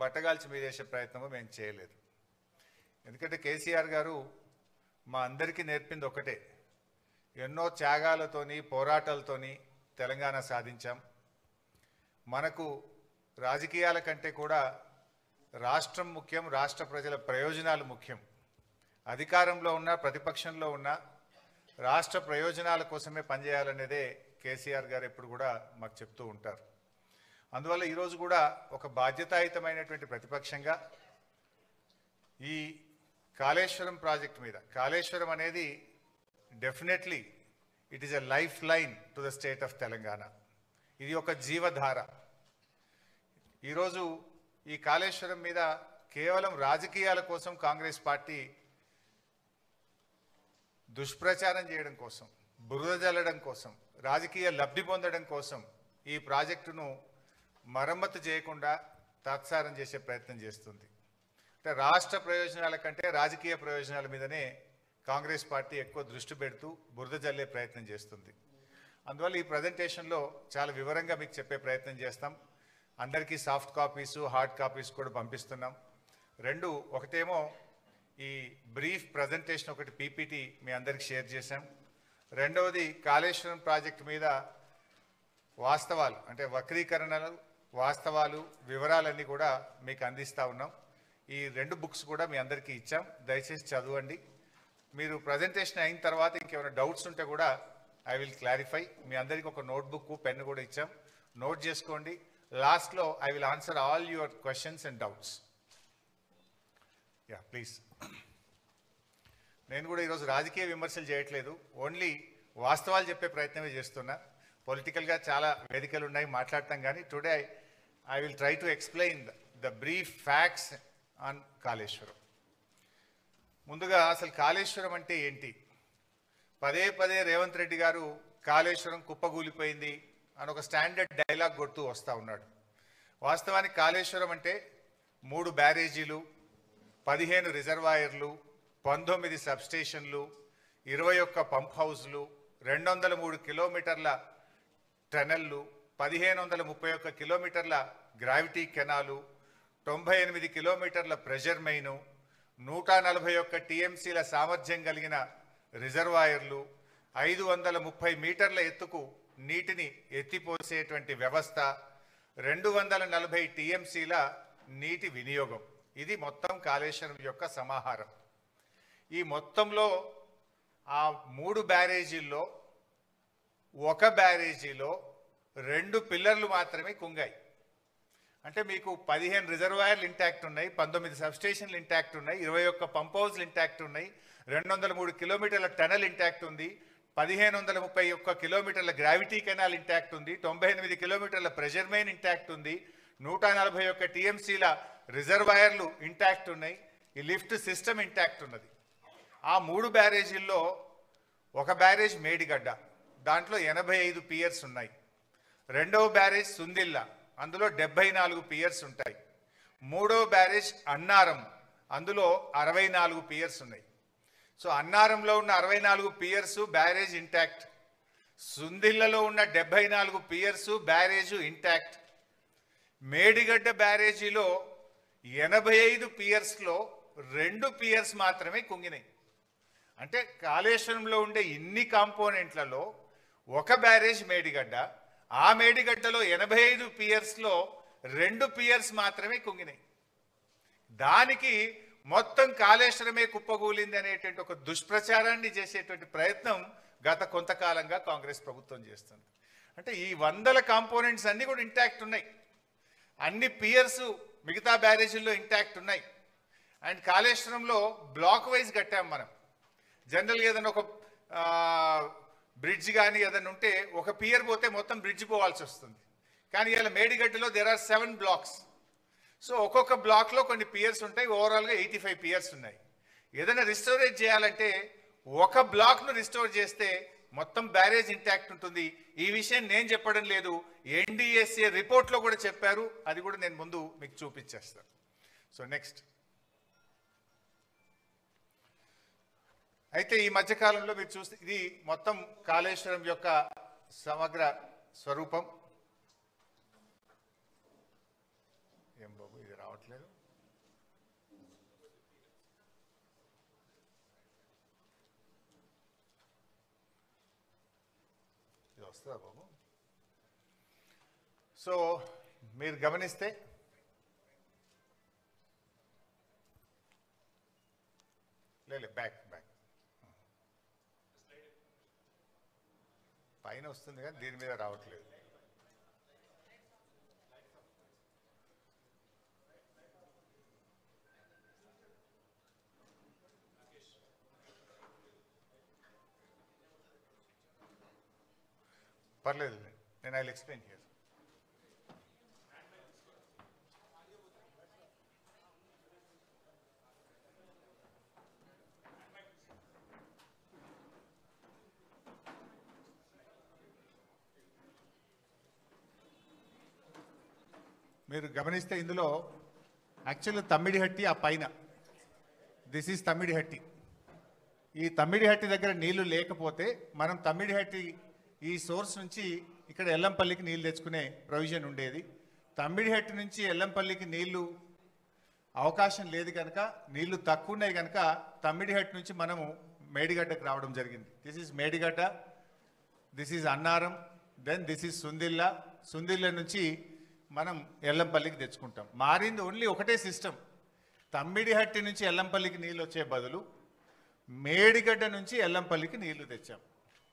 బట్టగాల్చి మీద చేసే ప్రయత్నము మేము చేయలేదు. ఎందుకంటే కేసీఆర్ గారు మా అందరికీ నేర్పింది ఒకటే, ఎన్నో త్యాగాలతోని పోరాటాలతోని తెలంగాణ సాధించాం. మనకు రాజకీయాల కంటే కూడా రాష్ట్రం ముఖ్యం, రాష్ట్ర ప్రజల ప్రయోజనాలు ముఖ్యం. అధికారంలో ఉన్న ప్రతిపక్షంలో ఉన్న రాష్ట్ర ప్రయోజనాల కోసమే పనిచేయాలనేదే కేసీఆర్ గారు ఎప్పుడు కూడా మాకు చెప్తూ ఉంటారు. అందువల్ల ఈరోజు కూడా ఒక బాధ్యతాయుతమైనటువంటి ప్రతిపక్షంగా ఈ కాళేశ్వరం ప్రాజెక్టు మీద, కాళేశ్వరం అనేది definitely it is a life line to the state of Telangana. ఇది ఒక జీవధార. ఈరోజు ఈ కాళేశ్వరం మీద కేవలం రాజకీయాల కోసం కాంగ్రెస్ పార్టీ దుష్ప్రచారం చేయడం కోసం, బురద జల్లడం కోసం, రాజకీయ లబ్ధి పొందడం కోసం ఈ ప్రాజెక్టును మరమ్మతు చేయకుండా తాత్సారం చేసే ప్రయత్నం చేస్తుంది. అంటే రాష్ట్ర ప్రయోజనాల కంటే రాజకీయ ప్రయోజనాల మీదనే కాంగ్రెస్ పార్టీ ఎక్కువ దృష్టి పెడుతూ బురద జల్లే ప్రయత్నం చేస్తుంది. అందువల్ల ఈ ప్రజెంటేషన్లో చాలా వివరంగా మీకు చెప్పే ప్రయత్నం చేస్తాం. అందరికీ సాఫ్ట్ కాపీసు, హార్డ్ కాపీస్ కూడా పంపిస్తున్నాం. ఒకటేమో ఈ బ్రీఫ్ ప్రజెంటేషన్, ఒకటి పీపీటీ మీ అందరికి షేర్ చేశాం. రెండవది కాళేశ్వరం ప్రాజెక్టు మీద వాస్తవాలు, అంటే వక్రీకరణలు, వాస్తవాలు, వివరాలన్నీ కూడా మీకు అందిస్తూ ఉన్నాం. ఈ 2 బుక్స్ కూడా మీ అందరికీ ఇచ్చాం. దయచేసి చదవండి. మీరు ప్రజెంటేషన్ అయిన తర్వాత ఇంకేమైనా డౌట్స్ ఉంటే కూడా ఐ విల్ క్లారిఫై. మీ అందరికీ ఒక నోట్బుక్, పెన్ కూడా ఇచ్చాం, నోట్ చేసుకోండి. లాస్ట్లో I will answer all your questions and doubts. Yeah please. నేను కూడా ఈరోజు రాజకీయ విమర్శలు చేయట్లేదు, ఓన్లీ వాస్తవాలు చెప్పే ప్రయత్నమే చేస్తున్నా. పొలిటికల్గా చాలా వేదికలు ఉన్నాయి, మాట్లాడతాం. కానీ today I will try to explain the brief facts on Kaleshwaram. ముందుగా అసలు కాళేశ్వరం అంటే ఏంటి? పదే పదే రేవంత్ రెడ్డి గారు కాళేశ్వరం కుప్పగూలిపోయింది అని ఒక స్టాండర్డ్ డైలాగ్ కొడుతూ వస్తూ ఉన్నాడు. వాస్తవానికి కాళేశ్వరం అంటే 3 బ్యారేజీలు, 15 రిజర్వాయర్లు, 19 సబ్స్టేషన్లు, 21 పంప్ హౌస్లు, 203 కిలోమీటర్ల టనెల్లు, 1531 కిలోమీటర్ల గ్రావిటీ కెనాలు, 98 కిలోమీటర్ల ప్రెషర్ మెయిను, 141 టీఎంసీల సామర్థ్యం కలిగిన రిజర్వాయర్లు, 530 మీటర్ల ఎత్తుకు నీటిని ఎత్తిపోసేటువంటి వ్యవస్థ, 240 టీఎంసీల నీటి వినియోగం. ఇది మొత్తం కాళేశ్వరం యొక్క సమాహారం. ఈ మొత్తంలో ఆ 3 బ్యారేజీల్లో ఒక బ్యారేజీలో 2 పిల్లర్లు మాత్రమే కుంగాయి. అంటే మీకు 15 రిజర్వాయర్లు ఇంటాక్ట్ ఉన్నాయి, 19 సబ్స్టేషన్లు ఇంటాక్ట్ ఉన్నాయి, 21 పంప్ హౌస్లు ఇంటాక్ట్ ఉన్నాయి, 203 కిలోమీటర్ల టనల్ ఇంటాక్ట్ ఉంది, 1531 కిలోమీటర్ల గ్రావిటీ కెనాల్ ఇంటాక్ట్ ఉంది, 98 కిలోమీటర్ల ప్రెషర్ మెయిన్ ఇంటాక్ట్ ఉంది, 141 టీఎంసీల రిజర్వాయర్లు ఇంటాక్ట్ ఉన్నాయి, ఈ లిఫ్ట్ సిస్టమ్ ఇంటాక్ట్ ఉన్నది. ఆ 3 బ్యారేజీల్లో ఒక బ్యారేజ్ మేడిగడ్డ, దాంట్లో 85 పియర్స్ ఉన్నాయి. రెండవ బ్యారేజ్ సుందిల్లా, అందులో 74 పియర్స్ ఉంటాయి. మూడవ బ్యారేజ్ అన్నారం, అందులో 64 పియర్స్ ఉన్నాయి. సో అన్నారంలో ఉన్న 64 పియర్స్ బ్యారేజ్ ఇంటాక్ట్, సుందిల్లలో ఉన్న 74 పియర్స్ బ్యారేజ్ ఇంటాక్ట్. మేడిగడ్డ బ్యారేజీలో 85 పియర్స్లో 2 పియర్స్ మాత్రమే కుంగినాయి. అంటే కాళేశ్వరంలో ఉండే ఇన్ని కాంపోనెంట్లలో ఒక బ్యారేజ్ మేడిగడ్డ, ఆ మేడిగడ్డలో 85 పియర్స్లో 2 పియర్స్ మాత్రమే కుంగినాయి. దానికి మొత్తం కాళేశ్వరమే కుప్పగూలింది అనేటువంటి ఒక దుష్ప్రచారాన్ని చేసేటువంటి ప్రయత్నం గత కొంతకాలంగా కాంగ్రెస్ ప్రభుత్వం చేస్తుంది. అంటే ఈ 100 కాంపోనెంట్స్ అన్నీ కూడా ఇంటాక్ట్ ఉన్నాయి, అన్ని పియర్స్ మిగతా బ్యారేజీల్లో ఇంటాక్ట్ ఉన్నాయి. అండ్ కాళేశ్వరంలో బ్లాక్ వైజ్ కట్టాం మనం. జనరల్గా ఏదైనా ఒక బ్రిడ్జ్ కానీ ఏదైనా ఉంటే ఒక పియర్ పోతే మొత్తం బ్రిడ్జ్ పోవాల్సి వస్తుంది. కానీ ఇలా మేడిగడ్డలో దేర్ ఆర్ 7 బ్లాక్స్. సో ఒక్కొక్క బ్లాక్లో కొన్ని పియర్స్ ఉంటాయి, ఓవరాల్గా 85 పియర్స్ ఉన్నాయి. ఏదైనా రిస్టోరేజ్ చేయాలంటే ఒక బ్లాక్ను రిస్టోర్ చేస్తే మొత్తం బ్యారేజ్ ఇంటాక్ట్ ఉంటుంది. ఈ విషయం నేను చెప్పడం లేదు, ఎన్డీఎస్ఏ రిపోర్ట్లో కూడా చెప్పారు. అది కూడా నేను ముందు మీకు చూపించేస్తాను. సో నెక్స్ట్, అయితే ఈ మధ్యకాలంలో మీరు చూస్తే ఇది మొత్తం కాళేశ్వరం యొక్క సమగ్ర స్వరూపం. ఏం బాబు ఇది రావట్లేదు. ఇది వస్తుందా బాబు? సో మీరు గమనిస్తే బ్యాక్ పైన వస్తుంది కానీ దీని మీద రావట్లేదు. పర్లేదు, నేను ఐ విల్ ఎక్స్ప్లెయిన్ హియర్. మీరు గమనిస్తే ఇందులో యాక్చువల్లీ తమ్మిడిహట్టి ఆ పైన, దిస్ ఈజ్ తమ్మిడిహట్టి. ఈ తమ్మిడిహట్టి దగ్గర నీళ్లు లేకపోతే మనం తమ్మిడిహట్టి ఈ సోర్స్ నుంచి ఇక్కడ ఎల్లంపల్లికి నీళ్లు తెచ్చుకునే ప్రొవిజన్ ఉండేది. తమ్మిడిహట్టి నుంచి ఎల్లంపల్లికి నీళ్లు అవకాశం లేదు కనుక, నీళ్లు తక్కువ ఉన్నాయి కనుక తమ్మిడిహట్టి నుంచి మనము మేడిగడ్డకు రావడం జరిగింది. This is Medigadda, this is Annaram, then this is Sundilla. Sundilla నుంచి మనం ఎల్లంపల్లికి తెచ్చుకుంటాం. మారింది ఓన్లీ ఒకటే సిస్టమ్. తమ్మిడిహట్టి నుంచి ఎల్లంపల్లికి నీళ్ళు వచ్చే బదులు మేడిగడ్డ నుంచి ఎల్లంపల్లికి నీళ్లు తెచ్చాం.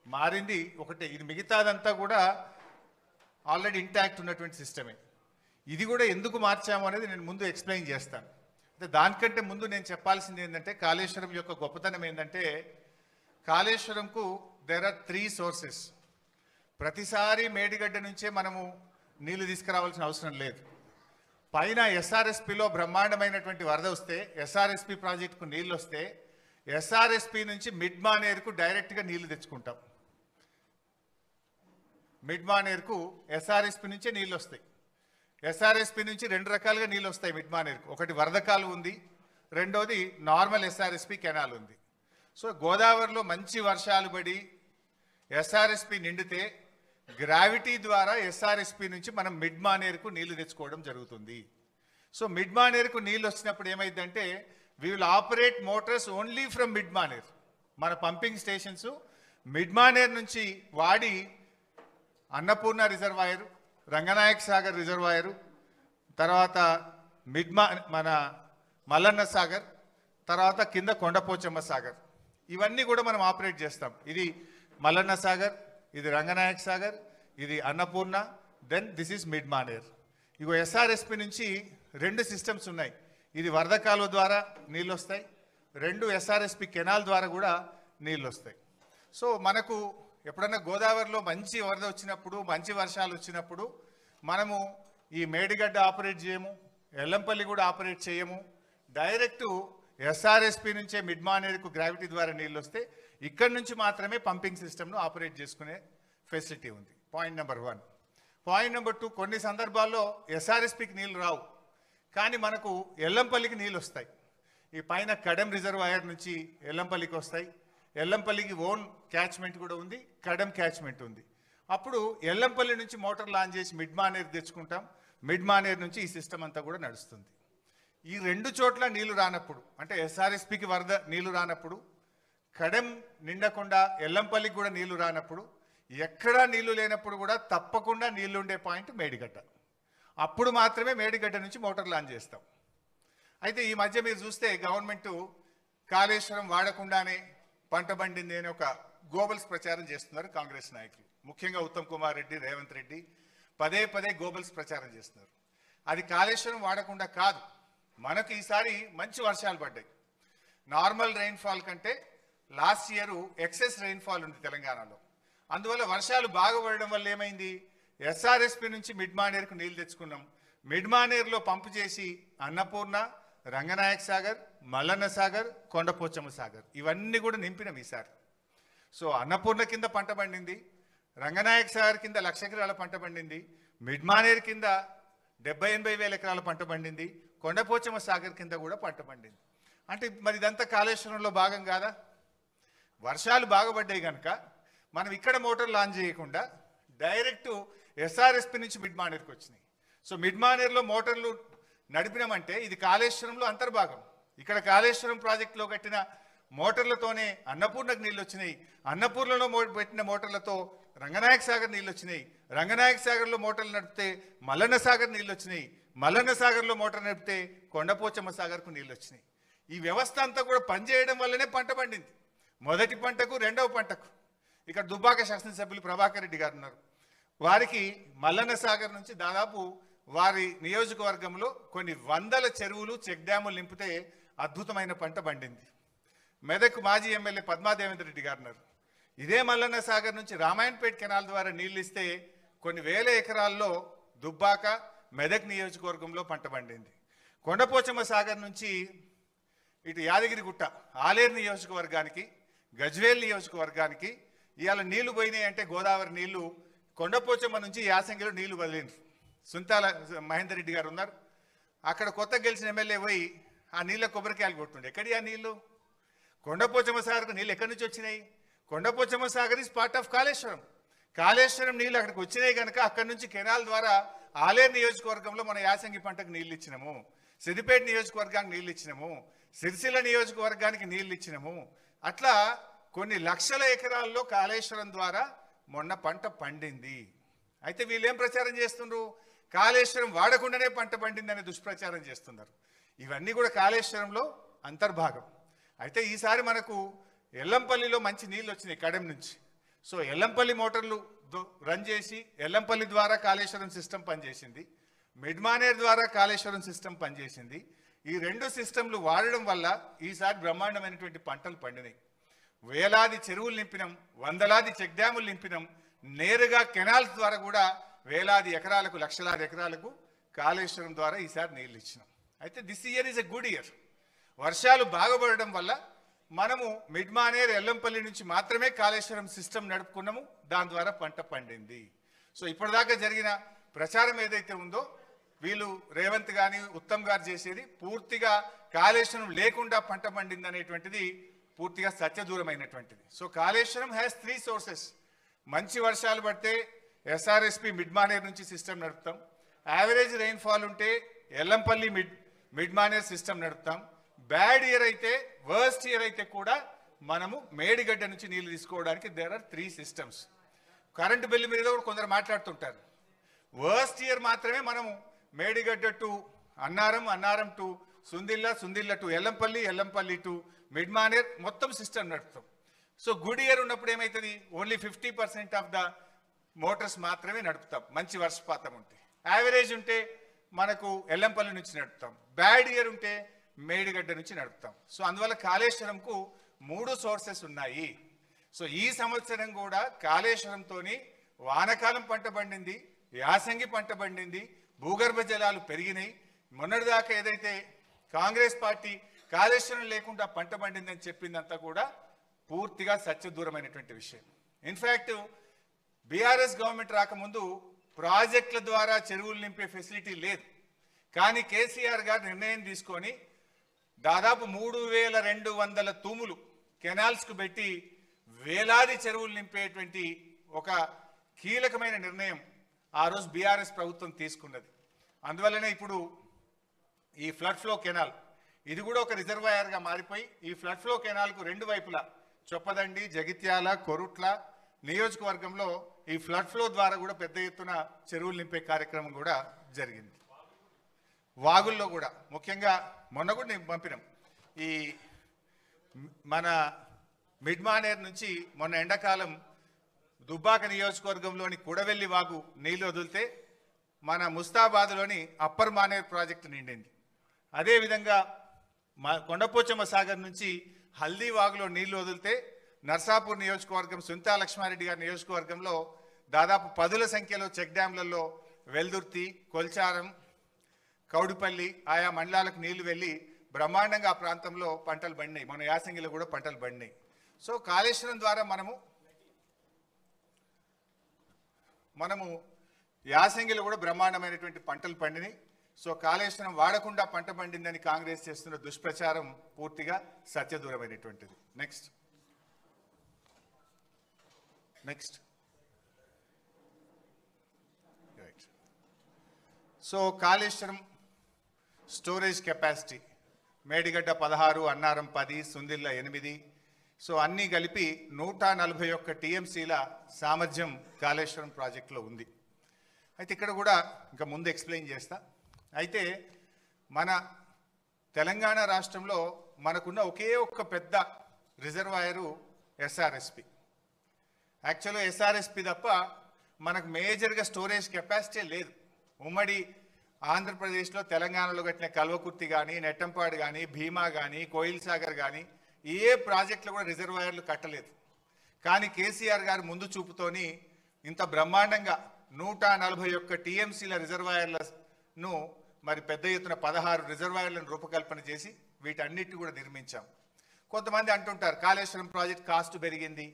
మారింది ఒకటే. ఇది మిగతాదంతా కూడా ఆల్రెడీ ఇంటాక్ట్ ఉన్నటువంటి సిస్టమే. ఇది కూడా ఎందుకు మార్చాము అనేది నేను ముందు ఎక్స్ప్లెయిన్ చేస్తాను. అంటే దానికంటే ముందు నేను చెప్పాల్సింది ఏంటంటే, కాళేశ్వరం యొక్క గొప్పతనం ఏంటంటే, కాళేశ్వరంకు దేర్ ఆర్ 3 సోర్సెస్. ప్రతిసారి మేడిగడ్డ నుంచే మనము నీళ్లు తీసుకురావాల్సిన అవసరం లేదు. పైన ఎస్ఆర్ఎస్పిలో బ్రహ్మాండమైనటువంటి వరద వస్తే, ఎస్ఆర్ఎస్పి ప్రాజెక్టుకు నీళ్ళు వస్తే, ఎస్ఆర్ఎస్పి నుంచి మిడ్ మానేరుకు డైరెక్ట్గా నీళ్లు తెచ్చుకుంటాం. మిడ్ మానేరుకు ఎస్ఆర్ఎస్పి నుంచే నీళ్ళు వస్తాయి. ఎస్ఆర్ఎస్పి నుంచి 2 రకాలుగా నీళ్ళు వస్తాయి మిడ్ మానేరుకు. ఒకటి వరద కాలువ ఉంది, రెండోది నార్మల్ ఎస్ఆర్ఎస్పి కెనాల్ ఉంది. సో గోదావరిలో మంచి వర్షాలు పడి ఎస్ఆర్ఎస్పి నిండితే గ్రావిటీ ద్వారా ఎస్ఆర్ఎస్పి నుంచి మనం మిడ్ మానేరుకు నీళ్లు తెచ్చుకోవడం జరుగుతుంది. సో మిడ్ మానేరుకు నీళ్ళు వచ్చినప్పుడు ఏమైందంటే, we will operate Motors only from mid Maner. మన పంపింగ్ స్టేషన్స్ మిడ్ మానేర్ నుంచి వాడి అన్నపూర్ణ రిజర్వాయరు, రంగనాయక సాగర్ రిజర్వాయరు, తర్వాత మన మల్లన్న సాగర్, తర్వాత కింద కొండపోచమ్మ సాగర్, ఇవన్నీ కూడా మనం ఆపరేట్ చేస్తాం. ఇది మల్లన్న సాగర్, ఇది రంగనాయక సాగర్, ఇది Annapurna, then this is mid Manair. ఇగో ఎస్ఆర్ఎస్పి నుంచి 2 సిస్టమ్స్ ఉన్నాయి. ఇది వరద కాలువ ద్వారా నీళ్ళు వస్తాయి, 2 ఎస్ఆర్ఎస్పి కెనాల్ ద్వారా కూడా నీళ్ళు వస్తాయి. సో మనకు ఎప్పుడన్నా గోదావరిలో మంచి వరద వచ్చినప్పుడు, మంచి వర్షాలు వచ్చినప్పుడు మనము ఈ మేడిగడ్డ ఆపరేట్ చేయము, ఎల్లంపల్లి కూడా ఆపరేట్ చేయము. డైరెక్టు ఎస్ఆర్ఎస్పి నుంచే మిడ్ మానేరుకు గ్రావిటీ ద్వారా నీళ్ళు వస్తే ఇక్కడి నుంచి మాత్రమే పంపింగ్ సిస్టమ్ను ఆపరేట్ చేసుకునే ఫెసిలిటీ ఉంది. Point number 1. పాయింట్ నెంబర్ 2, కొన్ని సందర్భాల్లో ఎస్ఆర్ఎస్పికి నీళ్ళు రావు, కానీ మనకు ఎల్లంపల్లికి నీళ్ళు వస్తాయి. ఈ పైన కడెం రిజర్వాయర్ నుంచి ఎల్లంపల్లికి వస్తాయి. ఎల్లంపల్లికి ఓన్ క్యాచ్మెంట్ కూడా ఉంది, కడెం క్యాచ్మెంట్ ఉంది. అప్పుడు ఎల్లంపల్లి నుంచి మోటార్ లాంచ్ చేసి మిడ్ మానేరు తెచ్చుకుంటాం. మిడ్ మానేరు నుంచి ఈ సిస్టమ్ అంతా కూడా నడుస్తుంది. ఈ 2 చోట్ల నీళ్లు రానప్పుడు, అంటే ఎస్ఆర్ఎస్పికి వరద నీళ్లు రానప్పుడు, కడెం నిండకుండా ఎల్లంపల్లికి కూడా నీళ్లు రానప్పుడు, ఎక్కడా నీళ్లు లేనప్పుడు కూడా తప్పకుండా నీళ్లు ఉండే పాయింట్ మేడిగడ్డ. అప్పుడు మాత్రమే మేడిగడ్డ నుంచి మోటార్ లాంచ్ చేస్తాం. అయితే ఈ మధ్య మీరు చూస్తే గవర్నమెంట్ కాళేశ్వరం వాడకుండానే పంట పండింది అని ఒక గోబల్స్ ప్రచారం చేస్తున్నారు కాంగ్రెస్ నాయకులు. ముఖ్యంగా ఉత్తమ్ కుమార్ రెడ్డి, రేవంత్ రెడ్డి పదే గోబల్స్ ప్రచారం చేస్తున్నారు. అది కాళేశ్వరం వాడకుండా కాదు, మనకు ఈసారి మంచి వర్షాలు పడ్డాయి. నార్మల్ రెయిన్ఫాల్ కంటే లాస్ట్ ఇయర్ ఎక్సెస్ రెయిన్ఫాల్ ఉంది తెలంగాణలో. అందువల్ల వర్షాలు బాగా పడడం వల్ల ఏమైంది, ఎస్ఆర్ఎస్పి నుంచి మిడ్ మానేరుకు నీళ్ళు తెచ్చుకున్నాం. మిడ్ మానేరులో పంపు చేసి అన్నపూర్ణ, రంగనాయక సాగర్, మల్లన్న సాగర్, కొండపోచమ్మ సాగర్ ఇవన్నీ కూడా నింపినాం ఈసారి. సో అన్నపూర్ణ కింద పంట పండింది, రంగనాయక సాగర్ కింద 1,00,000 ఎకరాల పంట పండింది, మిడ్ మానేరు కింద 70-80 వేల ఎకరాల పంట పండింది, కొండపోచమ్మ సాగర్ కింద కూడా పంట పండింది. అంటే మరి ఇదంతా కాళేశ్వరంలో భాగం కాదా? వర్షాలు బాగా పడ్డాయి కనుక మనం ఇక్కడ మోటార్ లాంచ్ చేయకుండా డైరెక్ట్ ఎస్ఆర్ఎస్పి నుంచి మిడ్ మానేరుకి వచ్చినాయి. సో మిడ్ మానేరులో మోటార్లు నడిపినామంటే ఇది కాళేశ్వరంలో అంతర్భాగం. ఇక్కడ కాళేశ్వరం ప్రాజెక్టులో కట్టిన మోటార్లతోనే అన్నపూర్ణకు నీళ్ళు వచ్చినాయి. అన్నపూర్ణలో పెట్టిన మోటార్లతో రంగనాయక సాగర్ నీళ్ళు వచ్చినాయి. రంగనాయక సాగర్లో మోటార్లు నడిపితే మల్లన్న సాగర్ నీళ్ళు వచ్చినాయి. మల్లన్న సాగర్లో మోటార్ నడిపితే కొండపోచమ్మ సాగర్కు నీళ్ళు వచ్చినాయి. ఈ వ్యవస్థ అంతా కూడా పనిచేయడం వల్లనే పంట పండింది. మొదటి పంటకు రెండవ పంటకు. ఇక్కడ దుబ్బాక శాసనసభ్యులు ప్రభాకర్ రెడ్డి గారు ఉన్నారు. వారికి మల్లన్న సాగర్ నుంచి దాదాపు వారి నియోజకవర్గంలో కొన్ని వందల చెరువులు చెక్ డ్యాములు నింపితే అద్భుతమైన పంట పండింది. మెదక్ మాజీ ఎమ్మెల్యే పద్మాదేవేంద్ర రెడ్డి గారు ఉన్నారు. ఇదే మల్లన్న సాగర్ నుంచి రామాయణపేట కెనాల్ ద్వారా నీళ్ళు ఇస్తే కొన్ని వేల ఎకరాల్లో దుబ్బాక మెదక్ నియోజకవర్గంలో పంట పండింది. కొండపోచమ్మ సాగర్ నుంచి ఇటు యాదగిరిగుట్ట ఆలేరు నియోజకవర్గానికి, గజ్వేల్ నియోజకవర్గానికి ఇవాళ నీళ్లు పోయినాయి అంటే గోదావరి నీళ్లు కొండపోచమ్మ నుంచి యాసంగిలో నీళ్లు వదిలిండ్రు. సుంతాల మహేందర్ రెడ్డి గారు ఉన్నారు. అక్కడ కొత్త గెలిచిన ఎమ్మెల్యే పోయి ఆ నీళ్ళ కొబ్బరికాయలు కొట్టుండే. ఎక్కడి ఆ నీళ్లు? కొండపోచమ్మ సాగర్కు నీళ్ళు ఎక్కడి నుంచి వచ్చినాయి? Kondapochamma Sagar is part of Kaleshwaram. Kaleshwaram నీళ్ళు అక్కడికి వచ్చినాయి కనుక అక్కడి నుంచి కెనాల్ ద్వారా ఆలేరు నియోజకవర్గంలో మన యాసంగి పంటకు నీళ్ళు ఇచ్చినాము. సిద్దిపేట నియోజకవర్గానికి నీళ్ళు ఇచ్చినాము. సిరిసిల్ల నియోజకవర్గానికి నీళ్ళు ఇచ్చినాము. అట్లా కొన్ని లక్షల ఎకరాల్లో కాళేశ్వరం ద్వారా మొన్న పంట పండింది. అయితే వీళ్ళు ఏం ప్రచారం చేస్తున్నారు? కాళేశ్వరం వాడకుండానే పంట పండిందనే దుష్ప్రచారం చేస్తున్నారు. ఇవన్నీ కూడా కాళేశ్వరంలో అంతర్భాగం. అయితే ఈసారి మనకు ఎల్లంపల్లిలో మంచి నీళ్ళు వచ్చినాయి కడెం నుంచి. సో ఎల్లంపల్లి మోటార్లు రన్ చేసి ఎల్లంపల్లి ద్వారా కాళేశ్వరం సిస్టమ్ పనిచేసింది. మిడ్మానేర్ ద్వారా కాళేశ్వరం సిస్టమ్ పనిచేసింది. ఈ రెండు సిస్టంలు వాడడం వల్ల ఈసారి బ్రహ్మాండమైనటువంటి పంటలు పండినాయి. వేలాది చెరువులు నింపినాం, వందలాది చెక్ డ్యాములు నింపినాం. నేరుగా కెనాల్స్ ద్వారా కూడా వేలాది ఎకరాలకు, లక్షలాది ఎకరాలకు కాళేశ్వరం ద్వారా ఈసారి నీళ్ళు ఇచ్చినాం. అయితే this year is a good year. వర్షాలు బాగుపడడం వల్ల మనము మిడ్మానేర్ ఎల్లంపల్లి నుంచి మాత్రమే కాళేశ్వరం సిస్టమ్ నడుపుకున్నాము. దాని ద్వారా పంట పండింది. సో ఇప్పటిదాకా జరిగిన ప్రచారం ఏదైతే ఉందో వీళ్ళు రేవంత్ గాని ఉత్తమ్ గారు చేసేది పూర్తిగా కాళేశ్వరం లేకుండా పంట పండింది అనేటువంటిది పూర్తిగా సత్యదూరమైనటువంటిది. So Kaleshwaram has 3 sources. మంచి వర్షాలు పడితే ఎస్ఆర్ఎస్పి మిడ్మానేర్ నుంచి సిస్టమ్ నడుపుతాం. యావరేజ్ రెయిన్ఫాల్ ఉంటే ఎల్లంపల్లి మిడ్మానేర్ సిస్టమ్ నడుపుతాం. బ్యాడ్ ఇయర్ అయితే, వర్స్ట్ ఇయర్ అయితే కూడా మనము మేడిగడ్డ నుంచి నీళ్లు తీసుకోవడానికి there are 3 systems. Current bill మీద కూడా కొందరు మాట్లాడుతుంటారు. వర్స్ట్ ఇయర్ మాత్రమే మనము Medigadda to Annaram, Annaram to Sundilla, Sundilla to Yellampalli, Yellampalli to Mid Manair మొత్తం సిస్టమ్ నడుపుతాం. సో గుడ్ ఇయర్ ఉన్నప్పుడు ఏమవుతుంది? ఓన్లీ 50% ఆఫ్ ద మోటార్స్ మాత్రమే నడుపుతాం మంచి వర్షపాతం ఉంటే. యావరేజ్ ఉంటే మనకు ఎల్లంపల్లి నుంచి నడుపుతాం. బ్యాడ్ ఇయర్ ఉంటే మేడిగడ్డ నుంచి నడుపుతాం. సో అందువల్ల కాళేశ్వరంకు 3 సోర్సెస్ ఉన్నాయి. సో ఈ సంవత్సరం కూడా కాళేశ్వరంతోని వానకాలం పంట పండింది, యాసంగి పంట పండింది, భూగర్భ జలాలు పెరిగినాయి. మొన్నటిదాకా ఏదైతే కాంగ్రెస్ పార్టీ కాళేశ్వరం లేకుండా పంట పండిందని చెప్పిందంతా కూడా పూర్తిగా సత్యదూరమైనటువంటి విషయం. ఇన్ఫ్యాక్ట్ బీఆర్ఎస్ గవర్నమెంట్ రాకముందు ప్రాజెక్టుల ద్వారా చెరువులు నింపే ఫెసిలిటీ లేదు. కానీ కేసీఆర్ గారు నిర్ణయం తీసుకొని దాదాపు 3200 తూములు కెనాల్స్కు పెట్టి వేలాది చెరువులు నింపేటువంటి ఒక కీలకమైన నిర్ణయం ఆ రోజు బీఆర్ఎస్ ప్రభుత్వం తీసుకున్నది. అందువల్లనే ఇప్పుడు ఈ ఫ్లడ్ ఫ్లో కెనాల్ ఇది కూడా ఒక రిజర్వాయర్గా మారిపోయి ఈ ఫ్లడ్ ఫ్లో కెనాల్కు 2 వైపులా చొప్పదండి, జగిత్యాల, కొరుట్ల నియోజకవర్గంలో ఈ ఫ్లడ్ ఫ్లో ద్వారా కూడా పెద్ద ఎత్తున చెరువులు నింపే కార్యక్రమం కూడా జరిగింది. వాగుల్లో కూడా ముఖ్యంగా మొన్న కూడా నేను పంపినాం. ఈ మన మిడ్మానేర్ నుంచి మొన్న ఎండాకాలం దుబ్బాక నియోజకవర్గంలోని కుడవెల్లి వాగు నీళ్లు వదిలితే మన ముస్తాబాద్లోని అప్పర్ మానేర్ ప్రాజెక్టు నిండింది. అదేవిధంగా కొండపోచమ్మ సాగర్ నుంచి హల్దీ వాగులో నీళ్లు వదిలితే నర్సాపూర్ నియోజకవర్గం సుంతా లక్ష్మారెడ్డి గారి నియోజకవర్గంలో దాదాపు 10ల సంఖ్యలో చెక్ డ్యాంలలో వెల్దుర్తి, కొల్చారం, కౌడిపల్లి ఆయా మండలాలకు నీళ్లు వెళ్ళి బ్రహ్మాండంగా ఆ ప్రాంతంలో పంటలు పండినాయి. మన యాసంగిలో కూడా పంటలు పండినాయి. సో కాళేశ్వరం ద్వారా మనము యాసంగిలో కూడా బ్రహ్మాండమైనటువంటి పంటలు పండినాయి. సో కాళేశ్వరం వాడకుండా పంట పండిందని కాంగ్రెస్ చేస్తున్న దుష్ప్రచారం పూర్తిగా సత్యదూరమైనటువంటిది. Next right. So Kaleshwaram storage capacity Medigadda 16, Annaram 10, Sundilla 8. So అన్నీ కలిపి 141 టీఎంసీల సామర్థ్యం కాళేశ్వరం ప్రాజెక్టులో ఉంది. అయితే ఇక్కడ కూడా ఇంకా ముందు ఎక్స్ప్లెయిన్ చేస్తా. అయితే మన తెలంగాణ రాష్ట్రంలో మనకున్న ఒకే ఒక్క పెద్ద రిజర్వాయరు ఎస్ఆర్ఎస్పి. యాక్చువల్గా ఎస్ఆర్ఎస్పి తప్ప మనకు మేజర్గా స్టోరేజ్ కెపాసిటీ లేదు. ఉమ్మడి ఆంధ్రప్రదేశ్లో తెలంగాణలో కట్టిన కల్వకుర్తి కానీ, నెట్టంపాడు కానీ, భీమా కానీ, కోయిల్ సాగర్ కానీ ఏ ప్రాజెక్టులు కూడా రిజర్వాయర్లు కట్టలేదు. కానీ కేసీఆర్ గారు ముందు చూపుతోని ఇంత బ్రహ్మాండంగా 141 టీఎంసీల రిజర్వాయర్లను మరి పెద్ద ఎత్తున 16 రిజర్వాయర్లను రూపకల్పన చేసి వీటన్నిటిని కూడా నిర్మించాం. కొంతమంది అంటుంటారు కాళేశ్వరం ప్రాజెక్ట్ కాస్ట్ పెరిగింది.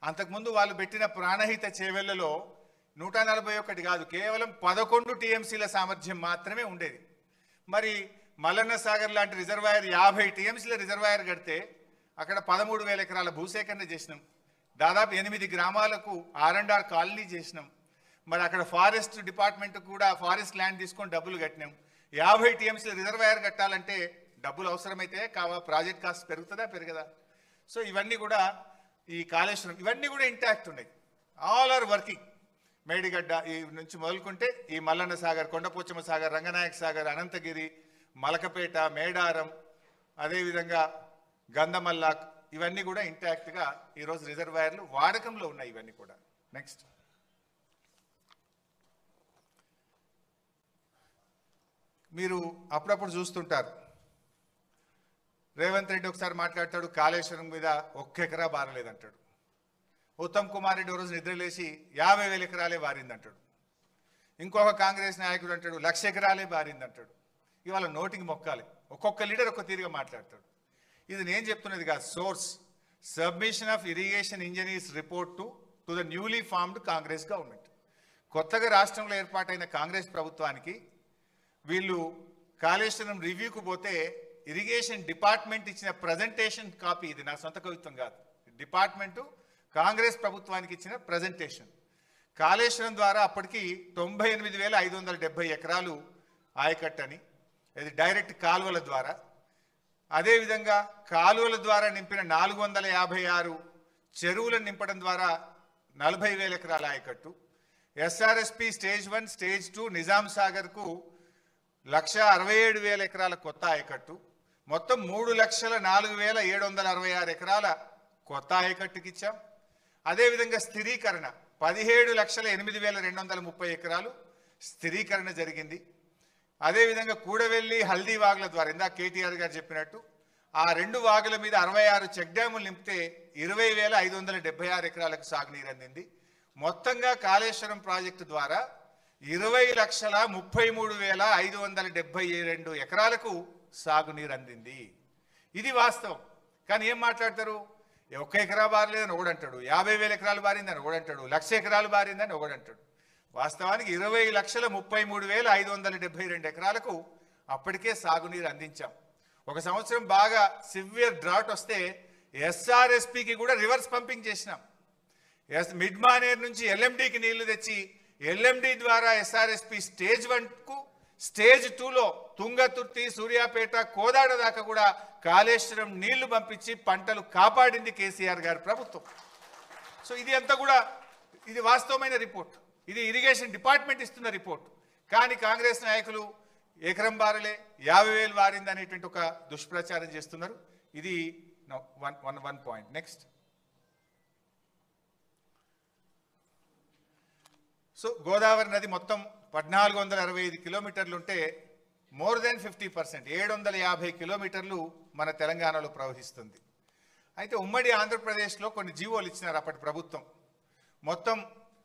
అంతకుముందు వాళ్ళు పెట్టిన ప్రాణహిత చేవెళ్లలో 141 కాదు, కేవలం 11 టీఎంసీల సామర్థ్యం మాత్రమే ఉండేది. మరి మల్లన్న సాగర్ లాంటి రిజర్వాయర్ 50 టీఎంసీల రిజర్వాయర్ కడితే అక్కడ 13,000 ఎకరాల భూసేకరణ చేసినాం. దాదాపు 8 గ్రామాలకు R&R కాలనీ చేసినాం. మరి అక్కడ ఫారెస్ట్ డిపార్ట్మెంట్ కూడా ఫారెస్ట్ ల్యాండ్ తీసుకొని డబ్బులు కట్టినాం. 50 టీఎంసీల రిజర్వాయర్ కట్టాలంటే డబ్బులు అవసరమైతే ప్రాజెక్ట్ కాస్ట్ పెరుగుతుందా పెరగదా? సో ఇవన్నీ కూడా ఈ కాళేశ్వరం ఇవన్నీ కూడా ఇంటాక్ట్ ఉన్నాయి. All are working. మేడిగడ్డ ఈ నుంచి మొదలుకుంటే ఈ మల్లన్న సాగర్, కొండపోచమ్మ సాగర్, రంగనాయక సాగర్, అనంతగిరి, మలకపేట, మేడారం, అదేవిధంగా గంధమల్లాక్ ఇవన్నీ కూడా ఇంటాక్ట్గా ఈరోజు రిజర్వాయర్లు వాడకంలో ఉన్నాయి. ఇవన్నీ కూడా నెక్స్ట్ మీరు అప్పుడప్పుడు చూస్తుంటారు. రేవంత్ రెడ్డి ఒకసారి మాట్లాడతాడు కాళేశ్వరం మీద 1 ఎకరా బారలేదంటాడు. ఉత్తమ్ కుమార్ రెడ్డి రోజు నిద్రలేసి 50,000 ఎకరాలే బారిందంటాడు. ఇంకొక కాంగ్రెస్ నాయకుడు అంటాడు 1,00,000 ఎకరాలే బారిందంటాడు. ఇవాళ నోటికి మొక్కాలి. ఒక్కొక్క లీడర్ ఒక్క తీరుగా మాట్లాడతాడు. ఇది నేను చెప్తున్నది కాదు. Source submission of irrigation engineers report to the newly formed Congress government. కొత్తగా రాష్ట్రంలో ఏర్పాటైన కాంగ్రెస్ ప్రభుత్వానికి వీళ్ళు కాళేశ్వరం రివ్యూకు పోతే ఇరిగేషన్ డిపార్ట్మెంట్ ఇచ్చిన ప్రజెంటేషన్ కాపీ, ఇది నా సొంత కవిత్వం కాదు, డిపార్ట్మెంటు కాంగ్రెస్ ప్రభుత్వానికి ఇచ్చిన ప్రజెంటేషన్. కాళేశ్వరం ద్వారా అప్పటికి 98,570 ఎకరాలు ఆయకట్టని, ఇది డైరెక్ట్ కాలువల ద్వారా. అదేవిధంగా కాలువల ద్వారా నింపిన 456 చెరువులను నింపడం ద్వారా 40,000 ఎకరాల ఆయకట్టు. ఎస్ఆర్ఎస్పి స్టేజ్ 1, స్టేజ్ 2 నిజాం సాగర్కు 1,67,000 ఎకరాల కొత్త ఆయకట్టు. మొత్తం 3,04,766 ఎకరాల కొత్త ఆయకట్టుకి ఇచ్చాం. అదేవిధంగా స్థిరీకరణ 17,08,230 ఎకరాలు స్థిరీకరణ జరిగింది. అదేవిధంగా కూడవెల్లి, హల్దీ వాగుల ద్వారా ఇందాక కేటీఆర్ గారు చెప్పినట్టు ఆ 2 వాగుల మీద 66 చెక్ డ్యాములు నింపితే 20,576 ఎకరాలకు సాగునీరు అందింది. మొత్తంగా కాళేశ్వరం ప్రాజెక్టు ద్వారా 20,33,572 ఎకరాలకు సాగునీరు అందింది. ఇది వాస్తవం. కానీ ఏం మాట్లాడతారు? 1 ఎకరా బారలేదని ఒకడంటాడు, 50,000 ఎకరాలు బారిందని ఒకడంటాడు, 1,00,000 ఎకరాలు బారిందని ఒకడంటాడు. వాస్తవానికి 20,33,572 ఎకరాలకు అప్పటికే సాగునీరు అందించాం. ఒక సంవత్సరం బాగా సివియర్ డ్రాట్ వస్తే ఎస్ఆర్ఎస్పికి కూడా రివర్స్ పంపింగ్ చేసినాం. మిడ్ మానేర్ నుంచి ఎల్ఎండికి నీళ్లు తెచ్చి ఎల్ఎండి ద్వారా ఎస్ఆర్ఎస్పి స్టేజ్ 1కు, స్టేజ్ 2లో తుంగతుర్తి, సూర్యాపేట, కోదాడ దాకా కూడా కాళేశ్వరం నీళ్లు పంపించి పంటలు కాపాడింది కేసీఆర్ గారి ప్రభుత్వం. సో ఇది అంతా కూడా ఇది వాస్తవమైన రిపోర్ట్. ఇది ఇరిగేషన్ డిపార్ట్మెంట్ ఇస్తున్న రిపోర్ట్. కానీ కాంగ్రెస్ నాయకులు ఎకరం బారలే 50,000 బారింది అనేటువంటి ఒక దుష్ప్రచారం చేస్తున్నారు. ఇది one point. Next, so Godavari నది మొత్తం 1,465 కిలోమీటర్లు ఉంటే మోర్ దెన్ 50%, 750 కిలోమీటర్లు మన తెలంగాణలో ప్రవహిస్తుంది. అయితే ఉమ్మడి ఆంధ్రప్రదేశ్లో కొన్ని జీవోలు ఇచ్చినారు అప్పటి ప్రభుత్వం. మొత్తం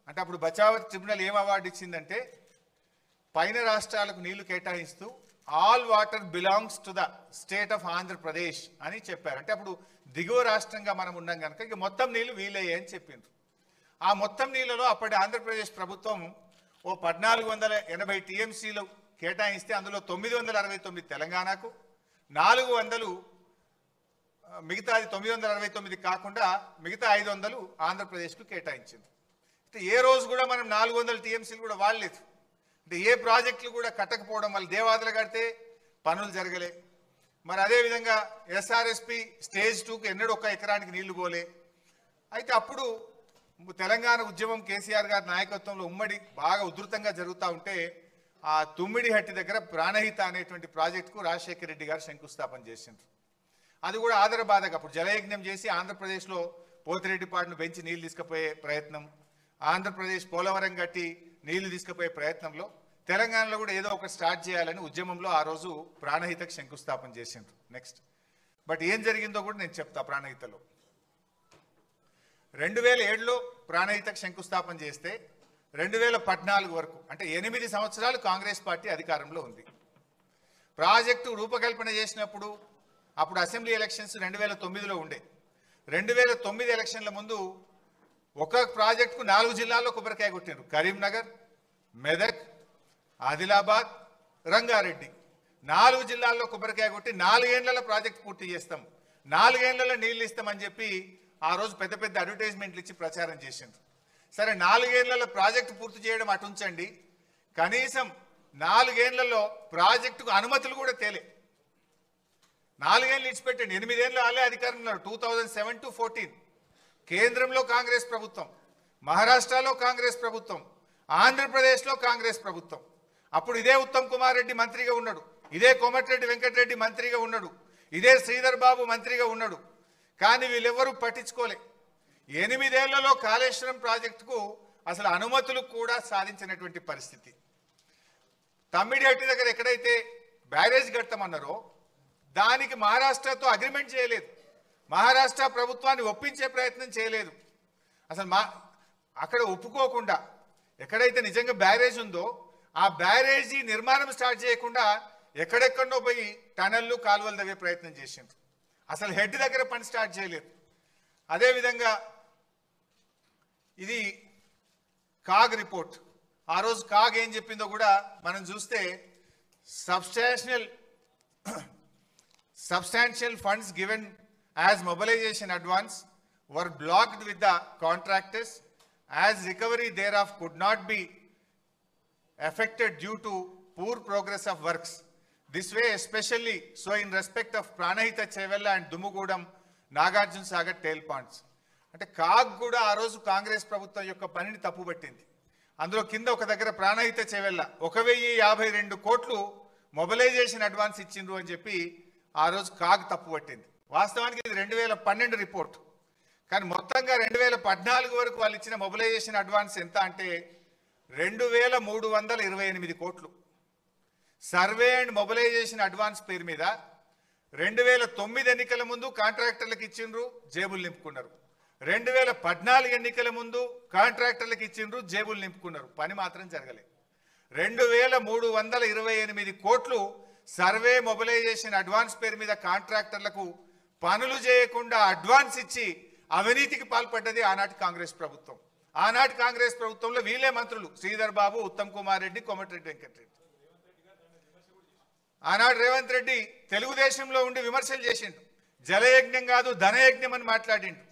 అంటే అప్పుడు బచావత్ ట్రిబ్యునల్ ఏం అవార్డు ఇచ్చిందంటే పైన రాష్ట్రాలకు నీళ్లు కేటాయిస్తూ all water belongs to the state of Andhra Pradesh అని చెప్పారు. అంటే అప్పుడు దిగువ రాష్ట్రంగా మనం ఉన్నాం కనుక ఇక మొత్తం నీళ్లు వీలయ్యాయి అని చెప్పిండ్రు. ఆ మొత్తం నీళ్ళలో అప్పటి ఆంధ్రప్రదేశ్ ప్రభుత్వం 1,480 టీఎంసీలు కేటాయిస్తే అందులో 969 తెలంగాణకు, 400 మిగతాది 969 కాకుండా మిగతా 500 ఆంధ్రప్రదేశ్కు కేటాయించింది. అంటే ఏ రోజు కూడా మనం 400 టీఎంసీలు కూడా వాడలేదు. అంటే ఏ ప్రాజెక్టులు కూడా కట్టకపోవడం వల్ల దేవాదులు కడితే పనులు జరగలే. మరి అదేవిధంగా ఎస్ఆర్ఎస్పి స్టేజ్ 2కు ఎన్నడూ 1 ఎకరానికి నీళ్లు పోలే. అయితే అప్పుడు తెలంగాణ ఉద్యమం కేసీఆర్ గారి నాయకత్వంలో ఉమ్మడి బాగా ఉధృతంగా జరుగుతూ ఉంటే ఆ తుమ్మిడిహట్టి దగ్గర ప్రాణహిత అనేటువంటి ప్రాజెక్టుకు రాజశేఖర రెడ్డి గారు శంకుస్థాపన చేసిండ్రు. అది కూడా ఆదరబాధగా అప్పుడు జలయజ్ఞం చేసి ఆంధ్రప్రదేశ్లో పోతిరెడ్డిపాడును పెంచి నీళ్లు తీసుకుపోయే ప్రయత్నం, ఆంధ్రప్రదేశ్ పోలవరం కట్టి నీళ్లు తీసుకుపోయే ప్రయత్నంలో తెలంగాణలో కూడా ఏదో ఒకటి స్టార్ట్ చేయాలని ఉద్యమంలో ఆ రోజు ప్రాణహితకు శంకుస్థాపన చేసిండ్రు. నెక్స్ట్ బట్ ఏం జరిగిందో కూడా నేను చెప్తా. ప్రాణహితలో 2007లో ప్రాణహితకు శంకుస్థాపన చేస్తే 2014 వరకు అంటే 8 సంవత్సరాలు కాంగ్రెస్ పార్టీ అధికారంలో ఉంది. ప్రాజెక్టు రూపకల్పన చేసినప్పుడు అప్పుడు అసెంబ్లీ ఎలక్షన్స్ 2009లో ఉండే. 2009 ఎలక్షన్ల ముందు ఒక ప్రాజెక్టుకు 4 జిల్లాల్లో కొబ్బరికాయ కొట్టిండ్రు. కరీంనగర్, మెదక్, ఆదిలాబాద్, రంగారెడ్డి 4 జిల్లాల్లో కొబ్బరికాయ కొట్టి 4 ఏళ్లలో ప్రాజెక్ట్ పూర్తి చేస్తాం, 4 ఏళ్లలో నీళ్లు ఇస్తామని చెప్పి ఆ రోజు పెద్ద పెద్ద అడ్వర్టైజ్మెంట్లు ఇచ్చి ప్రచారం చేసిండ్రు. సరే 4 ఏళ్లలో ప్రాజెక్టు పూర్తి చేయడం అటుంచండి, కనీసం 4 ఏళ్లలో ప్రాజెక్టుకు అనుమతులు కూడా తేలే. 4 ఏళ్ళు ఇచ్చిపెట్టండి, 8 ఏళ్ళు వాళ్ళే అధికారంలో. 2007 to 14 కేంద్రంలో కాంగ్రెస్ ప్రభుత్వం, మహారాష్ట్రలో కాంగ్రెస్ ప్రభుత్వం, ఆంధ్రప్రదేశ్లో కాంగ్రెస్ ప్రభుత్వం. అప్పుడు ఇదే ఉత్తమ్ కుమార్ రెడ్డి మంత్రిగా ఉన్నాడు, ఇదే కోమటిరెడ్డి వెంకటరెడ్డి మంత్రిగా ఉన్నాడు, ఇదే శ్రీధర్ బాబు మంత్రిగా ఉన్నాడు. కానీ వీళ్ళెవ్వరూ పట్టించుకోలే. 8 ఏళ్లలో కాళేశ్వరం ప్రాజెక్టుకు అసలు అనుమతులు కూడా సాధించినటువంటి పరిస్థితి. తమ్మిడిహట్టి దగ్గర ఎక్కడైతే బ్యారేజ్ కట్టమన్నారో దానికి మహారాష్ట్రతో అగ్రిమెంట్ చేయలేదు, మహారాష్ట్ర ప్రభుత్వాన్ని ఒప్పించే ప్రయత్నం చేయలేదు. అసలు అక్కడ ఒప్పుకోకుండా ఎక్కడైతే నిజంగా బ్యారేజ్ ఉందో ఆ బ్యారేజీ నిర్మాణం స్టార్ట్ చేయకుండా ఎక్కడెక్కడో పోయి టనల్లు కాలువలు తవ్వే ప్రయత్నం చేసిండ్రు. అసలు హెడ్ దగ్గర పని స్టార్ట్ చేయలేదు. అదేవిధంగా ఇది కాగ్ రిపోర్ట్. ఆ రోజు కాగ్ ఏం చెప్పిందో కూడా మనం చూస్తే substantial funds given as mobilization advance were blocked with the contractors as recovery thereof could not be affected due to poor progress of works. This way especially so in respect of Pranahita Chevella and Dumugudam Nagarjuna Sagar tail ponds. అంటే CAG కూడా ఆ రోజు కాంగ్రెస్ ప్రభుత్వం యొక్క పనిని తప్పుపట్టింది. అందులో కింద ఒక దగ్గర ప్రాణహిత చెవెల్ల 1052 కోట్లు మొబిలైజేషన్ అడ్వాన్స్ ఇచ్చిండ్రు అని చెప్పి ఆ రోజు కాగ్ తప్పుపట్టింది. వాస్తవానికి ఇది 2012 రిపోర్ట్. కానీ మొత్తంగా 2014 వరకు వాళ్ళు ఇచ్చిన మొబిలైజేషన్ అడ్వాన్స్ ఎంత అంటే 2328 కోట్లు. సర్వే అండ్ మొబిలైజేషన్ అడ్వాన్స్ పేరు మీద 2009 ఎన్నికల ముందు కాంట్రాక్టర్లకు ఇచ్చిండ్రు, జేబులు నింపుకున్నారు. 2014 ఎన్నికల ముందు కాంట్రాక్టర్లకు ఇచ్చిండ్రు, జేబులు నింపుకున్నారు. పని మాత్రం జరగలేదు. 2328 కోట్లు సర్వే మొబిలైజేషన్ అడ్వాన్స్ పేరు మీద కాంట్రాక్టర్లకు పనులు చేయకుండా అడ్వాన్స్ ఇచ్చి అవినీతికి పాల్పడ్డది ఆనాటి కాంగ్రెస్ ప్రభుత్వం. ఆనాటి కాంగ్రెస్ ప్రభుత్వంలో వీళ్ళే మంత్రులు శ్రీధర్ బాబు, ఉత్తమ్ కుమార్ రెడ్డి, కోమటిరెడ్డి వెంకటరెడ్డి. ఆనాడు రేవంత్ రెడ్డి తెలుగుదేశంలో ఉండి విమర్శలు చేసిండు, జలయజ్ఞం కాదు ధనయజ్ఞం అని మాట్లాడిండు.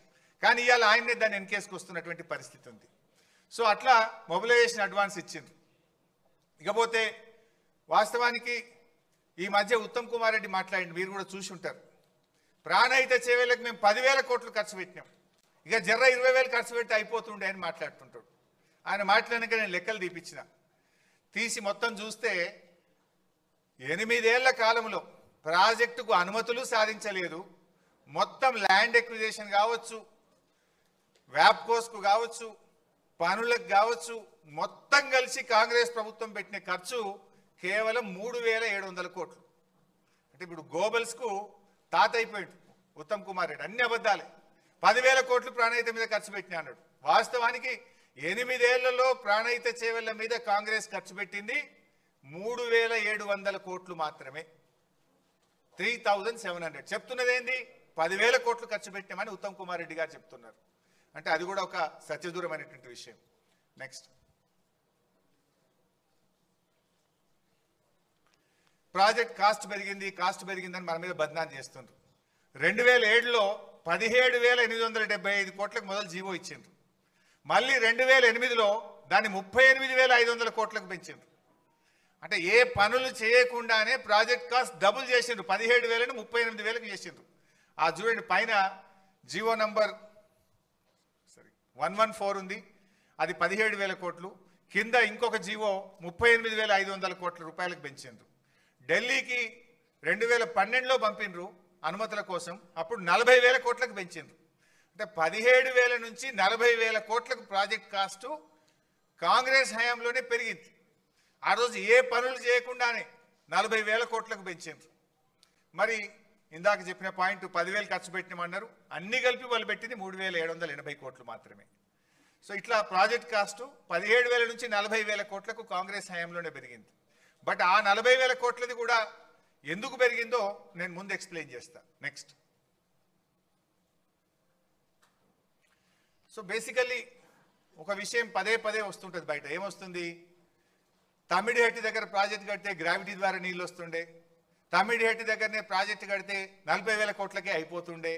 కానీ ఇవాళ ఆయన్నే దాన్ని వెనకేసుకొస్తున్నటువంటి పరిస్థితి ఉంది. సో అట్లా మొబిలైజేషన్ అడ్వాన్స్ ఇచ్చిండ్రు. ఇకపోతే వాస్తవానికి ఈ మధ్య ఉత్తమ్ కుమార్ రెడ్డి మాట్లాడిండు, మీరు కూడా చూసి ఉంటారు. ప్రాణహిత చేవేలకు మేము 10,000 కోట్లు ఖర్చు పెట్టినాం, ఇక జర్ర 20,000 ఖర్చు పెట్టి అయిపోతుండే అని మాట్లాడుతుంటాడు. ఆయన మాట్లాడినాక నేను లెక్కలు తీసి మొత్తం చూస్తే 8 ఏళ్ల కాలంలో ప్రాజెక్టుకు అనుమతులు సాధించలేదు. మొత్తం ల్యాండ్ ఎక్విజిషన్ కావచ్చు, వ్యాప్కోస్కు కావచ్చు, పనులకు కావచ్చు, మొత్తం కలిసి కాంగ్రెస్ ప్రభుత్వం పెట్టిన ఖర్చు కేవలం 3,700 కోట్లు. అంటే ఇప్పుడు గోబల్స్కు తాత అయిపోయాడు ఉత్తమ్ కుమార్ రెడ్డి. అన్ని అబద్ధాలే. 10,000 కోట్లు ప్రాణహిత మీద ఖర్చు పెట్టినా అన్నాడు. వాస్తవానికి 8 ఏళ్లలో ప్రాణహిత చేవెళ్ల మీద కాంగ్రెస్ ఖర్చు పెట్టింది 3,700 కోట్లు మాత్రమే. 3,700 చెప్తున్నది ఏంది? 10,000 కోట్లు ఖర్చు పెట్టామని ఉత్తమ్ కుమార్ రెడ్డి గారు చెప్తున్నారు. అంటే అది కూడా ఒక సత్యదూరమైనటువంటి విషయం. నెక్స్ట్, ప్రాజెక్ట్ కాస్ట్ పెరిగిందని మన మీద బద్నాం చేస్తుండ్రు. 2007లో 17,875 కోట్లకు మొదలు జీవో ఇచ్చిండ్రు. మళ్ళీ 2008లో దాన్ని 38,500 కోట్లకు పెంచిండ్రు. అంటే ఏ పనులు చేయకుండానే ప్రాజెక్ట్ కాస్ట్ డబుల్ చేసిండ్రు. 17,000ని 38,000కి చేసిండ్రు. ఆ చూడండి పైన జీవో నంబర్ 114 ఉంది, అది 17,000 కోట్లు. కింద ఇంకొక జీవో 38,500 కోట్ల రూపాయలకు పెంచిండ్రు. ఢిల్లీకి 2012లో పంపిండ్రు అనుమతుల కోసం, అప్పుడు 40,000 కోట్లకు పెంచిండ్రు. అంటే 17,000 నుంచి 40,000 కోట్లకు ప్రాజెక్ట్ కాస్టు కాంగ్రెస్ హయాంలోనే పెరిగింది. ఆ రోజు ఏ పనులు చేయకుండానే 40,000 కోట్లకు పెంచిండ్రు. మరి ఇందాక చెప్పిన పాయింట్ 10,000 ఖర్చు పెట్టినామన్నారు, అన్ని కలిపి వాళ్ళు పెట్టింది 3,780 కోట్లు మాత్రమే. సో ఇట్లా ప్రాజెక్ట్ కాస్టు 17,000 నుంచి 40,000 కోట్లకు కాంగ్రెస్ హయాంలోనే పెరిగింది. బట్ ఆ 40,000 కోట్లది కూడా ఎందుకు పెరిగిందో నేను ముందు ఎక్స్ప్లెయిన్ చేస్తా. నెక్స్ట్, సో బేసికల్లీ ఒక విషయం పదే పదే వస్తుంటుంది బయట. ఏమొస్తుంది? తమిడిహట్టి దగ్గర ప్రాజెక్ట్ కడితే గ్రావిటీ ద్వారా నీళ్ళు వస్తుండే, తమిడిహట్టి దగ్గరనే ప్రాజెక్టు కడితే 40,000 కోట్లకే అయిపోతుండే,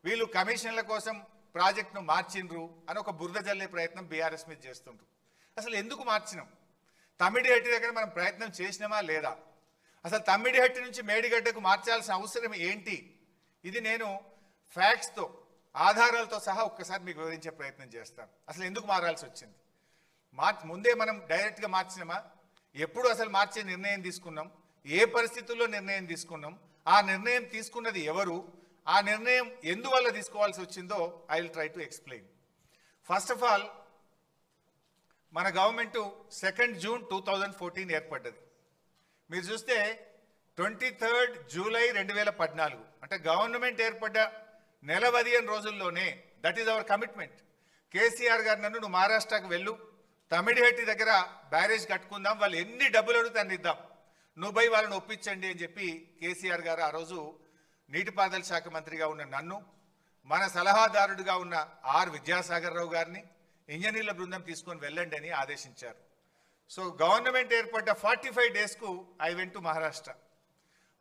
వీళ్ళు కమిషన్ల కోసం ప్రాజెక్టును మార్చిండ్రు అని ఒక బురద జల్లే ప్రయత్నం బీఆర్ఎస్ మీద చేస్తుండ్రు. అసలు ఎందుకు మార్చినాం? తమిడిహట్టి దగ్గర మనం ప్రయత్నం చేసినామా లేదా? అసలు తమ్మిడిహట్టి నుంచి మేడిగడ్డకు మార్చాల్సిన అవసరం ఏంటి? ఇది నేను ఫ్యాక్ట్స్తో, ఆధారాలతో సహా ఒక్కసారి మీకు వివరించే ప్రయత్నం చేస్తాను. అసలు ఎందుకు మారాల్సి వచ్చింది? ముందే మనం డైరెక్ట్గా మార్చినామా? ఎప్పుడు అసలు మార్చే నిర్ణయం తీసుకున్నాం? ఏ పరిస్థితుల్లో నిర్ణయం తీసుకున్నాం? ఆ నిర్ణయం తీసుకున్నది ఎవరు? ఆ నిర్ణయం ఎందువల్ల తీసుకోవాల్సి వచ్చిందో I will try to explain. First of all, మన గవర్నమెంటు 2 జూన్ 2014 ఏర్పడ్డది. మీరు చూస్తే 23 జూలై 2014, అంటే గవర్నమెంట్ ఏర్పడ్డ నెల 15 రోజుల్లోనే, that is our commitment. KCR గారు నన్ను నువ్వు మహారాష్ట్రకు వెళ్ళు, తమిడిహట్టి దగ్గర బ్యారేజ్ కట్టుకుందాం, వాళ్ళు ఎన్ని డబ్బులు అడుగుతా ఇద్దాం, నువ్వు పోయి వాళ్ళని ఒప్పించండి అని చెప్పి కేసీఆర్ గారు ఆ రోజు నీటిపారుదల శాఖ మంత్రిగా ఉన్న నన్ను, మన సలహాదారుడిగా ఉన్న ఆర్ విద్యాసాగర్ రావు గారిని ఇంజనీర్ల బృందం తీసుకొని వెళ్ళండి అని ఆదేశించారు. సో గవర్నమెంట్ ఏర్పడ్డ 45 డేస్కు ఐ వెంట్ టు మహారాష్ట్ర.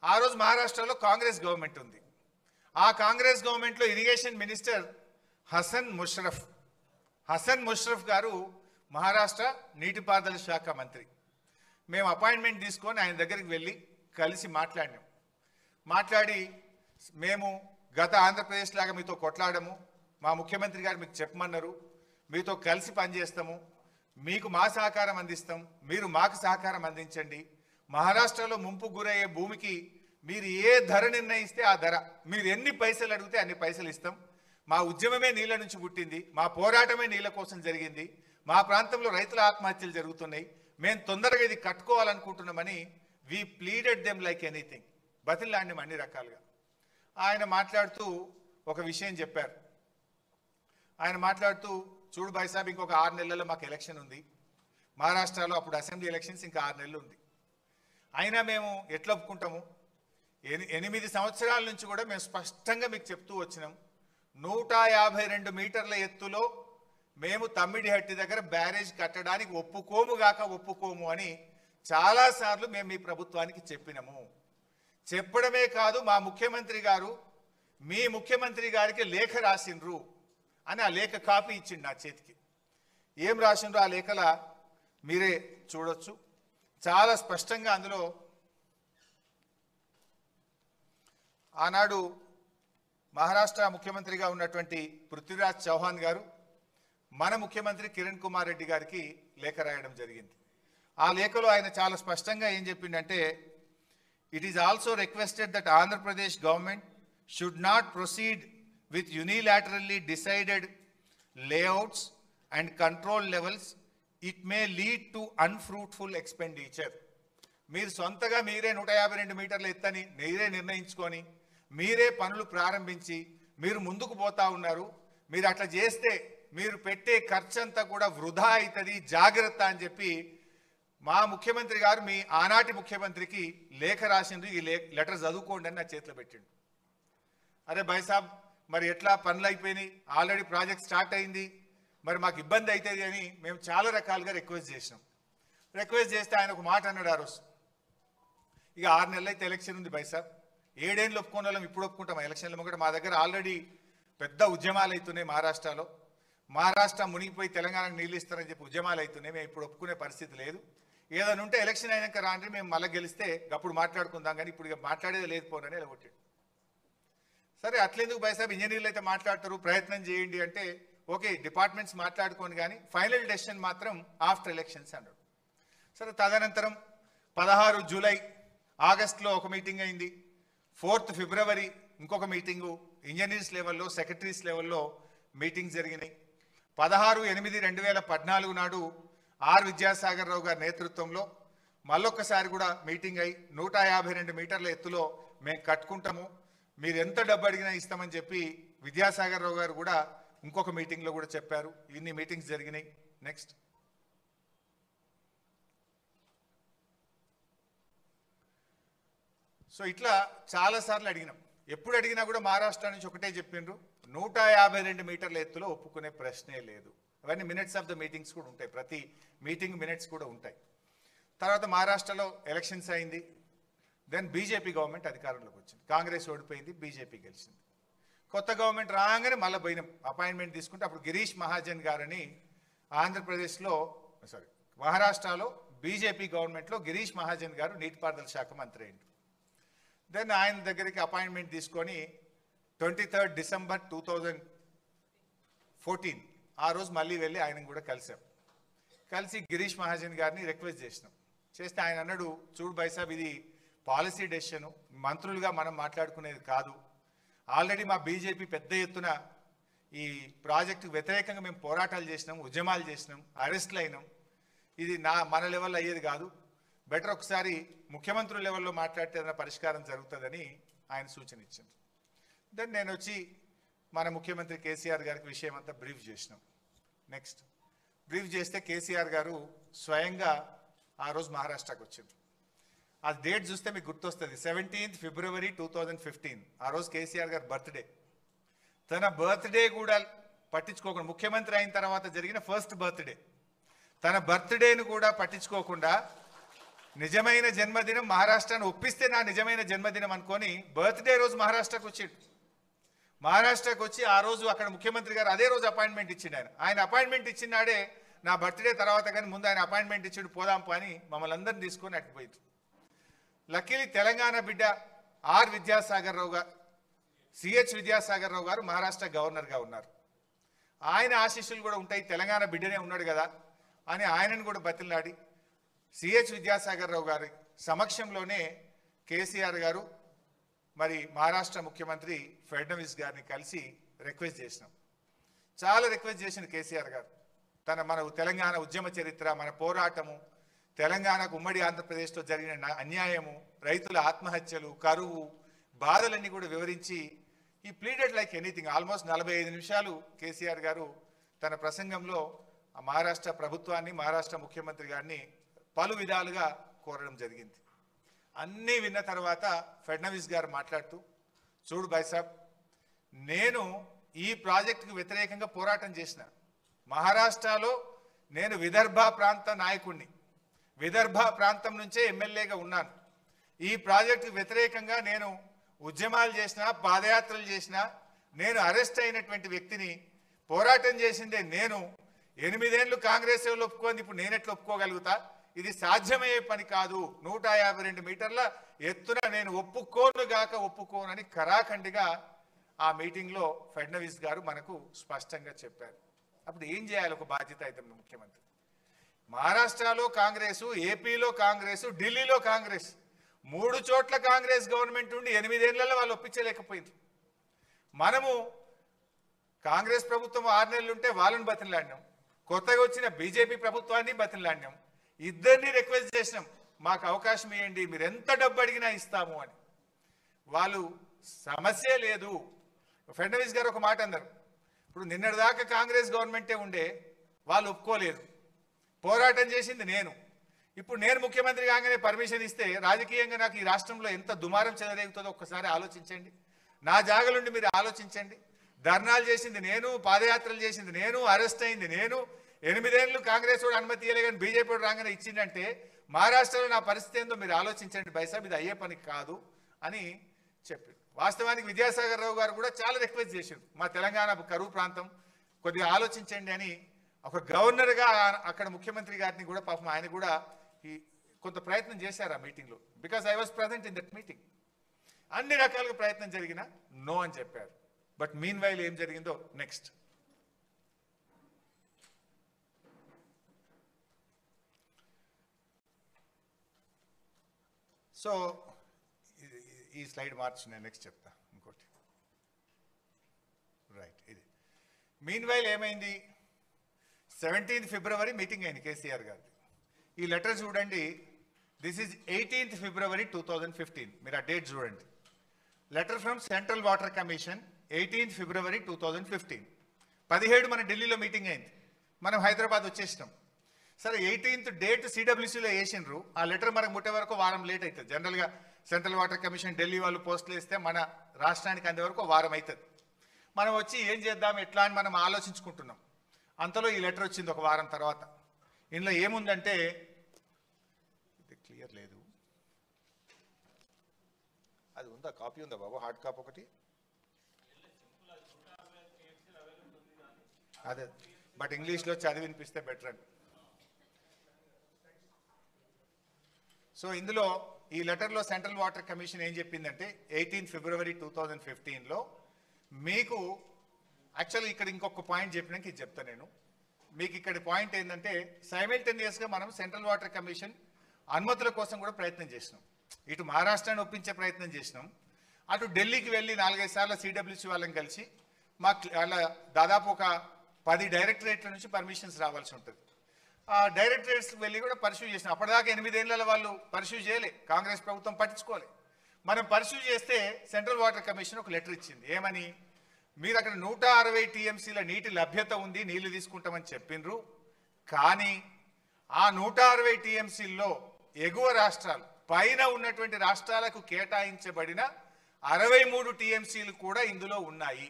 ఆ రోజు మహారాష్ట్రలో కాంగ్రెస్ గవర్నమెంట్ ఉంది. ఆ కాంగ్రెస్ గవర్నమెంట్లో ఇరిగేషన్ మినిస్టర్ హసన్ ముషరఫ్ గారు మహారాష్ట్ర నీటిపారుదల శాఖ మంత్రి. మేము అపాయింట్మెంట్ తీసుకొని ఆయన దగ్గరికి వెళ్ళి కలిసి మాట్లాడి మేము గత ఆంధ్రప్రదేశ్ లాగా మీతో కొట్లాడము, మా ముఖ్యమంత్రి గారు మీకు చెప్పమన్నారు, మీతో కలిసి పనిచేస్తాము, మీకు మా సహకారం అందిస్తాం, మీరు మాకు సహకారం అందించండి, మహారాష్ట్రలో ముంపు గురయ్యే భూమికి మీరు ఏ ధర నిర్ణయిస్తే ఆ ధర, మీరు ఎన్ని పైసలు అడిగితే అన్ని పైసలు ఇస్తాం, మా ఉద్యమమే నీళ్ళ నుంచి పుట్టింది, మా పోరాటమే నీళ్ళ కోసం జరిగింది, మా ప్రాంతంలో రైతుల ఆత్మహత్యలు జరుగుతున్నాయి, మేము తొందరగా ఇది కట్టుకోవాలనుకుంటున్నామని we pleaded them like anything, బతిలాడినాం అన్ని రకాలుగా. ఆయన మాట్లాడుతూ ఒక విషయం చెప్పారు. ఆయన మాట్లాడుతూ, చూడు భాయ్ సాబ్, ఇంకొక 6 నెలల్లో మాకు ఎలక్షన్ ఉంది మహారాష్ట్రలో, అప్పుడు అసెంబ్లీ ఎలక్షన్స్ ఇంకా 6 నెలలు ఉంది, అయినా మేము ఎట్లా ఒప్పుకుంటాము? 8 సంవత్సరాల నుంచి కూడా మేము స్పష్టంగా మీకు చెప్తూ వచ్చినాం, 152 మీటర్ల ఎత్తులో మేము తమ్మిడిహట్టి దగ్గర బ్యారేజ్ కట్టడానికి ఒప్పుకోము అని చాలాసార్లు మేము మీ ప్రభుత్వానికి చెప్పినాము. చెప్పడమే కాదు, మా ముఖ్యమంత్రి గారు మీ ముఖ్యమంత్రి గారికి లేఖ రాసిండ్రు అని ఆ లేఖ కాపీ ఇచ్చిండు నా చేతికి. ఏం రాసిండ్రు ఆ లేఖల మీరే చూడొచ్చు. చాలా స్పష్టంగా అందులో ఆనాడు మహారాష్ట్ర ముఖ్యమంత్రిగా ఉన్నటువంటి పృథ్వీరాజ్ చౌహాన్ గారు మన ముఖ్యమంత్రి కిరణ్ కుమార్ రెడ్డి గారికి లేఖ రాయడం జరిగింది. ఆ లేఖలో ఆయన చాలా స్పష్టంగా ఏం చెప్పిండంటే, it is also requested that Andhra Pradesh government should not proceed with unilaterally decided layouts and control levels. It may lead to unfruitful expenditure. మీరు సొంతగా మీరే 152 మీటర్ల ఎత్తని మీరే నిర్ణయించుకొని మీరే పనులు ప్రారంభించి మీరు ముందుకు పోతా ఉన్నారు. మీరు అట్లా చేస్తే మీరు పెట్టే ఖర్చంతా కూడా వృధా అవుతుంది, జాగ్రత్త అని చెప్పి మా ముఖ్యమంత్రి గారు మీ ఆనాటి ముఖ్యమంత్రికి లేఖ రాసింది. ఈ లెటర్ చదువుకోండి అని నా చేతిలో పెట్టిండు. అరే భాయ్ సాబ్, మరి ఎట్లా పనులు అయిపోయినాయి, ఆల్రెడీ ప్రాజెక్ట్ స్టార్ట్ అయింది, మరి మాకు ఇబ్బంది అవుతుంది అని మేము చాలా రకాలుగా రిక్వెస్ట్ చేసినాం. రిక్వెస్ట్ చేస్తే ఆయన ఒక మాట అన్నాడు ఆ రోజు, ఇక 6 నెలలు అయితే ఎలక్షన్ ఉంది భాయ్ సాబ్, 7 ఏళ్ళు ఒప్పుకునే వాళ్ళం ఇప్పుడు ఒప్పుకుంటాం ఎలక్షన్లు కూడా, మా దగ్గర ఆల్రెడీ పెద్ద ఉద్యమాలు అవుతున్నాయి మహారాష్ట్రలో, మహారాష్ట్ర మునిగిపోయి తెలంగాణకు నీళ్ళు ఇస్తారని చెప్పి ఉద్యమాలు అవుతున్నాయి, మేము ఇప్పుడు ఒప్పుకునే పరిస్థితి లేదు, ఏదైనా ఉంటే ఎలక్షన్ అయినాక రాండి, మేము మళ్ళీ గెలిస్తే అప్పుడు మాట్లాడుకుందాం, కానీ ఇప్పుడు మాట్లాడేది లేదు పోనని ఎలగొట్టాడు. సరే అట్లెందుకు బైసాబ్, ఇంజనీర్లు అయితే మాట్లాడతారు, ప్రయత్నం చేయండి అంటే ఓకే, డిపార్ట్మెంట్స్ మాట్లాడుకోండి, కానీ ఫైనల్ డెసిషన్ మాత్రం ఆఫ్టర్ ఎలక్షన్స్ అన్నాడు. సరే తదనంతరం 16 జూలై ఆగస్టులో ఒక మీటింగ్ అయింది, 4 ఫిబ్రవరి ఇంకొక మీటింగు, ఇంజనీర్స్ లెవెల్లో సెక్రటరీస్ లెవెల్లో మీటింగ్ జరిగినాయి. 16/8/2014 నాడు ఆర్ విద్యాసాగర్ రావు గారి నేతృత్వంలో మళ్ళొక్కసారి కూడా మీటింగ్ అయి 152 మీటర్ల ఎత్తులో మేము కట్టుకుంటాము, మీరు ఎంత డబ్బు అడిగినా ఇస్తామని చెప్పి విద్యాసాగర్ రావు గారు కూడా ఇంకొక మీటింగ్లో కూడా చెప్పారు. ఇన్ని మీటింగ్స్ జరిగినాయి. నెక్స్ట్ సో ఇట్లా చాలాసార్లు అడిగినాం. ఎప్పుడు అడిగినా కూడా మహారాష్ట్ర నుంచి ఒకటే చెప్పిండ్రు, 152 మీటర్ల ఎత్తులో ఒప్పుకునే ప్రశ్నే లేదు. అవన్నీ మినిట్స్ ఆఫ్ ద మీటింగ్స్ కూడా ఉంటాయి, ప్రతి మీటింగ్ మినిట్స్ కూడా ఉంటాయి. తర్వాత మహారాష్ట్రలో ఎలక్షన్స్ అయింది. దెన్ బీజేపీ గవర్నమెంట్ అధికారంలోకి వచ్చింది, కాంగ్రెస్ ఓడిపోయింది, బీజేపీ గెలిచింది. కొత్త గవర్నమెంట్ రాగానే మళ్ళీ పోయినాం, అపాయింట్మెంట్ తీసుకుంటే అప్పుడు గిరీష్ మహాజన్ గారని ఆంధ్రప్రదేశ్లో మహారాష్ట్రలో బీజేపీ గవర్నమెంట్లో గిరీష్ మహాజన్ గారు నీటిపారుదల శాఖ మంత్రి అయింది. దెన్ ఆయన దగ్గరికి అపాయింట్మెంట్ తీసుకొని 23 డిసెంబర్ 2014 ఆ రోజు మళ్ళీ వెళ్ళి ఆయన కూడా కలిసాం. కలిసి గిరీష్ మహాజన్ గారిని రిక్వెస్ట్ చేస్తే ఆయన అన్నాడు, చూడు బైసాబ్, ఇది పాలసీ డెసిషను, మంత్రులుగా మనం మాట్లాడుకునేది కాదు. ఆల్రెడీ మా బీజేపీ పెద్ద ఎత్తున ఈ ప్రాజెక్టుకు వ్యతిరేకంగా మేము పోరాటాలు చేసినాం, ఉద్యమాలు చేసినాం, అరెస్ట్లు అయినాం. ఇది మన లెవెల్లో అయ్యేది కాదు, బెటర్ ఒకసారి ముఖ్యమంత్రి లెవెల్లో మాట్లాడితే ఏదైనా పరిష్కారం జరుగుతుందని ఆయన సూచన ఇచ్చింది. దెన్ నేను వచ్చి మన ముఖ్యమంత్రి కేసీఆర్ గారికి విషయం అంతా బ్రీఫ్ చేసినాం. నెక్స్ట్ బ్రీఫ్ చేస్తే కేసీఆర్ గారు స్వయంగా ఆ రోజు మహారాష్ట్రకు వచ్చింది. ఆ డేట్ చూస్తే మీకు గుర్తొస్తుంది, 17 ఫిబ్రవరి 2015. ఆ రోజు కేసీఆర్ గారు బర్త్డే. తన బర్త్డే కూడా పట్టించుకోకుండా, ముఖ్యమంత్రి అయిన తర్వాత జరిగిన ఫస్ట్ బర్త్డే, తన బర్త్డేను కూడా పట్టించుకోకుండా నిజమైన జన్మదినం మహారాష్ట్రను ఒప్పిస్తే నా నిజమైన జన్మదినం అనుకొని బర్త్డే రోజు మహారాష్ట్రకు వచ్చిండు. మహారాష్ట్రకు వచ్చి ఆ రోజు అక్కడ ముఖ్యమంత్రి గారు అదే రోజు అపాయింట్మెంట్ ఇచ్చిండు. ఆయన అపాయింట్మెంట్ ఇచ్చినాడే నా బర్త్డే తర్వాత, కానీ ముందు ఆయన అపాయింట్మెంట్ ఇచ్చిండు, పోదాం అని మమ్మల్ని అందరిని తీసుకొని అట్టుపోయింది. లక్కీలీ తెలంగాణ బిడ్డ ఆర్ విద్యాసాగర్ రావు గారు, సిహెచ్ విద్యాసాగర్ రావు గారు మహారాష్ట్ర గవర్నర్గా ఉన్నారు. ఆయన ఆశీస్సులు కూడా ఉంటాయి, తెలంగాణ బిడ్డనే ఉన్నాడు కదా అని ఆయనను కూడా బతిలాడి సిహెచ్ విద్యాసాగర్ రావు గారి సమక్షంలోనే కేసీఆర్ గారు మరి మహారాష్ట్ర ముఖ్యమంత్రి ఫడ్నవీస్ గారిని కలిసి రిక్వెస్ట్ చేసినాం. చాలా రిక్వెస్ట్ చేసిన కేసీఆర్ గారు, మన తెలంగాణ ఉద్యమ చరిత్ర, మన పోరాటము, తెలంగాణకు ఉమ్మడి ఆంధ్రప్రదేశ్లో జరిగిన అన్యాయము, రైతుల ఆత్మహత్యలు, కరువు, బాధలన్నీ కూడా వివరించి ఈ ప్లీడెడ్ లైక్ ఎనీథింగ్. ఆల్మోస్ట్ 45 నిమిషాలు కేసీఆర్ గారు తన ప్రసంగంలో మహారాష్ట్ర ప్రభుత్వాన్ని, మహారాష్ట్ర ముఖ్యమంత్రి గారిని పలు విధాలుగా కోరడం జరిగింది. అన్నీ విన్న తర్వాత ఫడ్నవీస్ గారు మాట్లాడుతూ, చూడు బైసాబ్, నేను ఈ ప్రాజెక్టుకు వ్యతిరేకంగా పోరాటం చేసిన, మహారాష్ట్రలో నేను విదర్భ ప్రాంత నాయకుడిని, విదర్భ ప్రాంతం నుంచే ఎమ్మెల్యేగా ఉన్నాను. ఈ ప్రాజెక్టుకు వ్యతిరేకంగా నేను ఉద్యమాలు చేసినా, పాదయాత్రలు చేసినా, నేను అరెస్ట్ అయినటువంటి వ్యక్తిని, పోరాటం చేసిందే నేను. 8 ఏళ్ళు కాంగ్రెస్ వాళ్ళు ఒప్పుకోండి, ఇప్పుడు నేనెట్లా ఒప్పుకోగలుగుతా? ఇది సాధ్యమయ్యే పని కాదు. 152 మీటర్ల ఎత్తున నేను ఒప్పుకోనని ఖరాఖండిగా ఆ మీటింగ్లో ఫడ్నవీస్ గారు మనకు స్పష్టంగా చెప్పారు. అప్పుడు ఏం చేయాలి ఒక బాధ్యత అయితే ముఖ్యమంత్రి? మహారాష్ట్రలో కాంగ్రెసు, ఏపీలో కాంగ్రెసు, ఢిల్లీలో కాంగ్రెస్, 3 చోట్ల కాంగ్రెస్ గవర్నమెంట్ ఉండి 8 ఏళ్లలో వాళ్ళు ఒప్పించలేకపోయింది. మనము కాంగ్రెస్ ప్రభుత్వం 6 నెలలు ఉంటే వాళ్ళని బతిలాడినాం, కొత్తగా వచ్చిన బీజేపీ ప్రభుత్వాన్ని బతిలాడినాం, ఇద్దరిని రిక్వెస్ట్ చేసినాం, మాకు అవకాశం ఇవ్వండి, మీరు ఎంత డబ్బు అడిగినా ఇస్తాము అని. వాళ్ళు సమస్య లేదు. ఫడ్నవీస్ గారు ఒక మాట అన్నారు, ఇప్పుడు నిన్నటిదాకా కాంగ్రెస్ గవర్నమెంటే ఉండే, వాళ్ళు ఒప్పుకోలేదు, పోరాటం చేసింది నేను, ఇప్పుడు నేను ముఖ్యమంత్రి కాగానే పర్మిషన్ ఇస్తే రాజకీయంగా నాకు ఈ రాష్ట్రంలో ఎంత దుమారం చెలరేగుతుందో ఒక్కసారి ఆలోచించండి. నా జాగలుండి మీరు ఆలోచించండి. ధర్నాలు చేసింది నేను, పాదయాత్రలు చేసింది నేను, అరెస్ట్ అయింది నేను, 8 ఏళ్ళు కాంగ్రెస్ వాడు అనుమతి ఇవ్వలే కానీ బీజేపీ వాడు రాగానే ఇచ్చిందంటే మహారాష్ట్రలో నా పరిస్థితి ఏందో మీరు ఆలోచించండి బైసాబ్, ఇది అయ్యే పని కాదు అని చెప్పి. వాస్తవానికి విద్యాసాగర్ రావు గారు కూడా చాలా రిక్వెస్ట్ చేశారు, మా తెలంగాణ కరువు ప్రాంతం కొద్దిగా ఆలోచించండి అని. ఒక గవర్నర్గా అక్కడ ముఖ్యమంత్రి గారిని కూడా పాపం ఆయన కూడా కొంత ప్రయత్నం చేశారు ఆ మీటింగ్లో, because I was present in that meeting. అన్ని రకాలుగా ప్రయత్నం జరిగినా నో అని చెప్పారు. బట్ మీన్ వైల్ ఏం జరిగిందో నెక్స్ట్. సో ఈ స్లైడ్ మార్చి నేను నెక్స్ట్ చెప్తా ఇంకోటి. రైట్, ఇది మీన్ వైల్ ఏమైంది, 17th February మీటింగ్ అయింది కేసీఆర్ గారిది. ఈ లెటర్ చూడండి, దిస్ ఈజ్ 18th February 2015. మీరు ఆ డేట్ చూడండి. Letter from central water commission 18th February 2015. 17 మన ఢిల్లీలో మీటింగ్ అయింది, మనం హైదరాబాద్ వచ్చేసినాం. సరే 18th డేట్ సిడబ్ల్యూసీలో వేసిండ్రు, ఆ లెటర్ మనకు ముట్టే వరకు వారం లేట్ అవుతుంది. జనరల్గా సెంట్రల్ వాటర్ కమిషన్ ఢిల్లీ వాళ్ళు పోస్టులు వేస్తే మన రాష్ట్రానికి అందే వరకు వారం అవుతుంది. మనం వచ్చి ఏం చేద్దాం ఎట్లా అని మనం ఆలోచించుకుంటున్నాం. అంతలో ఈ లెటర్ వచ్చింది ఒక వారం తర్వాత. ఇందులో ఏముందంటే, ఇది క్లియర్ లేదు, అది ఉందా, కాపీ ఉందా బాబు, హార్డ్ కాపీ ఒకటి? అదే, బట్ ఇంగ్లీష్లో చదివి వినిపిస్తే బెటర్ అని. సో ఇందులో ఈ లెటర్లో సెంట్రల్ వాటర్ కమిషన్ ఏం చెప్పిందంటే, 18th February 2015లో మీకు యాక్చువల్గా ఇక్కడ ఇంకొక పాయింట్ చెప్పినాక ఇది చెప్తాను నేను మీకు. ఇక్కడ పాయింట్ ఏంటంటే, సైమల్టేనియస్గా మనం సెంట్రల్ వాటర్ కమిషన్ అనుమతుల కోసం కూడా ప్రయత్నం చేసినాం. ఇటు మహారాష్ట్రాన్ని ఒప్పించే ప్రయత్నం చేసినాం, అటు ఢిల్లీకి వెళ్ళి 4-5 సార్లు సిడబ్ల్యూసీ వాళ్ళని కలిసి మాకు అలా దాదాపు ఒక 10 డైరెక్టరేట్ల నుంచి పర్మిషన్స్ రావాల్సి ఉంటుంది. ఆ డైరెక్టరేట్స్కి వెళ్ళి కూడా పర్స్యూ చేసినాం. అప్పటిదాకా 8 ఏళ్ళ వాళ్ళు పర్స్యూ చేయలే, కాంగ్రెస్ ప్రభుత్వం పట్టించుకోలే. మనం పర్స్యూ చేస్తే సెంట్రల్ వాటర్ కమిషన్ ఒక లెటర్ ఇచ్చింది. ఏమని, మీరు అక్కడ 160 TMCల నీటి లభ్యత ఉంది, నీళ్లు తీసుకుంటామని చెప్పిండ్రు. కానీ ఆ 160 TMCల్లో ఎగువ రాష్ట్రాలు, పైన ఉన్నటువంటి రాష్ట్రాలకు కేటాయించబడిన 63 TMCలు కూడా ఇందులో ఉన్నాయి.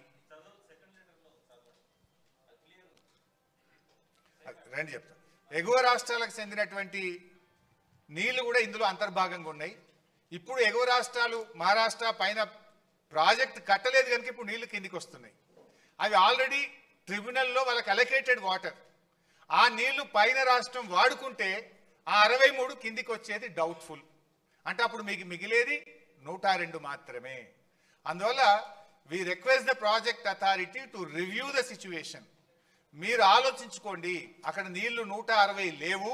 రండి చెప్తా. ఎగువ రాష్ట్రాలకు చెందినటువంటి నీళ్లు కూడా ఇందులో అంతర్భాగంగా ఉన్నాయి. ఇప్పుడు ఎగువ రాష్ట్రాలు, మహారాష్ట్ర పైన ప్రాజెక్ట్ కట్టలేదు కనుక ఇప్పుడు నీళ్లు కిందికి వస్తున్నాయి. అవి ఆల్రెడీ ట్రిబ్యునల్లో వాళ్ళకి అలొకేటెడ్ వాటర్. ఆ నీళ్లు పైన రాష్ట్రం వాడుకుంటే ఆ 63 కిందికి వచ్చేది డౌట్ఫుల్. అంటే అప్పుడు మీకు మిగిలేది 102 మాత్రమే. అందువల్ల we request the project authority to review the situation. మీరు ఆలోచించుకోండి, అక్కడ నీళ్లు 160 లేవు,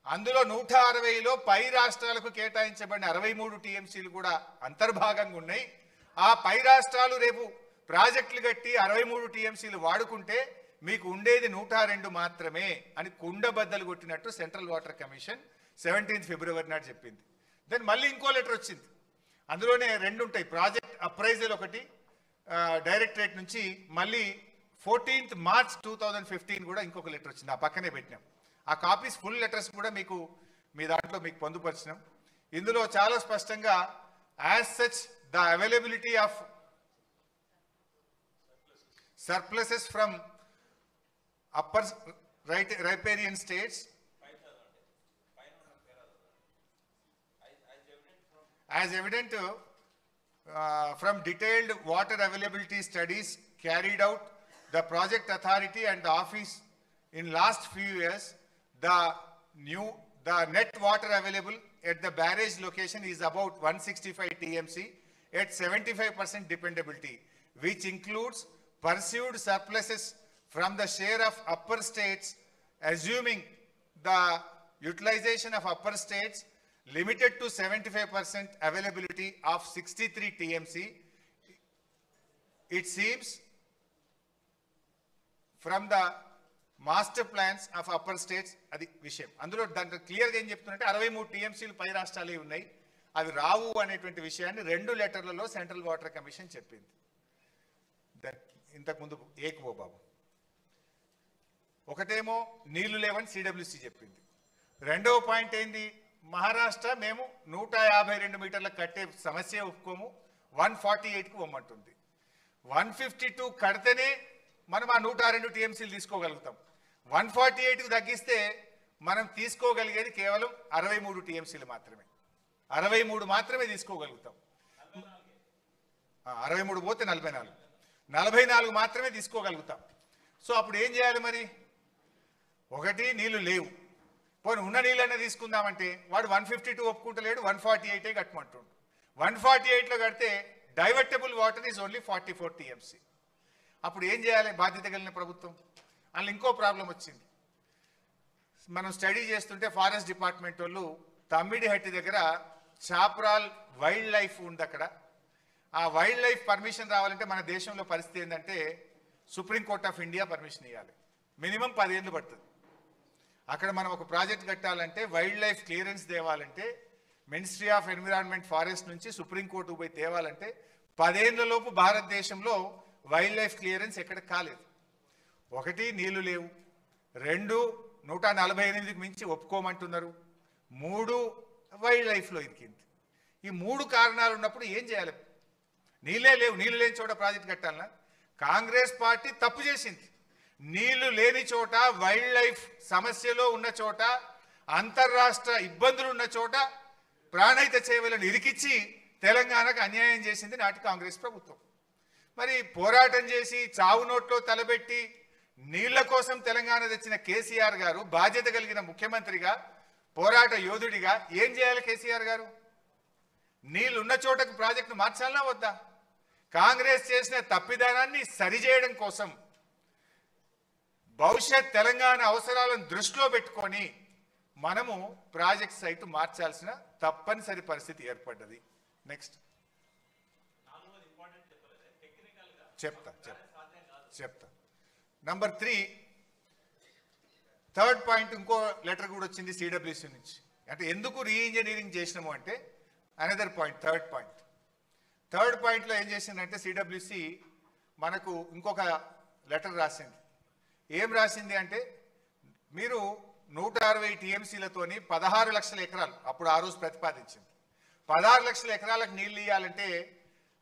అందులో 160లో పై రాష్ట్రాలకు కేటాయించబడిన 63 TMCలు కూడా అంతర్భాగంగా ఉన్నాయి. ఆ పై రాష్ట్రాలు రేపు ప్రాజెక్టులు కట్టి 63 TMCలు వాడుకుంటే మీకు ఉండేది 102 మాత్రమే అని కుండబద్దలు కొట్టినట్టు central water commission 17th February నాడు చెప్పింది. దెన్ మళ్ళీ ఇంకో లెటర్ వచ్చింది, అందులోనే 2 ఉంటాయి, ప్రాజెక్ట్ అప్రైజల్ ఒకటి డైరెక్టరేట్ నుంచి, మళ్ళీ 14th March 2015 కూడా ఇంకొక లెటర్ వచ్చింది, ఆ పక్కనే పెట్టినాం. ఆ కాపీస్ ఫుల్ లెటర్స్ కూడా మీకు మీ దాంట్లో మీకు పొందుపరిచినాం. ఇందులో చాలా స్పష్టంగా as such the availability of surpluses from upper riparian states as evident from detailed water availability studies carried out the project authority and the office in last few years, the net water available at the barrage location is about 165 TMC at 75% dependability, which includes pursued surpluses from the share of upper states, assuming the utilization of upper states limited to 75% availability of 63 TMC. It seems from the master plans of upper states, అది విషయం. అందులో దాంట్లో క్లియర్గా ఏం చెప్తున్నట్టే 63 TMCలు పై రాష్ట్రాలే ఉన్నాయి, అవి రావు అనేటువంటి విషయాన్ని 2 లెటర్లలో సెంట్రల్ వాటర్ కమిషన్ చెప్పింది. ఇంతకుముందు ఏకువో బాబు, ఒకటేమో నీళ్లు లేవని సిడబ్ల్యూసీ చెప్పింది. రెండవ పాయింట్ ఏంది, మహారాష్ట్ర మేము 152 మీటర్లకు కట్టే సమస్య ఒప్పుకోము, 148కు ఇవ్వమంటుంది. 152 కడితేనే మనం ఆ 102 TMCలు తీసుకోగలుగుతాం. 148కు తగ్గిస్తే మనం తీసుకోగలిగేది కేవలం 63 TMCలు మాత్రమే. 63 మాత్రమే తీసుకోగలుగుతాం. 63 పోతే 44 మాత్రమే తీసుకోగలుగుతాం. సో అప్పుడు ఏం చేయాలి మరి? ఒకటి, నీళ్లు లేవు, పోనీ ఉన్న నీళ్ళనే తీసుకుందామంటే వాడు 152 ఒప్పుకుంటలేడు, 148 కట్టమంటుండు. 148లో కడితే divertible water is only 44 TMC. అప్పుడు ఏం చేయాలి బాధ్యత కలిగిన ప్రభుత్వం? అందులో ఇంకో ప్రాబ్లం వచ్చింది. మనం స్టడీ చేస్తుంటే ఫారెస్ట్ డిపార్ట్మెంట్ వాళ్ళు తమ్మిడిహట్టి దగ్గర చాప్రాల్ వైల్డ్ లైఫ్ ఉంది. అక్కడ ఆ వైల్డ్ లైఫ్ పర్మిషన్ రావాలంటే మన దేశంలో పరిస్థితి ఏంటంటే సుప్రీంకోర్ట్ ఆఫ్ ఇండియా పర్మిషన్ ఇవ్వాలి. మినిమం 10 ఏళ్ళు పడుతుంది. అక్కడ మనం ఒక ప్రాజెక్ట్ కట్టాలంటే వైల్డ్ లైఫ్ క్లియరెన్స్ తేవాలంటే మినిస్ట్రీ ఆఫ్ ఎన్విరాన్మెంట్ ఫారెస్ట్ నుంచి సుప్రీంకోర్టుకు పోయి తేవాలంటే 10 ఏళ్లలోపు భారతదేశంలో వైల్డ్ లైఫ్ క్లియరెన్స్ ఎక్కడ కాలేదు. ఒకటి నీళ్లు లేవు, 2 148కి మించి ఒప్పుకోమంటున్నారు, 3 వైల్డ్ లైఫ్లో ఇరికింది. ఈ 3 కారణాలు ఉన్నప్పుడు ఏం చేయాలి? నీళ్ళే లేవు, నీళ్లు లేని చోట ప్రాజెక్ట్ కట్టాలన్నా? కాంగ్రెస్ పార్టీ తప్పు చేసింది. నీళ్లు లేని చోట, వైల్డ్ లైఫ్ సమస్యలో ఉన్న చోట, అంతర్రాష్ట్ర ఇబ్బందులు ఉన్న చోట ప్రాణహిత చేవలను ఇరికిచ్చి తెలంగాణకు అన్యాయం చేసింది నాటి కాంగ్రెస్ ప్రభుత్వం. మరి పోరాటం చేసి చావు నోట్లో తలబెట్టి నీళ్ల కోసం తెలంగాణ తెచ్చిన కేసీఆర్ గారు బాధ్యత కలిగిన ముఖ్యమంత్రిగా, పోరాట యోధుడిగా ఏం చేయాలి కేసీఆర్ గారు? నీళ్లు ఉన్న చోటకు ప్రాజెక్టు మార్చాలనా వద్దా? కాంగ్రెస్ చేసిన తప్పిదానాన్ని సరిచేయడం కోసం భవిష్యత్ తెలంగాణ అవసరాలను దృష్టిలో పెట్టుకొని మనము ప్రాజెక్ట్ సైట్ మార్చాల్సిన తప్పనిసరి పరిస్థితి ఏర్పడ్డది. నెక్స్ట్ చెప్తా. నంబర్ 3, థర్డ్ పాయింట్, ఇంకో లెటర్ కూడా వచ్చింది సిడబ్ల్యూసి నుంచి. అంటే ఎందుకు రీఇంజనీరింగ్ చేసినాము అంటే అనదర్ పాయింట్, థర్డ్ పాయింట్లో ఏం చేసిందంటే సిడబ్ల్యూసి మనకు ఇంకొక లెటర్ రాసింది. ఏం రాసింది అంటే మీరు 160 TMCలతోని 16 లక్షల ఎకరాలు అప్పుడు ఆ రోజు ప్రతిపాదించింది. 16 లక్షల ఎకరాలకు నీళ్లు ఇవ్వాలంటే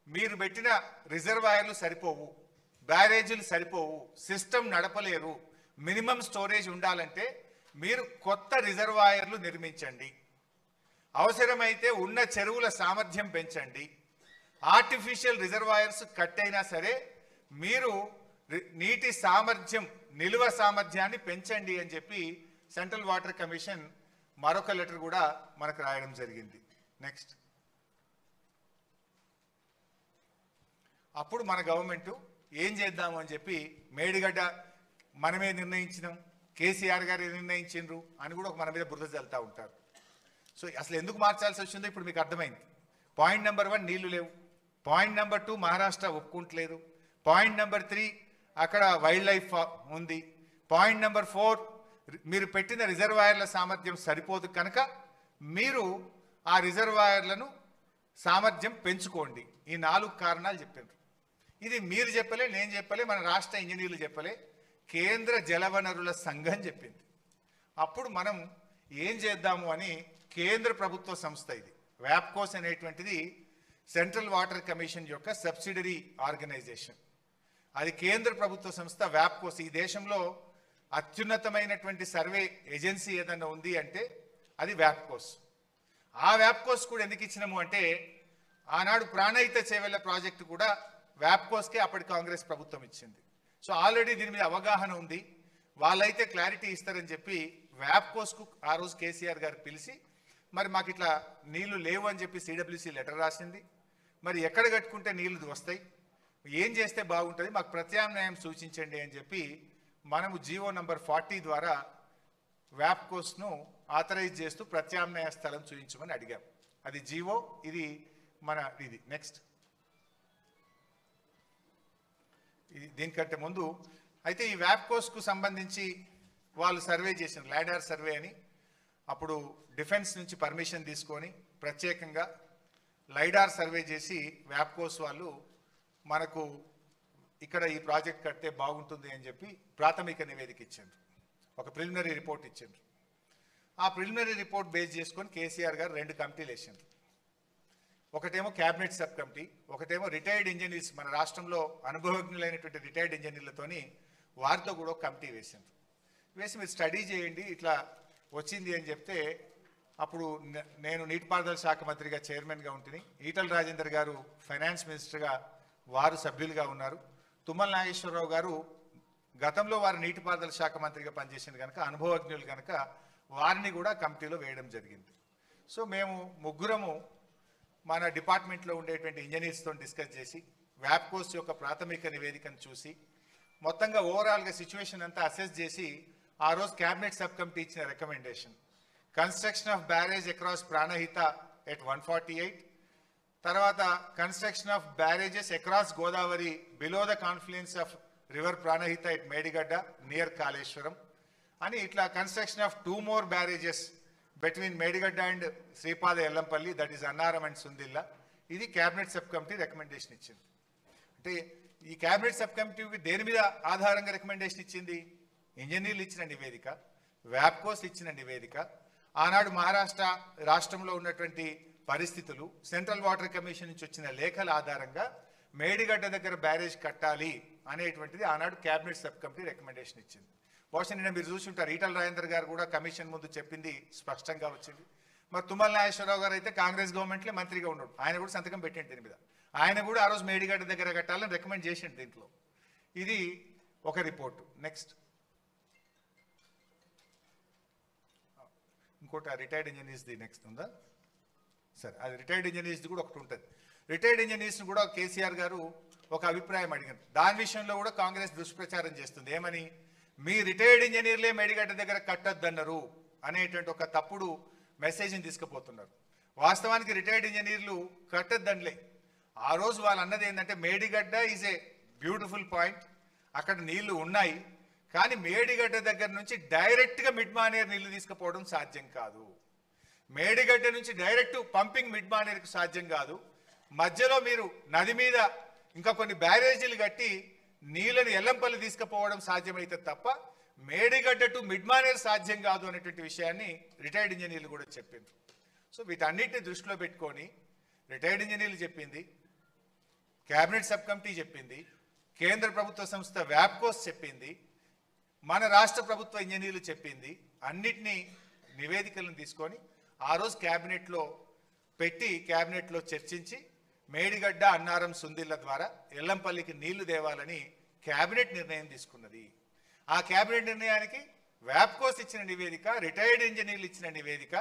మీరు పెట్టిన రిజర్వాయర్లు సరిపోవు, బ్యారేజీలు సరిపోవు, సిస్టమ్ నడపలేరు. మినిమం స్టోరేజ్ ఉండాలంటే మీరు కొత్త రిజర్వాయర్లు నిర్మించండి, అవసరమైతే ఉన్న చెరువుల సామర్థ్యం పెంచండి, ఆర్టిఫిషియల్ రిజర్వాయర్స్ కట్టైనా సరే మీరు నీటి సామర్థ్యం, నిల్వ సామర్థ్యాన్ని పెంచండి అని చెప్పి సెంట్రల్ వాటర్ కమిషన్ మరొక లెటర్ కూడా మనకు రాయడం జరిగింది. నెక్స్ట్, అప్పుడు మన గవర్నమెంట్ ఏం చేద్దాము అని చెప్పి మేడిగడ్డ మనమే నిర్ణయించినాం, కేసీఆర్ గారు నిర్ణయించిండ్రు అని కూడా మన మీద బురద చల్లుతూ ఉంటారు. సో అసలు ఎందుకు మార్చాల్సి వచ్చిందో ఇప్పుడు మీకు అర్థమైంది. పాయింట్ నెంబర్ 1 నీళ్లు లేవు, పాయింట్ నెంబర్ 2 మహారాష్ట్ర ఒప్పుకుంటలేదు, పాయింట్ నెంబర్ 3 అక్కడ వైల్డ్ లైఫ్ ఉంది, పాయింట్ నెంబర్ 4 మీరు పెట్టిన రిజర్వాయర్ల సామర్థ్యం సరిపోదు కనుక మీరు ఆ రిజర్వాయర్లను సామర్థ్యం పెంచుకోండి. ఈ 4 కారణాలు చెప్పారు. ఇది మీరు చెప్పలే, నేను చెప్పలే, మన రాష్ట్ర ఇంజనీర్లు చెప్పలే, కేంద్ర జలవనరుల సంఘం చెప్పింది. అప్పుడు మనం ఏం చేద్దాము అని కేంద్ర ప్రభుత్వ సంస్థ, ఇది వ్యాప్కోస్ అనేటువంటిది సెంట్రల్ వాటర్ కమిషన్ యొక్క సబ్సిడరీ ఆర్గనైజేషన్. అది కేంద్ర ప్రభుత్వ సంస్థ వ్యాప్కోస్. ఈ దేశంలో అత్యున్నతమైనటువంటి సర్వే ఏజెన్సీ ఏదన్నా ఉంది అంటే అది వ్యాప్కోస్. ఆ వ్యాప్కోస్ కూడా ఎందుకు ఇచ్చినాము అంటే ఆనాడు ప్రాణహిత చేవెళ్ల ప్రాజెక్టు కూడా వ్యాప్కోస్కే అప్పటి కాంగ్రెస్ ప్రభుత్వం ఇచ్చింది. సో ఆల్రెడీ దీని మీద అవగాహన ఉంది, వాళ్ళైతే క్లారిటీ ఇస్తారని చెప్పి వ్యాప్కోస్కు ఆ రోజు కేసీఆర్ గారు పిలిచి మరి మాకు ఇట్లా నీళ్లు లేవు అని చెప్పి సిడబ్ల్యూసి లెటర్ రాసింది. మరి ఎక్కడ కట్టుకుంటే నీళ్లు వస్తాయి, ఏం చేస్తే బాగుంటుంది, మాకు ప్రత్యామ్నాయం సూచించండి అని చెప్పి మనము జీవో నంబర్ 40 ద్వారా వ్యాప్కోస్ను ఆథరైజ్ చేస్తూ ప్రత్యామ్నాయ స్థలం చూపించమని అడిగాం. అది జీవో, ఇది మన ఇది. నెక్స్ట్, ఇది దీనికంటే ముందు అయితే ఈ వ్యాప్కోస్కు సంబంధించి వాళ్ళు సర్వే చేసిన లాడార్ సర్వే అని, అప్పుడు డిఫెన్స్ నుంచి పర్మిషన్ తీసుకొని ప్రత్యేకంగా లైడార్ సర్వే చేసి వ్యాప్కోస్ వాళ్ళు మనకు ఇక్కడ ఈ ప్రాజెక్ట్ కడితే బాగుంటుంది అని చెప్పి ప్రాథమిక నివేదిక ఇచ్చిండ్రు, ఒక ప్రిలిమినరీ రిపోర్ట్ ఇచ్చిండ్రు. ఆ ప్రిలిమినరీ రిపోర్ట్ బేస్ చేసుకొని కేసీఆర్ గారు 2 కమిటీలు వేసిండ్రు. ఒకటేమో క్యాబినెట్ సబ్ కమిటీ, ఒకటేమో రిటైర్డ్ ఇంజనీర్స్, మన రాష్ట్రంలో అనుభవజ్ఞులైనటువంటి రిటైర్డ్ ఇంజనీర్లతోని వారితో కూడా ఒక కమిటీ వేసిండ్రు. వేసి మీరు స్టడీ చేయండి ఇట్లా వచ్చింది అని చెప్తే అప్పుడు నేను నీటిపారుదల శాఖ మంత్రిగా చైర్మన్గా ఉంటుంది, ఈటల రాజేందర్ గారు ఫైనాన్స్ మినిస్టర్గా వారు సభ్యులుగా ఉన్నారు, తుమ్మల నాగేశ్వరరావు గారు గతంలో వారు నీటిపారుదల శాఖ మంత్రిగా పనిచేసింది కనుక అనుభవజ్ఞులు కనుక వారిని కూడా కమిటీలో వేయడం జరిగింది. సో మేము ముగ్గురము మన డిపార్ట్మెంట్లో ఉండేటువంటి ఇంజనీర్స్తో డిస్కస్ చేసి వ్యాప్కోస్ యొక్క ప్రాథమిక నివేదికను చూసి మొత్తంగా ఓవరాల్గా సిచ్యువేషన్ అంతా అసెస్ చేసి ఆ రోజు క్యాబినెట్ సబ్ కమిటీ ఇచ్చిన recommendation construction of barrage across Pranahita at 148, తర్వాత construction of barrages across Godavari below the confluence of river Pranahita at Medigadda near Kaleshwaram అని ఇట్లా construction of 2 more barrages between Medigadda and Sripada Yellampalli, that is Annaram and Sundilla. ఇది cabinet sub committee recommendation ఇచ్చింది. అంటే ఈ cabinet sub కమిటీకి దేని మీద ఆధారంగా రికమెండేషన్ ఇచ్చింది? ఇంజనీర్లు ఇచ్చిన నివేదిక, వ్యాప్కోస్ ఇచ్చిన నివేదిక, ఆనాడు మహారాష్ట్ర రాష్ట్రంలో ఉన్నటువంటి పరిస్థితులు, సెంట్రల్ వాటర్ కమిషన్ నుంచి వచ్చిన లేఖల ఆధారంగా మేడిగడ్డ దగ్గర బ్యారేజ్ కట్టాలి అనేటువంటిది ఆనాడు క్యాబినెట్ సబ్ కమిటీ రికమెండేషన్ ఇచ్చింది. బహుశా నిన్న మీరు చూసుంటారు, ఈటల రాజేందర్ గారు కూడా కమిషన్ ముందు చెప్పింది స్పష్టంగా వచ్చింది. మరి తుమ్మల నాగేశ్వరరావు గారు అయితే కాంగ్రెస్ గవర్నమెంట్లో మంత్రిగా ఉన్నాడు, ఆయన కూడా సంతకం పెట్టండి దీని మీద. ఆయన కూడా ఆ రోజు మేడిగడ్డ దగ్గర కట్టాలని రికమెండ్ చేసిండు దీంట్లో. ఇది ఒక రిపోర్టు. నెక్స్ట్ ఇంకోటి రిటైర్డ్ ఇంజనీర్స్ది నెక్స్ట్ ఉందా? సరే, అది రిటైర్డ్ ఇంజనీర్స్ది కూడా ఒకటి ఉంటుంది. రిటైర్డ్ ఇంజనీర్స్ని కూడా కేసీఆర్ గారు ఒక అభిప్రాయం అడిగారు. దాని విషయంలో కూడా కాంగ్రెస్ దుష్ప్రచారం చేస్తుంది. ఏమని? మీ రిటైర్డ్ ఇంజనీర్లే మేడిగడ్డ దగ్గర కట్టొద్దన్నారు అనేటువంటి ఒక తప్పుడు మెసేజ్ని తీసుకుపోతున్నారు. వాస్తవానికి రిటైర్డ్ ఇంజనీర్లు కట్టొద్దనిలే. ఆ రోజు వాళ్ళు అన్నది ఏంటంటే Medigadda is a beautiful point, అక్కడ నీళ్లు ఉన్నాయి, కానీ మేడిగడ్డ దగ్గర నుంచి డైరెక్ట్గా మిడ్ మానేర్ నీళ్లు తీసుకుపోవడం సాధ్యం కాదు. మేడిగడ్డ నుంచి డైరెక్ట్ పంపింగ్ మిడ్ మానేర్కు సాధ్యం కాదు. మధ్యలో మీరు నది మీద ఇంకా కొన్ని బ్యారేజీలు కట్టి నీళ్ళని ఎల్లంపల్లి తీసుకుపోవడం సాధ్యమైతే తప్ప మేడిగడ్డ టు మిడ్ మానేర్ సాధ్యం కాదు అనేటువంటి విషయాన్ని రిటైర్డ్ ఇంజనీర్లు కూడా చెప్పింది. సో వీటన్నిటిని దృష్టిలో పెట్టుకొని రిటైర్డ్ ఇంజనీర్లు చెప్పింది, క్యాబినెట్ సబ్ కమిటీ చెప్పింది, కేంద్ర ప్రభుత్వ సంస్థ వ్యాప్కోస్ చెప్పింది, మన రాష్ట్ర ప్రభుత్వ ఇంజనీర్లు చెప్పింది, అన్నిటినీ నివేదికలను తీసుకొని ఆ రోజు క్యాబినెట్లో పెట్టి క్యాబినెట్లో చర్చించి మేడిగడ్డ అన్నారం సుందిళ్ళ ద్వారా ఎల్లంపల్లికి నీళ్లు దేవాలని క్యాబినెట్ నిర్ణయం తీసుకున్నది. ఆ క్యాబినెట్ నిర్ణయానికి వ్యాప్కోస్ ఇచ్చిన నివేదిక, రిటైర్డ్ ఇంజనీర్లు ఇచ్చిన నివేదిక,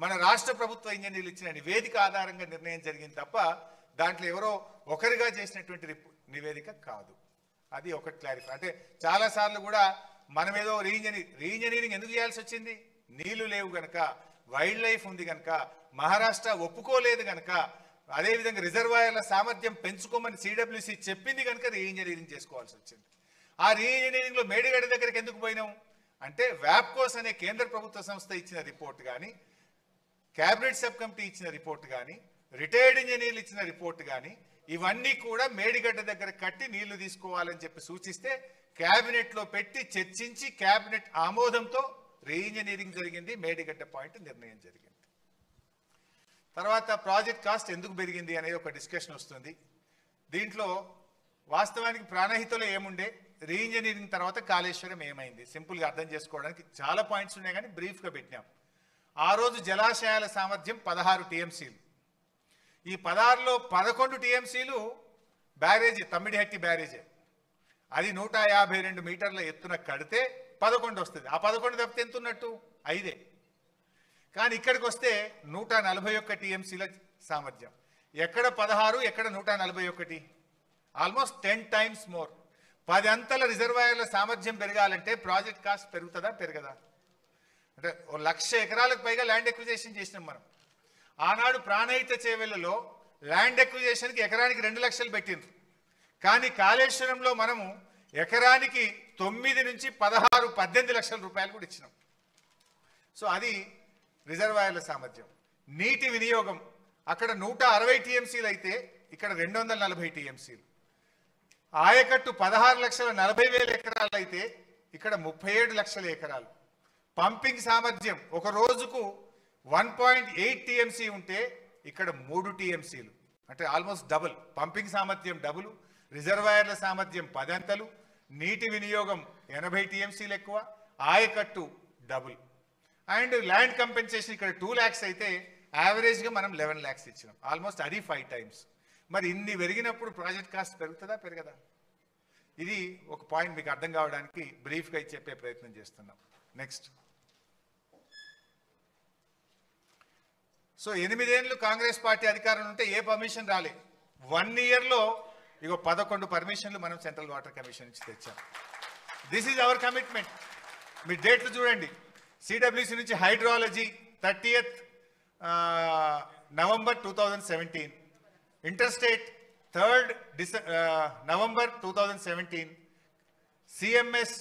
మన రాష్ట్ర ప్రభుత్వ ఇంజనీర్లు ఇచ్చిన నివేదిక ఆధారంగా నిర్ణయం జరిగింది తప్ప దాంట్లో ఎవరో ఒకరిగా చేసినటువంటి నివేదిక కాదు. అది ఒకటి క్లారిఫై. అంటే చాలాసార్లు కూడా మనం ఏదో రీఇంజనీరింగ్ ఎందుకు చేయాల్సి వచ్చింది? నీళ్లు లేవు గనక, వైల్డ్ లైఫ్ ఉంది కనుక, మహారాష్ట్ర ఒప్పుకోలేదు కనుక, అదేవిధంగా రిజర్వాయర్ల సామర్థ్యం పెంచుకోమని సిడబ్ల్యూసి చెప్పింది కనుక రీఇంజనీరింగ్ చేసుకోవాల్సి వచ్చింది. ఆ రీఇంజనీరింగ్లో మేడిగడ్డ దగ్గరికి ఎందుకు పోయినాం అంటే వ్యాప్కోస్ అనే కేంద్ర ప్రభుత్వ సంస్థ ఇచ్చిన రిపోర్ట్ కానీ, క్యాబినెట్ సబ్ కమిటీ ఇచ్చిన రిపోర్ట్ కానీ, రిటైర్డ్ ఇంజనీర్లు ఇచ్చిన రిపోర్ట్ కానీ ఇవన్నీ కూడా మేడిగడ్డ దగ్గర కట్టి నీళ్లు తీసుకోవాలని చెప్పి సూచిస్తే క్యాబినెట్లో పెట్టి చర్చించి క్యాబినెట్ ఆమోదంతో రీఇంజనీరింగ్ జరిగింది, మేడిగడ్డ పాయింట్ నిర్ణయం జరిగింది. తర్వాత ప్రాజెక్ట్ కాస్ట్ ఎందుకు పెరిగింది అనేది ఒక డిస్కషన్ వస్తుంది. దీంట్లో వాస్తవానికి ప్రాణహితలో ఏముండే, రీఇంజనీరింగ్ తర్వాత కాళేశ్వరం ఏమైంది, సింపుల్గా అర్థం చేసుకోవడానికి చాలా పాయింట్స్ ఉన్నాయి కానీ బ్రీఫ్గా పెట్టినాం. ఆ రోజు జలాశయాల సామర్థ్యం 16 టీఎంసీలు. ఈ 16లో 11 టీఎంసీలు బ్యారేజీ, తమ్మిడిహట్టి బ్యారేజే. అది 152 మీటర్ల ఎత్తున కడితే 11 వస్తుంది. ఆ 11 తప్పితే ఎంత ఉన్నట్టు? 5. కానీ ఇక్కడికి వస్తే 141 టీఎంసీల సామర్థ్యం. ఎక్కడ 16, ఎక్కడ 141, ఆల్మోస్ట్ 10 times మోర్. 10 అంతల రిజర్వాయర్ల సామర్థ్యం పెరగాలంటే ప్రాజెక్ట్ కాస్ట్ పెరుగుతుందా పెరగదా? అంటే 1,00,000 ఎకరాలకు పైగా ల్యాండ్ ఎక్విజిషన్ చేసినాం మనం. ఆనాడు ప్రాణహిత చేవెళ్లలో ల్యాండ్ ఎక్విజిషన్కి ఎకరానికి 2 లక్షలు పెట్టిండ్రు. కానీ కాళేశ్వరంలో మనము ఎకరానికి 9 నుంచి 16, 18 లక్షల రూపాయలు కూడా ఇచ్చినాం. సో అది రిజర్వాయర్ల సామర్థ్యం. నీటి వినియోగం అక్కడ 160 టీఎంసీలు అయితే ఇక్కడ 240 టీఎంసీలు. ఆయకట్టు 16,40,000 ఎకరాలు అయితే ఇక్కడ 37 లక్షల ఎకరాలు. పంపింగ్ సామర్థ్యం ఒక రోజుకు 1.8 టీఎంసీ ఉంటే ఇక్కడ 3 టీఎంసీలు, అంటే ఆల్మోస్ట్ డబుల్. పంపింగ్ సామర్థ్యం డబుల్, రిజర్వాయర్ల సామర్థ్యం 10 అంతలు, నీటి వినియోగం 80 టీఎంసీలు ఎక్కువ, ఆయకట్టు డబుల్. అండ్ ల్యాండ్ కంపెన్సేషన్ ఇక్కడ 2 lakhs అయితే యావరేజ్గా మనం 11 lakhs ఇచ్చినాం, ఆల్మోస్ట్ అది 5 times. మరి ఇన్ని పెరిగినప్పుడు ప్రాజెక్ట్ కాస్ట్ పెరుగుతుందా పెరగదా? ఇది ఒక పాయింట్ మీకు అర్థం కావడానికి బ్రీఫ్గా చెప్పే ప్రయత్నం చేస్తున్నాం. నెక్స్ట్ సో 8 ఏళ్ళు కాంగ్రెస్ పార్టీ అధికారంలో ఉంటే ఏ పర్మిషన్ రాలే. 1 ఇయర్లో ఇగో 11 పర్మిషన్లు మనం సెంట్రల్ వాటర్ కమిషన్ నుంచి తెచ్చాం. This is our commitment. మీ డేట్లు చూడండి. సిడబ్ల్యూసి నుంచి hydrology 30th November 2017, interstate 3rd November 2017, CMS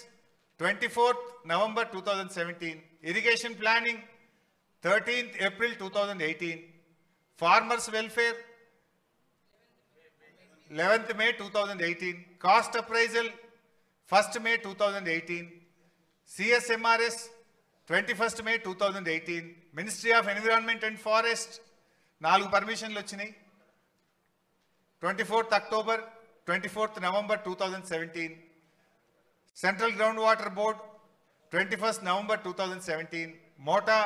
24th November 2017, irrigation planning 13th April 2018, farmers welfare 11th May 2018, cost appraisal 1st May 2018, CSMRS 21st May 2018, Ministry of Environment and Forest 4 పర్మిషన్లు వచ్చినాయి. 24th October, 24th November 2017, Central Groundwater Board 21st November 2017, MOTA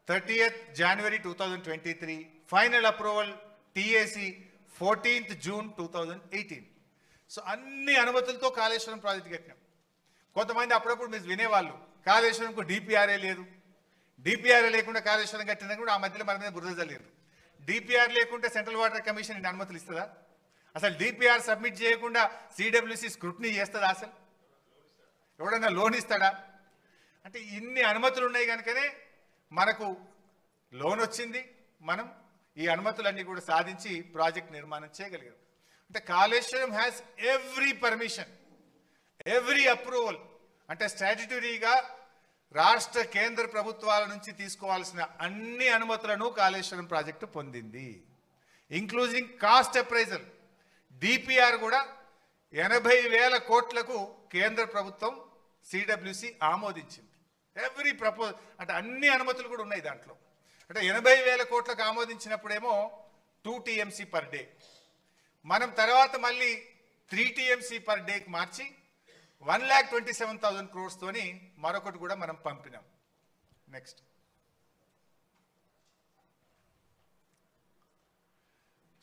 30th January 2023, final approval TAC 14th June 2018. So అన్ని అనుమతులతో Kaleshwaram project కట్టినాం. కొంతమంది అప్పుడప్పుడు మీరు వినేవాళ్ళు కాళేశ్వరంకు డిపిఆర్ఏ లేదు, డిపిఆర్ఏ లేకుండా కాళేశ్వరం కట్టినా కూడా ఆ మధ్యలో మన మీద బురద జల్లేరు. డిపిఆర్ లేకుంటే సెంట్రల్ వాటర్ కమిషన్ ఇన్ని అనుమతులు ఇస్తుందా? అసలు డిపిఆర్ సబ్మిట్ చేయకుండా సిడబ్ల్యూసి స్క్రూటినీ చేస్తుందా? అసలు ఎవడన్నా లోన్ ఇస్తాడా? అంటే ఇన్ని అనుమతులు ఉన్నాయి కనుకనే మనకు లోన్ వచ్చింది. మనం ఈ అనుమతులన్నీ కూడా సాధించి ప్రాజెక్ట్ నిర్మాణం చేయగలిగాం. అంటే Kaleshwaram has every permission, every approval. అంటే స్టాట్యుటరీగా రాష్ట్ర కేంద్ర ప్రభుత్వాల నుంచి తీసుకోవాల్సిన అన్ని అనుమతులను కాళేశ్వరం ప్రాజెక్టు పొందింది, ఇంక్లూజింగ్ కాస్ట్ అప్రైజల్. డిపిఆర్ కూడా 80,000 కోట్లకు కేంద్ర ప్రభుత్వం సిడబ్ల్యూసి ఆమోదించింది. ఎవ్రీ ప్రపోజ్ అంటే అన్ని అనుమతులు కూడా ఉన్నాయి దాంట్లో. అంటే 80,000 కోట్లకు ఆమోదించినప్పుడేమో 2 TMC పర్ డే, మనం తర్వాత మళ్ళీ 3 TMC పర్ డేకి మార్చి 1,27,000 crores తోని మరొకటి కూడా మనం పంపినాం. నెక్స్ట్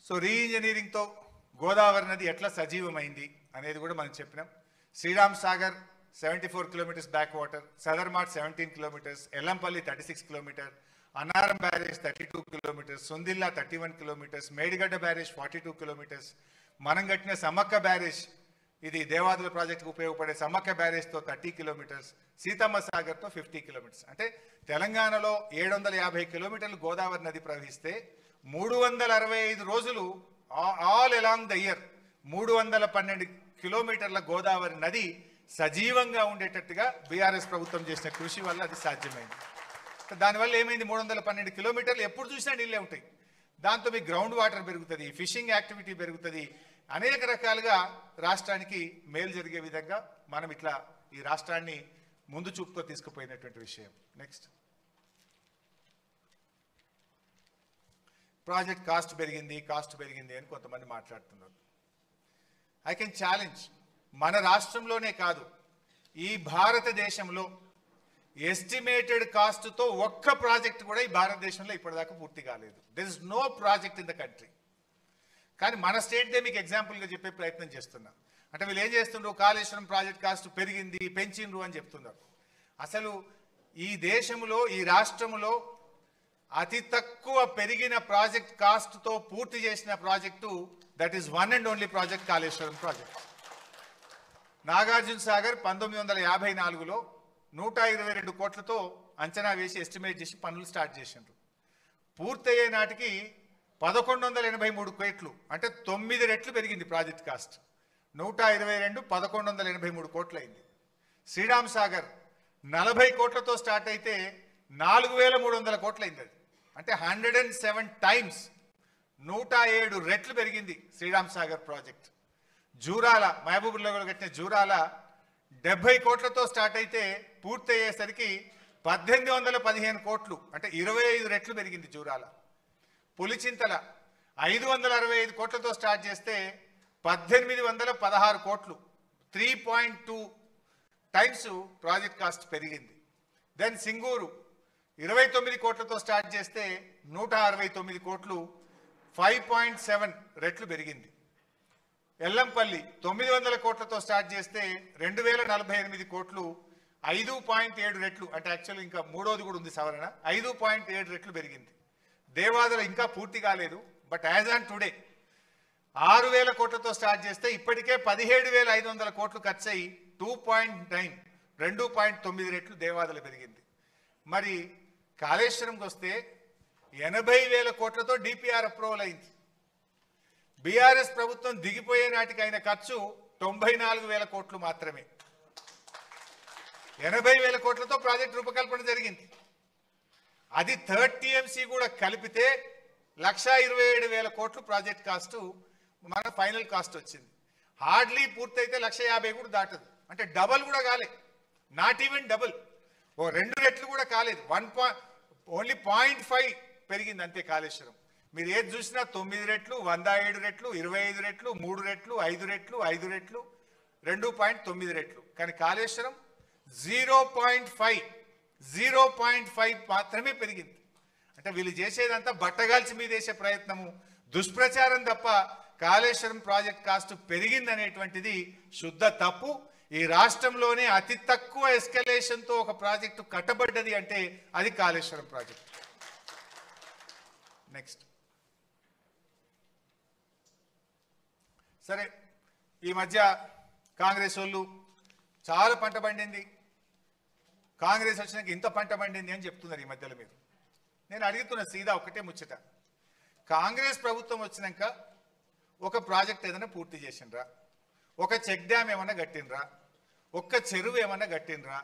సో రీఇంజనీరింగ్తో గోదావరి నది ఎట్లా సజీవమైంది అనేది కూడా మనం చెప్పినాం. Sriram Sagar 74 kilometers back water, Sadarmat 17 kilometers, Yellampalli 36 kilometers, Annaram barrage 32 kilometers, Sundilla 31 kilometers, Medigadda barrage 42 kilometers, మనం కట్టిన సమ్మక్క బ్యారేజ్, ఇది దేవాదుల ప్రాజెక్టుకు ఉపయోగపడే సమ్మక్క బ్యారేజ్తో 30 kilometers, సీతమ్మ సాగర్తో 50 kilometers. అంటే తెలంగాణలో 750 kilometers గోదావరి నది ప్రవహిస్తే 365 రోజులు all along the year 312 kilometers Godavari నది సజీవంగా ఉండేటట్టుగా బీఆర్ఎస్ ప్రభుత్వం చేసిన కృషి వల్ల అది సాధ్యమైంది. దానివల్ల ఏమైంది? 312 kilometers ఎప్పుడు చూసినా నీళ్ళే ఉంటాయి. దాంతో మీ గ్రౌండ్ వాటర్ పెరుగుతుంది, ఫిషింగ్ యాక్టివిటీ పెరుగుతుంది, అనేక రకాలుగా రాష్ట్రానికి మేలు జరిగే విధంగా మనం ఇట్లా ఈ రాష్ట్రాన్ని ముందు చూపుతో తీసుకుపోయినటువంటి విషయం. నెక్స్ట్ ప్రాజెక్ట్ కాస్ట్ పెరిగింది అని కొంతమంది మాట్లాడుతున్నారు. ఐ కెన్ ఛాలెంజ్, మన రాష్ట్రంలోనే కాదు ఈ భారతదేశంలో ఎస్టిమేటెడ్ కాస్ట్తో ఒక్క ప్రాజెక్ట్ కూడా ఈ భారతదేశంలో ఇప్పటిదాకా పూర్తి కాలేదు. There is no project in the country. కానీ మన స్టేట్దే మీకు ఎగ్జాంపుల్గా చెప్పే ప్రయత్నం చేస్తున్నా. అంటే వీళ్ళు ఏం చేస్తుండ్రు, కాళేశ్వరం ప్రాజెక్ట్ కాస్ట్ పెరిగింది, పెంచిండ్రు అని చెప్తున్నారు. అసలు ఈ దేశంలో, ఈ రాష్ట్రంలో అతి తక్కువ పెరిగిన ప్రాజెక్ట్ కాస్ట్తో పూర్తి చేసిన project that is one and only project Kaleshwaram project. Nagarjuna Sagar 1954లో 122 కోట్లతో అంచనా వేసి ఎస్టిమేట్ చేసి పనులు స్టార్ట్ చేసిండ్రు. పూర్తయ్యే నాటికి 1183 కోట్లు, అంటే 9 రెట్లు పెరిగింది ప్రాజెక్ట్ కాస్ట్. 122 1183 కోట్లు అయింది. శ్రీరామ్ సాగర్ 40 కోట్లతో స్టార్ట్ అయితే 4300 కోట్లు అయింది. అది అంటే 107 times 107 రెట్లు పెరిగింది శ్రీరామ్ సాగర్ ప్రాజెక్ట్. జూరాల, మహబూబ్నగర్లో కట్టిన జూరాల 70 కోట్లతో స్టార్ట్ అయితే పూర్తయ్యేసరికి 1815 కోట్లు, అంటే 25 రెట్లు పెరిగింది జూరాల. పులిచింతల 565 కోట్లతో స్టార్ట్ చేస్తే 1816 కోట్లు, 3.2 times ప్రాజెక్ట్ కాస్ట్ పెరిగింది. దెన్ సింగూరు 29 కోట్లతో స్టార్ట్ చేస్తే 169 కోట్లు, 5.7 రెట్లు పెరిగింది. ఎల్లంపల్లి 900 కోట్లతో స్టార్ట్ చేస్తే 2048 కోట్లు, 5.7 రెట్లు, అంటే యాక్చువల్ ఇంకా మూడోది కూడా ఉంది సవరణ, 5.7 రెట్లు పెరిగింది. దేవాదుల ఇంకా పూర్తి కాలేదు. బట్ యాజ్ ఆన్ టుడే 6,000 కోట్లతో స్టార్ట్ చేస్తే ఇప్పటికే 17,500 కోట్లు ఖర్చు అయ్యి 2.9 రెట్లు దేవాదుల పెరిగింది. మరి కాళేశ్వరంకి వస్తే 80,000 కోట్లతో డిపిఆర్ అప్రూవల్ అయింది. బీఆర్ఎస్ ప్రభుత్వం దిగిపోయే నాటికి అయిన ఖర్చు 94,000 కోట్లు మాత్రమే. 80,000 కోట్లతో ప్రాజెక్ట్ రూపకల్పన జరిగింది. అది 3rd TMC కూడా కలిపితే 1,27,000 కోట్లు ప్రాజెక్ట్ కాస్ట్ మన ఫైనల్ కాస్ట్ వచ్చింది. హార్డ్లీ పూర్తయితే 1,50,000 కూడా దాటదు. అంటే డబల్ కూడా కాలే, నాట్ ఈవెన్ డబుల్, ఓ 2 రెట్లు కూడా కాలేదు. ఓన్లీ 0.5 పెరిగింది అంతే కాళేశ్వరం. మీరు ఏది చూసినా 9 రెట్లు, 107 రెట్లు, 25 రెట్లు, 3 రెట్లు, 5 రెట్లు, 5 రెట్లు, 2.9 రెట్లు. కానీ కాళేశ్వరం 0.5 మాత్రమే పెరిగింది. అంటే వీళ్ళు చేసేదంతా బట్టగాల్చి మీద వేసే ప్రయత్నము, దుష్ప్రచారం తప్ప కాళేశ్వరం ప్రాజెక్ట్ కాస్ట్ పెరిగిందనేటువంటిది శుద్ధ తప్పు. ఈ రాష్ట్రంలోనే అతి తక్కువ ఎస్కలేషన్తో ఒక ప్రాజెక్టు కట్టబడ్డది అంటే అది కాళేశ్వరం ప్రాజెక్ట్. నెక్స్ట్, సరే ఈ మధ్య కాంగ్రెస్ వాళ్ళు చాలా పంట పండింది, కాంగ్రెస్ వచ్చినాక ఇంత పంట పండింది అని చెప్తున్నారు ఈ మధ్యలో. మీరు నేను అడుగుతున్న సీదా ఒకటే ముచ్చట, కాంగ్రెస్ ప్రభుత్వం వచ్చినాక ఒక ప్రాజెక్ట్ ఏదైనా పూర్తి చేసిండ్రా, ఒక చెక్ డ్యామ్ ఏమన్నా కట్టినరా, ఒక్క చెరువు ఏమన్నా కట్టినరా,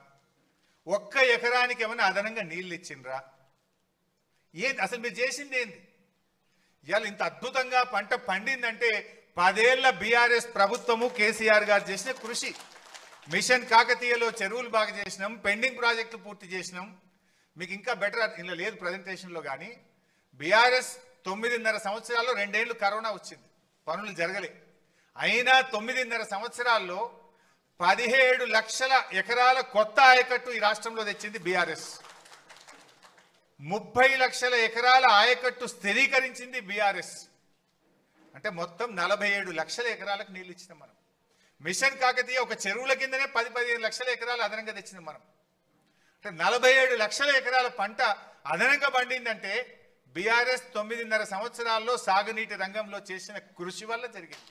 ఒక్క ఎకరానికి ఏమన్నా అదనంగా నీళ్ళు ఇచ్చిండ్రా? ఏంది అసలు మీరు చేసింది ఏంది? ఇవాళ ఇంత అద్భుతంగా పంట పండిందంటే 10 ఏళ్ల బీఆర్ఎస్ ప్రభుత్వము కేసీఆర్ గారు చేసిన కృషి. మిషన్ కాకతీయలో చెరువులు బాగా చేసినాం, పెండింగ్ ప్రాజెక్టులు పూర్తి చేసినాం. మీకు ఇంకా బెటర్ ఇలా లేదు ప్రజెంటేషన్లో, కానీ బీఆర్ఎస్ 9.5 సంవత్సరాల్లో 2 ఏళ్ళు కరోనా వచ్చింది, పనులు జరగలే. అయినా 9.5 సంవత్సరాల్లో 17 లక్షల ఎకరాల కొత్త ఆయకట్టు ఈ రాష్ట్రంలో తెచ్చింది బీఆర్ఎస్. 30 లక్షల ఎకరాల ఆయకట్టు స్థిరీకరించింది బీఆర్ఎస్. అంటే మొత్తం 47 లక్షల ఎకరాలకు నీళ్ళు ఇచ్చినాం మనం. మిషన్ కాకతీయ ఒక చెరువుల కిందనే 10-15 లక్షల ఎకరాలు అదనంగా తెచ్చినాం మనం. అంటే 47 లక్షల ఎకరాల పంట అదనంగా పండిందంటే బీఆర్ఎస్ 9.5 సంవత్సరాల్లో సాగునీటి రంగంలో చేసిన కృషి వల్ల జరిగింది.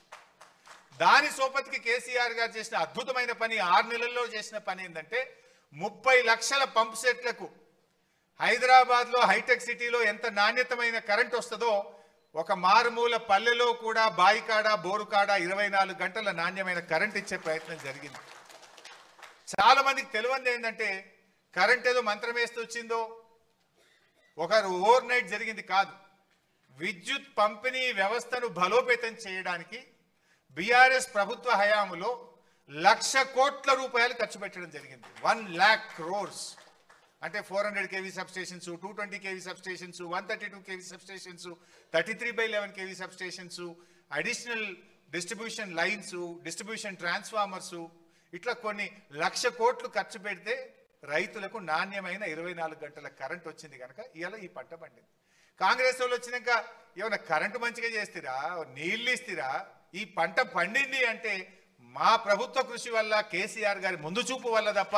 దాని సోపతికి కేసీఆర్ గారు చేసిన అద్భుతమైన పని, 6 నెలల్లో చేసిన పని ఏంటంటే 30 లక్షల పంప్ సెట్లకు హైదరాబాద్లో హైటెక్ సిటీలో ఎంత నాణ్యతమైన కరెంట్ వస్తుందో ఒక మారుమూల పల్లెలో కూడా బాయికాడ బోరుకాడ 24 గంటల నాణ్యమైన కరెంట్ ఇచ్చే ప్రయత్నం జరిగింది. చాలా మందికి తెలియంది ఏంటంటే కరెంట్ ఏదో మంత్రం వేస్తూ వచ్చిందో, ఒకరు ఓవర్ నైట్ జరిగింది కాదు. విద్యుత్ పంపిణీ వ్యవస్థను బలోపేతం చేయడానికి బీఆర్ఎస్ ప్రభుత్వ హయాంలో 1,00,000 కోట్ల రూపాయలు ఖర్చు పెట్టడం జరిగింది. 1,00,000 crores. అంటే 400 kV substations, 220 kV substations, 132 kV substations, 33/11 kV substations, additional distribution lines, distribution transformers, ఇట్లా కొన్ని 1,00,000 కోట్లు ఖర్చు పెడితే రైతులకు నాణ్యమైన 24 గంటల కరెంట్ వచ్చింది కనుక ఇవాళ ఈ పంట పండింది. కాంగ్రెస్ వాళ్ళు వచ్చినాక ఏమైనా కరెంటు మంచిగా చేస్తారా, నీళ్ళు ఇస్తారా? ఈ పంట పండింది అంటే మా ప్రభుత్వ కృషి వల్ల, కేసీఆర్ గారి ముందు చూపు వల్ల తప్ప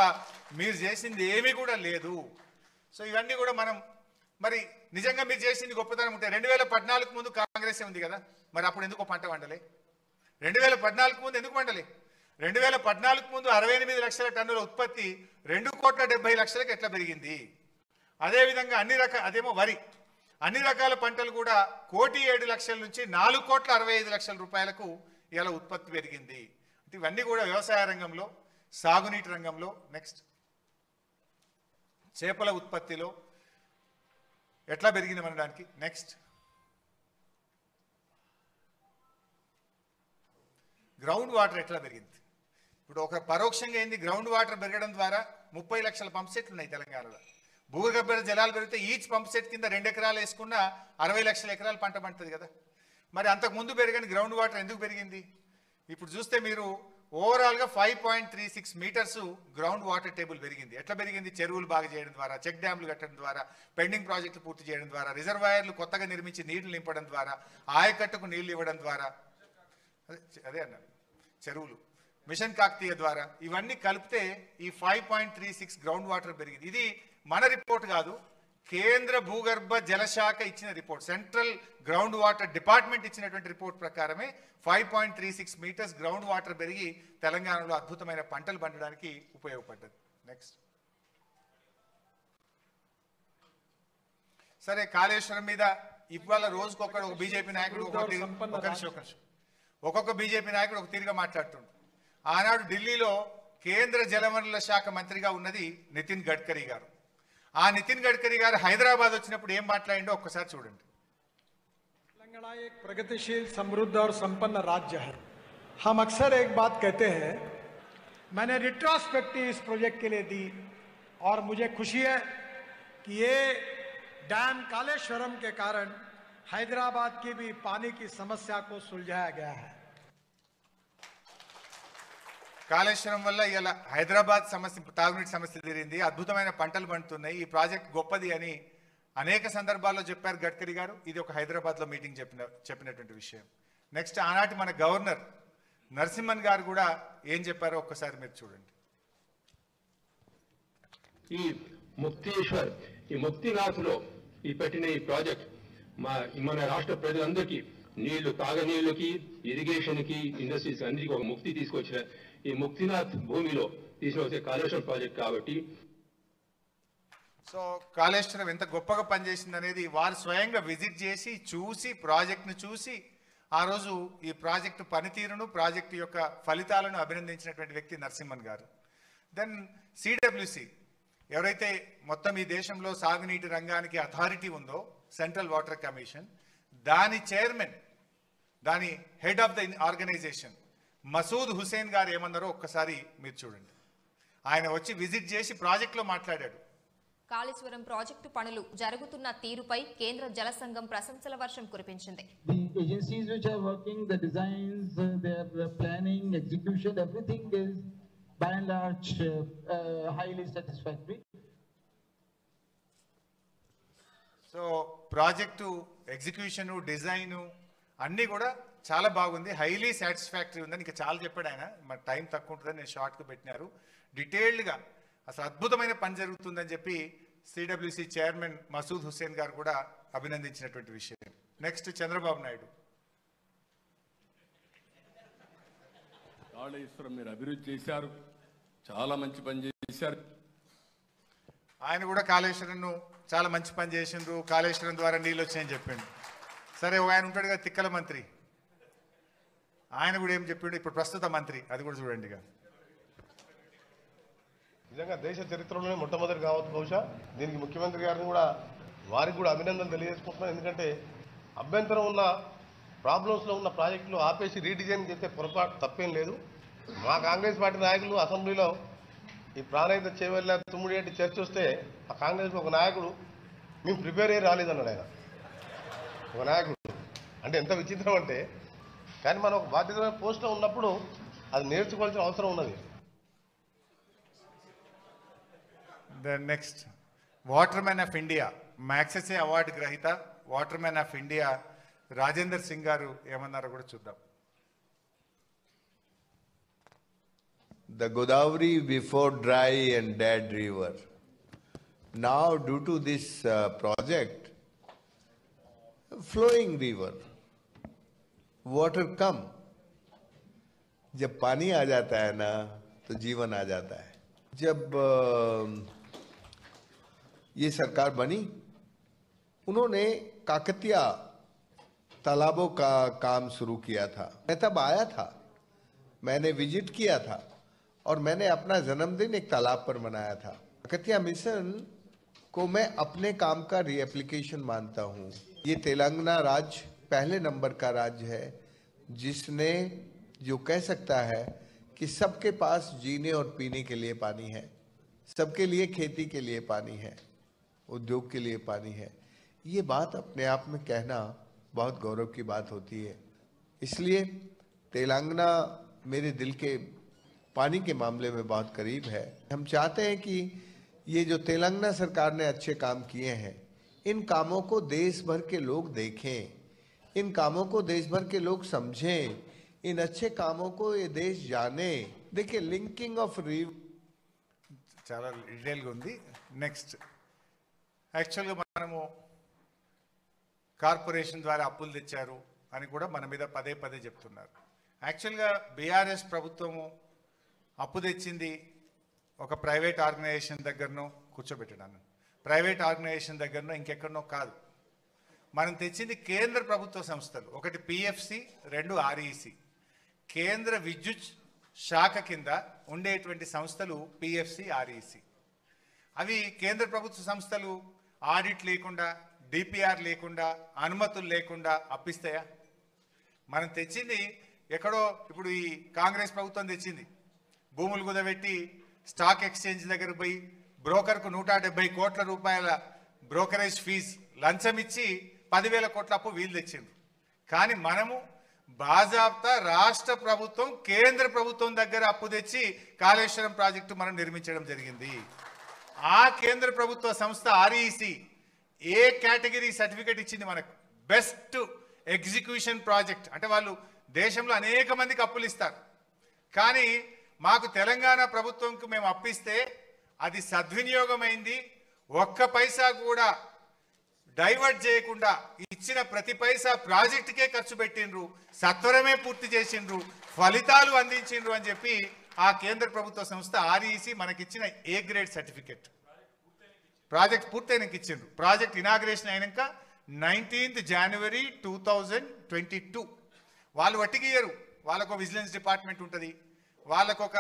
మీరు చేసింది ఏమీ కూడా లేదు. సో ఇవన్నీ కూడా మనం మరి నిజంగా మీరు చేసింది గొప్పతనం ఉంటే 2014 ముందు కాంగ్రెస్ ఉంది కదా, మరి అప్పుడు ఎందుకు పంట పండలే? 2014 ముందు ఎందుకు పండలే? 2014 ముందు 68 లక్షల టన్నుల ఉత్పత్తి 2,70,00,000కి ఎట్లా పెరిగింది? అదేవిధంగా అదేమో వరి, అన్ని రకాల పంటలు కూడా 1,07,00,000 నుంచి 4,65,00,000 రూపాయలకు ఇలా ఉత్పత్తి పెరిగింది. ఇవన్నీ కూడా వ్యవసాయ రంగంలో, సాగునీటి రంగంలో. నెక్స్ట్, చేపల ఉత్పత్తిలో ఎట్లా పెరిగింది అనడానికి. నెక్స్ట్, గ్రౌండ్ వాటర్ ఎట్లా పెరిగింది? ఇప్పుడు ఒక పరోక్షంగా ఏంది, గ్రౌండ్ వాటర్ పెరగడం ద్వారా 30 లక్షల పంప్ సెట్లు ఉన్నాయి తెలంగాణలో. భూగర్భ జలాలు పెరిగితే ఈచ్ పంప్ సెట్ కింద 2 ఎకరాలు వేసుకున్న 60 లక్షల ఎకరాలు పంట పండుతుంది కదా. మరి అంతకు ముందు పెరగని గ్రౌండ్ వాటర్ ఎందుకు పెరిగింది? ఇప్పుడు చూస్తే మీరు ఓవరాల్గా 5.36 మీటర్స్ గ్రౌండ్ వాటర్ టేబుల్ పెరిగింది. ఎట్లా పెరిగింది? చెరువులు బాగా చేయడం ద్వారా, చెక్ డ్యామ్లు కట్టడం ద్వారా, పెండింగ్ ప్రాజెక్టులు పూర్తి చేయడం ద్వారా, రిజర్వాయర్లు కొత్తగా నిర్మించి నీళ్లు నింపడం ద్వారా, ఆయకట్టుకు నీళ్లు ఇవ్వడం ద్వారా, అదే అన్నాను, చెరువులు, మిషన్ కాకతీయ ద్వారా, ఇవన్నీ కలిపితే ఈ 5.36 గ్రౌండ్ వాటర్ పెరిగింది. ఇది మన రిపోర్ట్ కాదు, కేంద్ర భూగర్భ జలశాఖ ఇచ్చిన report, central ground water department ఇచ్చినటువంటి రిపోర్ట్ ప్రకారమే 5.36 మీటర్స్ గ్రౌండ్ వాటర్ పెరిగి తెలంగాణలో అద్భుతమైన పంటలు పండడానికి ఉపయోగపడ్డది. నెక్స్ట్. సరే, కాళేశ్వరం మీద ఇవాళ రోజుకొకడు ఒక బీజేపీ నాయకుడు ఒక్కొక్క బీజేపీ నాయకుడు ఒక తీరుగా మాట్లాడుతుండు. ఆనాడు ఢిల్లీలో కేంద్ర జలవనరుల శాఖ మంత్రిగా ఉన్నది నితిన్ గడ్కరీ గారు. ఆ నితిన్ గడ్కరీ గారు హైదరాబాద్ వచ్చినప్పుడు ఏం మాట్లాడిండో ఒక్కసారి చూడండి. तेलंगाना एक प्रगतिशील, समृद्ध और संपन्न राज्य है. हम अक्सर एक बात कहते हैं, मैंने रिट्रोस्पेक्टिव इस प्रोजेक्ट के लिए दी और मुझे खुशी है कि ये डैम कालेश्वरम के कारण हैदराबाद की भी पानी की समस्या को सुलझाया गया है. కాళేశ్వరం వల్ల ఇలా హైదరాబాద్ సమస్య, తాగునీటి సమస్య తీరింది, అద్భుతమైన పంటలు పండుతున్నాయి, ఈ ప్రాజెక్ట్ గొప్పది అని అనేక సందర్భాల్లో చెప్పారు గడ్కరీ గారు. ఇది ఒక హైదరాబాద్లో మీటింగ్ చెప్పినటువంటి విషయం. నెక్స్ట్, ఆనాటి మన గవర్నర్ నరసింహన్ గారు కూడా ఏం చెప్పారో ఒక్కసారి మీరు చూడండి. ఈ ముక్తేశ్వర్, ఈ ముక్తినాథ్లో ఈ పెట్టిన ఈ ప్రాజెక్ట్ మన రాష్ట్ర ప్రజలందరికీ నీళ్లు, తాగనీళ్ళకి, ఇరిగేషన్కి, ఇండస్ట్రీస్ అన్నిటికీ ఒక ముక్తి తీసుకొచ్చిన ఈ ముక్తినాథ్ భూమిలో తీసుకొచ్చే కాళేశ్వరం ప్రాజెక్ట్ కాబట్టి. సో కాళేశ్వరం ఎంత గొప్పగా పనిచేసింది అనేది వారు స్వయంగా విజిట్ చేసి చూసి, ప్రాజెక్ట్ను చూసి, ఆ రోజు ఈ ప్రాజెక్టు పనితీరును, ప్రాజెక్టు యొక్క ఫలితాలను అభినందించినటువంటి వ్యక్తి నరసింహన్ గారు. దెన్ సిడబ్ల్యూసి, ఎవరైతే మొత్తం ఈ దేశంలో సాగునీటి రంగానికి అథారిటీ ఉందో, సెంట్రల్ వాటర్ కమిషన్, దాని చైర్మన్, దాని head of the organisation Masood Hussain గారు ఏమన్నారో ఒక్కసారి మీరు చూడండి. ఆయన వచ్చి విజిట్ చేసి ప్రాజెక్టులో మాట్లాడాడు. కాళేశ్వరం ప్రాజెక్టు పనులు జరుగుతున్న తీరుపై కేంద్ర జల సంఘం ప్రశంసల వర్షం కురిపించింది. The agencies which are working, the designs, their planning, execution, everything is by and large highly satisfactory. So project execution, design అన్నీ కూడా చాలా బాగుంది, హైలీ సాటిస్ఫాక్టరీ ఉందని ఇంకా చాలా చెప్పాడు ఆయన. మరి టైం తక్కువ ఉంటుందని నేను షార్ట్గా పెట్టినారు. డీటెయిల్డ్గా అసలు అద్భుతమైన పని జరుగుతుందని చెప్పి సిడబ్ల్యూసి చైర్మన్ మసూద్ హుసేన్ గారు కూడా అభినందించినటువంటి విషయం. నెక్స్ట్, చంద్రబాబు నాయుడు. కాళేశ్వరం మీరు అభివృద్ధి చేశారు, చాలా మంచి పని చేశారు. ఆయన కూడా కాళేశ్వరంను చాలా మంచి పని చేసిండ్రు, కాళేశ్వరం ద్వారా నీళ్ళు వచ్చాయని చెప్పిండు. సరే, ఆయన ఉంటాడు కదా తిక్కల మంత్రి, ఆయన కూడా ఏం చెప్పిండు, ఇప్పుడు ప్రస్తుత మంత్రి, అది కూడా చూడండి. నిజంగా దేశ చరిత్రలోనే మొట్టమొదటి కావచ్చు బహుశా. దీనికి ముఖ్యమంత్రి గారిని కూడా, వారికి కూడా అభినందనలు తెలియజేసుకుంటున్నాను. ఎందుకంటే అభ్యంతరం ఉన్న, ప్రాబ్లమ్స్లో ఉన్న ప్రాజెక్టులు ఆపేసి రీడిజైన్ చేసే పొరపాటు తప్పేం లేదు. మా కాంగ్రెస్ పార్టీ నాయకులు అసెంబ్లీలో ఈ ప్రాణహిత చేవెళ్ళ తుమ్మిడి చర్చ వస్తే ఆ కాంగ్రెస్ ఒక నాయకుడు మేము ప్రిపేర్ అయ్యి రాలేదన్నాడు. ఆయన ఒక నాయకుడు అంటే ఎంత విచిత్రం అంటే, కానీ మనం ఒక బాధ్యతమైన పోస్ట్లో ఉన్నప్పుడు అది నేర్చుకోవాల్సిన అవసరం ఉన్నది. Next, water man of India, Magsaysay award గ్రహీత water man of India Rajender Singh garu ఏమన్నారో కూడా చూద్దాం. The Godavari before dry and dead river. Now due to this project, flowing river, water come. जब पानी आ जाता है ना तो जीवन आ जाता है. जब ये सरकार बनी, उन्होंने काकतिया तालाबों का काम शुरू किया था. मैं तब आया था, मैंने विजिट किया था और मैंने अपना जन्मदिन एक तालाब पर मनाया था. काकतिया मिशन को मैं अपने काम का रीएप्लीकेशन मानता हूँ. ये तेलंगाना राज्य पहले नंबर का राज्य है जिसने, जो कह सकता है कि सबके पास जीने और पीने के लिए पानी है, सबके लिए खेती के लिए पानी है, उद्योग के लिए पानी है. ये बात अपने आप में कहना बहुत गौरव की बात होती है. इसलिए तेलंगाना मेरे दिल के पानी के मामले में बहुत करीब है. हम चाहते हैं कि ये जो तेलंगाना सरकार ने अच्छे काम किए हैं, इन कामों को देश भर के लोग देखें, इन कामों को देश भर के लोग समझें, इन अच्छे कामों को ये देश जाने. देखिए, लिंकिंग ऑफ रिव చాలా డీటెయిల్గా ఉంది. నెక్స్ట్, యాక్చువల్గా మనము కార్పొరేషన్ ద్వారా అప్పులు తెచ్చారు అని కూడా మన మీద పదే పదే చెప్తున్నారు. యాక్చువల్గా బీఆర్ఎస్ ప్రభుత్వము అప్పు తెచ్చింది ఒక ప్రైవేట్ ఆర్గనైజేషన్ దగ్గరనో కూర్చోబెట్టడాను, ప్రైవేట్ ఆర్గనైజేషన్ దగ్గరనో ఇంకెక్కడనో కాదు. మనం తెచ్చింది కేంద్ర ప్రభుత్వ సంస్థలు, ఒకటి పిఎఫ్సి, రెండు ఆర్ఈసి. కేంద్ర విద్యుత్ శాఖ కింద ఉండేటువంటి సంస్థలు పిఎఫ్సి, ఆర్ఈసి. అవి కేంద్ర ప్రభుత్వ సంస్థలు ఆడిట్ లేకుండా, డిపిఆర్ లేకుండా, అనుమతులు లేకుండా అప్పిస్తాయా? మనం తెచ్చింది ఎక్కడో, ఇప్పుడు ఈ కాంగ్రెస్ ప్రభుత్వం తెచ్చింది, భూములు కుదబెట్టి స్టాక్ ఎక్స్చేంజ్ దగ్గర పోయి బ్రోకర్కు 170 కోట్ల రూపాయల బ్రోకరేజ్ ఫీజు లంచం ఇచ్చి 10,000 కోట్ల అప్పు వీళ్ళు తెచ్చిండ్రు. కానీ మనము బాజాబ్తా రాష్ట్ర ప్రభుత్వం కేంద్ర ప్రభుత్వం దగ్గర అప్పు తెచ్చి కాళేశ్వరం ప్రాజెక్టు మనం నిర్మించడం జరిగింది. ఆ కేంద్ర ప్రభుత్వ సంస్థ ఆర్ఈసి ఏ కేటగిరీ సర్టిఫికేట్ ఇచ్చింది మనకు? Best execution project. అంటే వాళ్ళు దేశంలో అనేక మందికి అప్పులు ఇస్తారు, కానీ మాకు తెలంగాణ ప్రభుత్వంకు మేము అప్పిస్తే అది సద్వినియోగమైంది, ఒక్క పైసా కూడా డైవర్ట్ చేయకుండా ఇచ్చిన ప్రతి పైసా ప్రాజెక్టుకే ఖర్చు పెట్టిండ్రు, సత్వరమే పూర్తి చేసిండ్రు, ఫలితాలు అందించిండ్రు అని చెప్పి ఆ కేంద్ర ప్రభుత్వ సంస్థ ఆర్ఈసి మనకిచ్చిన ఏ గ్రేడ్ సర్టిఫికెట్. ప్రాజెక్ట్ పూర్తయినాక ఇచ్చిండ్రు. ప్రాజెక్ట్ ఇనాగ్రేషన్ అయినాక 19th January 2022. వాళ్ళు వట్టిగియ్యరు, వాళ్ళకు విజిలెన్స్ డిపార్ట్మెంట్ ఉంటుంది, వాళ్ళకు ఒక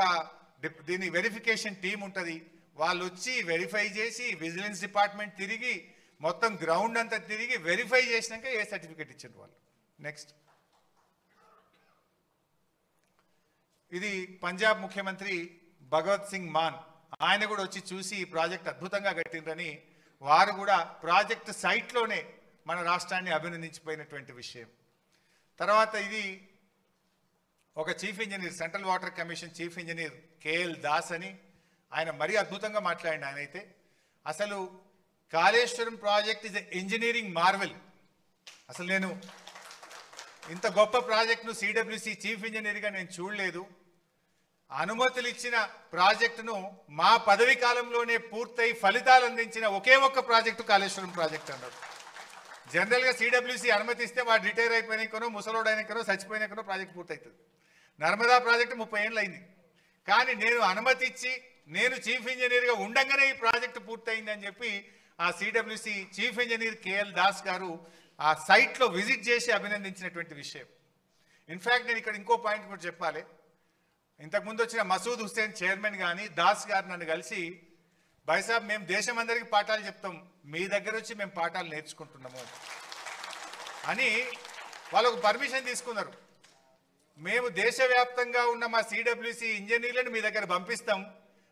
దీని వెరిఫికేషన్ టీం ఉంటుంది. వాళ్ళు వచ్చి వెరిఫై చేసి విజిలెన్స్ డిపార్ట్మెంట్ తిరిగి మొత్తం గ్రౌండ్ అంతా తిరిగి వెరిఫై చేసినాక ఏ సర్టిఫికేట్ ఇచ్చిండ్రు వాళ్ళు. నెక్స్ట్, ఇది పంజాబ్ ముఖ్యమంత్రి భగవత్ సింగ్ మాన్, ఆయన కూడా వచ్చి చూసి ఈ ప్రాజెక్ట్ అద్భుతంగా కట్టిండ్రని వారు కూడా ప్రాజెక్ట్ సైట్లోనే మన రాష్ట్రాన్ని అభినందించిపోయినటువంటి విషయం. తర్వాత ఇది ఒక chief engineer, central water commission chief engineer KL Das అని, ఆయన మరీ అద్భుతంగా మాట్లాడింది. ఆయన అయితే అసలు Kaleshwaram project is engineering Marvel. అసలు నేను ఇంత గొప్ప ప్రాజెక్టును సిడబ్ల్యూసి చీఫ్ ఇంజనీర్గా నేను చూడలేదు. అనుమతులు ఇచ్చిన ప్రాజెక్టును మా పదవి కాలంలోనే పూర్తయి ఫలితాలు అందించిన ఒకే ఒక్క ప్రాజెక్టు కాళేశ్వరం ప్రాజెక్ట్ అన్నారు. జనరల్గా సిడబ్ల్యూసి అనుమతిస్తే వాడు రిటైర్ అయిపోయినాకనో, ముసలోడైనాకనో, చచ్చిపోయినాకనో ప్రాజెక్ట్ పూర్తవుతుంది. నర్మదా ప్రాజెక్టు 30 ఏళ్ళు అయింది, కానీ నేను అనుమతి ఇచ్చి నేను చీఫ్ ఇంజనీర్గా ఉండంగానే ఈ ప్రాజెక్టు పూర్తయింది అని చెప్పి ఆ CWC chief engineer KL Das గారు ఆ సైట్లో విజిట్ చేసి అభినందించినటువంటి విషయం. ఇన్ఫ్యాక్ట్ నేను ఇక్కడ ఇంకో పాయింట్ కూడా చెప్పాలి. ఇంతకుముందు వచ్చిన మసూద్ హుస్సేన్ చైర్మన్ కానీ దాస్ గారు నన్ను కలిసి, భాయ్సాబ్ మేము దేశం అందరికీ పాఠాలు చెప్తాం, మీ దగ్గర వచ్చి మేము పాఠాలు నేర్చుకుంటున్నాము అని వాళ్ళకు పర్మిషన్ తీసుకున్నారు. మేము దేశవ్యాప్తంగా ఉన్న మా సిడబ్ల్యూసి ఇంజనీర్లను మీ దగ్గర పంపిస్తాం,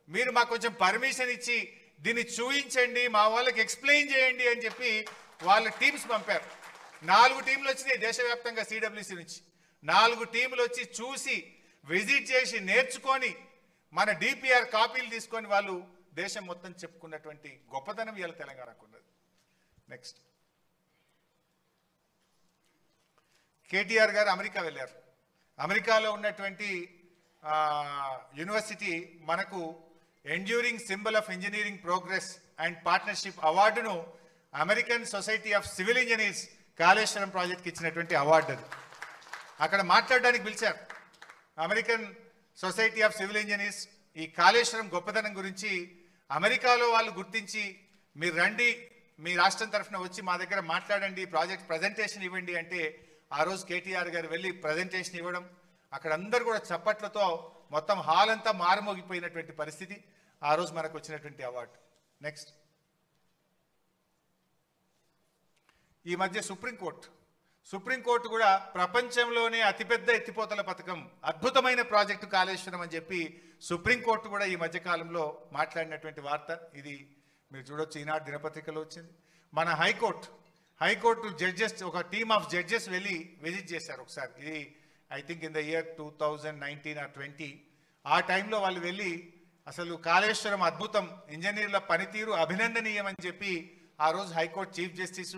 మీరు మాకు కొంచెం పర్మిషన్ ఇచ్చి దీన్ని చూయించండి, మా వాళ్ళకి ఎక్స్ప్లెయిన్ చేయండి అని చెప్పి వాళ్ళ టీమ్స్ పంపారు. 4 టీంలు వచ్చినాయి దేశవ్యాప్తంగా సిడబ్ల్యూసి నుంచి. 4 టీంలు వచ్చి చూసి విజిట్ చేసి నేర్చుకొని మన డిపిఆర్ కాపీలు తీసుకొని వాళ్ళు దేశం మొత్తం చెప్పుకున్నటువంటి గొప్పతనం ఇవాళ తెలంగాణకు ఉన్నది. నెక్స్ట్, కేటీఆర్ గారు అమెరికా వెళ్ళారు. అమెరికాలో ఉన్నటువంటి యూనివర్సిటీ మనకు enduring symbol of engineering progress and partnership అవార్డును American society of civil engineers Kaleshwaram ప్రాజెక్ట్కి ఇచ్చినటువంటి అవార్డు అది. అక్కడ మాట్లాడడానికి పిలిచారు American society of civil engineers. ఈ కాళేశ్వరం గొప్పతనం గురించి అమెరికాలో వాళ్ళు గుర్తించి, మీరు రండి, మీ రాష్ట్రం తరఫున వచ్చి మా దగ్గర మాట్లాడండి, ప్రాజెక్ట్ ప్రజెంటేషన్ ఇవ్వండి అంటే ఆ రోజు కేటీఆర్ గారు వెళ్ళి ప్రజెంటేషన్ ఇవ్వడం, అక్కడ అందరూ కూడా చప్పట్లతో మొత్తం హాల్ అంతా మారుమోగిపోయినటువంటి పరిస్థితి. ఆ రోజు మనకు వచ్చినటువంటి అవార్డు. నెక్స్ట్, ఈ మధ్య సుప్రీంకోర్టు కూడా ప్రపంచంలోనే అతిపెద్ద ఎత్తిపోతల పథకం, అద్భుతమైన ప్రాజెక్టు కాళేశ్వరం అని చెప్పి సుప్రీంకోర్టు కూడా ఈ మధ్య కాలంలో మాట్లాడినటువంటి వార్త. ఇది మీరు చూడొచ్చు, ఈనాడు దినపత్రికలో వచ్చింది. మన హైకోర్టు జడ్జెస్, ఒక టీమ్ ఆఫ్ జడ్జెస్ వెళ్ళి విజిట్ చేశారు ఒకసారి. ఇది I think in the year 2019 or 20. ఆ టైంలో వాళ్ళు వెళ్ళి అసలు కాళేశ్వరం అద్భుతం, ఇంజనీర్ల పనితీరు అభినందనీయం అని చెప్పి ఆ రోజు high court chief justice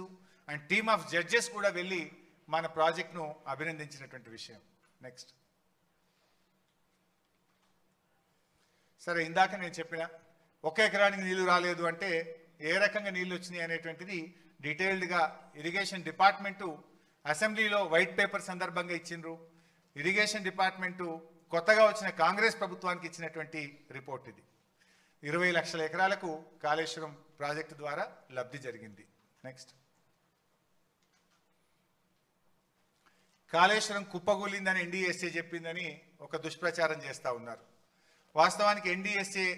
and team of judges కూడా వెళ్ళి మన ప్రాజెక్ట్ను అభినందించినటువంటి విషయం. నెక్స్ట్, సరే ఇందాక నేను చెప్పిన 1 ఎకరానికి నీళ్లు రాలేదు అంటే ఏ రకంగా నీళ్లు వచ్చినాయి అనేటువంటిది డీటెయిల్డ్గా ఇరిగేషన్ డిపార్ట్మెంటు అసెంబ్లీలో వైట్ పేపర్ సందర్భంగా ఇచ్చిండ్రు. ఇరిగేషన్ డిపార్ట్మెంటు కొత్తగా వచ్చిన కాంగ్రెస్ ప్రభుత్వానికి ఇచ్చినటువంటి రిపోర్ట్ ఇది. 20 లక్షల ఎకరాలకు కాళేశ్వరం ప్రాజెక్టు ద్వారా లబ్ధి జరిగింది. నెక్స్ట్, కాళేశ్వరం కుప్పగూలిందని ఎన్డీఎస్ఏ చెప్పిందని ఒక దుష్ప్రచారం చేస్తూ ఉన్నారు. వాస్తవానికి ఎన్డీఎస్ఏ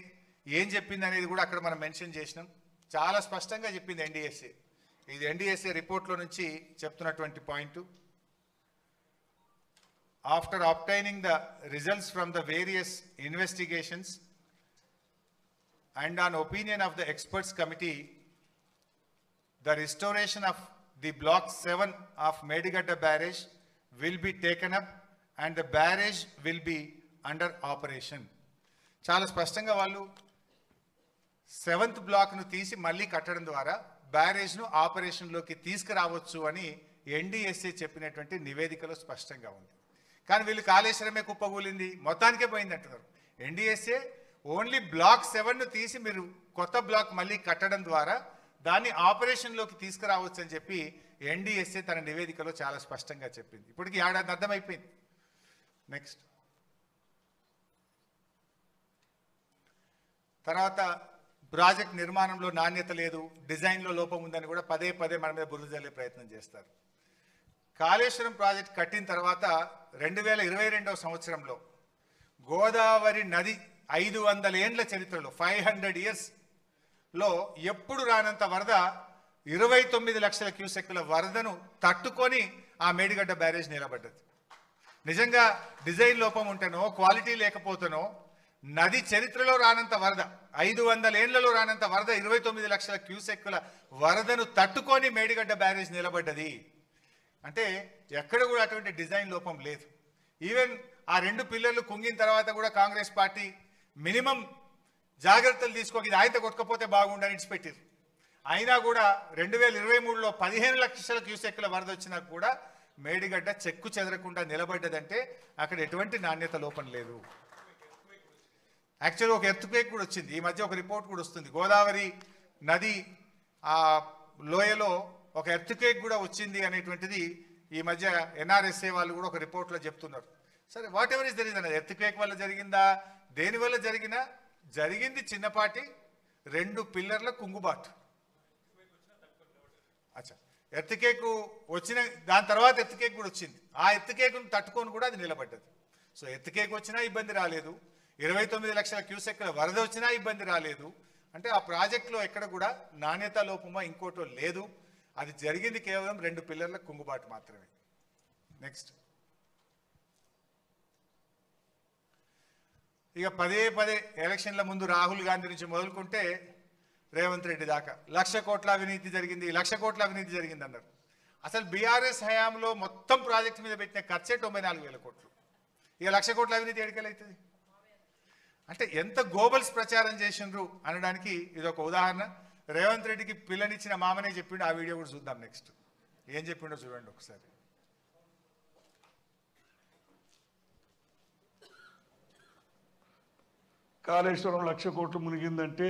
ఏం చెప్పింది అనేది కూడా అక్కడ మనం మెన్షన్ చేసినాం. చాలా స్పష్టంగా చెప్పింది ఎన్డీఎస్ఏ. ఇది ఎన్డీఎస్ఏ రిపోర్ట్లో నుంచి చెప్తున్నటువంటి point. After obtaining the results from the various investigations and on opinion of the experts committee, the restoration of the block 7 of Medigadda barrage will be taken up and the barrage will be under operation. చాలా స్పష్టంగా వాళ్ళు 7th బ్లాక్ను తీసి మళ్ళీ కట్టడం ద్వారా బ్యారేజ్ను ఆపరేషన్లోకి తీసుకురావచ్చు అని ఎన్డీఎస్ఏ చెప్పినటువంటి నివేదికలో స్పష్టంగా ఉంది. కానీ వీళ్ళు కాళేశ్వరమే కుప్పగూలింది, మొత్తానికే పోయింది అంటున్నారు. ఎన్డీఎస్ఏ ఓన్లీ బ్లాక్ 7ను తీసి మీరు కొత్త బ్లాక్ మళ్ళీ కట్టడం ద్వారా దాన్ని ఆపరేషన్లోకి తీసుకురావచ్చు అని చెప్పి ఎన్డీఎస్ఏ తన నివేదికలో చాలా స్పష్టంగా చెప్పింది. ఇప్పటికి ఏడాది అర్థమైపోయింది. నెక్స్ట్, తర్వాత ప్రాజెక్ట్ నిర్మాణంలో నాణ్యత లేదు, డిజైన్లో లోపం ఉందని కూడా పదే పదే మన మీద బురద జల్లే ప్రయత్నం చేస్తారు. కాళేశ్వరం ప్రాజెక్ట్ కట్టిన తర్వాత 2022వ సంవత్సరంలో గోదావరి నది 500 ఏండ్ల చరిత్రలో 500 ఇయర్స్లో ఎప్పుడు రానంత వరద 29 లక్షల క్యూసెక్కుల వరదను తట్టుకొని ఆ మేడిగడ్డ బ్యారేజ్ నిలబడ్డది. నిజంగా డిజైన్ లోపం ఉంటేనో క్వాలిటీ లేకపోతేనో నది చరిత్రలో రానంత వరద 500 ఏండ్లలో రానంత వరద 29 లక్షల క్యూసెక్కుల వరదను తట్టుకొని మేడిగడ్డ బ్యారేజ్ నిలబడ్డది. అంటే ఎక్కడ కూడా అటువంటి డిజైన్ లోపం లేదు. ఈవెన్ ఆ 2 పిల్లర్లు కుంగిన తర్వాత కూడా కాంగ్రెస్ పార్టీ మినిమం జాగ్రత్తలు తీసుకోక ఇది ఆయత కొట్టకపోతే బాగుండని ఇడిచిపెట్టారు. అయినా కూడా 2023లో 15 లక్షల క్యూసెక్కుల వరద వచ్చినా కూడా మేడిగడ్డ చెక్కు చెదరకుండా నిలబడ్డదంటే అక్కడ ఎటువంటి నాణ్యత లోపం లేదు. యాక్చువల్గా ఒక ఎర్త్క్వేక్ కూడా వచ్చింది. ఈ మధ్య ఒక రిపోర్ట్ కూడా వస్తుంది, గోదావరి నది ఆ లోయలో ఒక ఎర్త్క్వేక్ కూడా వచ్చింది అనేటువంటిది ఈ మధ్య ఎన్ఆర్ఎస్ఏ వాళ్ళు కూడా ఒక రిపోర్ట్లో చెప్తున్నారు. సరే, whatever is there is అన్నది, ఎర్త్క్వేక్ వల్ల జరిగిందా దేని వల్ల జరిగినా జరిగింది చిన్నపాటి 2 పిల్లర్ల కుంగుబాటు. అచ్చా, ఎర్త్క్వేక్ వచ్చిన దాని తర్వాత ఎర్త్క్వేక్ కూడా వచ్చింది. ఆ ఎర్త్క్వేక్ను తట్టుకొని కూడా అది నిలబడ్డది. సో ఎర్త్క్వేక్ వచ్చినా ఇబ్బంది రాలేదు, 29 లక్షల క్యూసెక్కుల వరద వచ్చినా ఇబ్బంది రాలేదు. అంటే ఆ ప్రాజెక్టులో ఎక్కడ కూడా నాణ్యత లోపమో ఇంకోటో లేదు. అది జరిగింది కేవలం 2 పిల్లర్ల కుంగుబాటు మాత్రమే. నెక్స్ట్, ఇక పదే పదే ఎలక్షన్ల ముందు రాహుల్ గాంధీ నుంచి మొదలుకుంటే రేవంత్ రెడ్డి దాకా 1,00,000 కోట్ల అవినీతి జరిగింది, 1,00,000 కోట్ల అవినీతి జరిగింది అన్నారు. అసలు బీఆర్ఎస్ హయాంలో మొత్తం ప్రాజెక్టు మీద పెట్టిన ఖర్చే 94,000 కోట్లు. ఇక 1,00,000 కోట్ల అవినీతి ఎడికెళ్ళవుతుంది? అంటే ఎంత గోబల్స్ ప్రచారం చేసిండ్రు అనడానికి ఇది ఒక ఉదాహరణ. రేవంత్ రెడ్డికి పిల్లనిచ్చిన మామనే చెప్పిండు. ఆ వీడియో కూడా చూద్దాం. నెక్స్ట్ ఏం చెప్పిండో చూడండి ఒకసారి. కాళేశ్వరం 1,00,000 కోట్లు మునిగిందంటే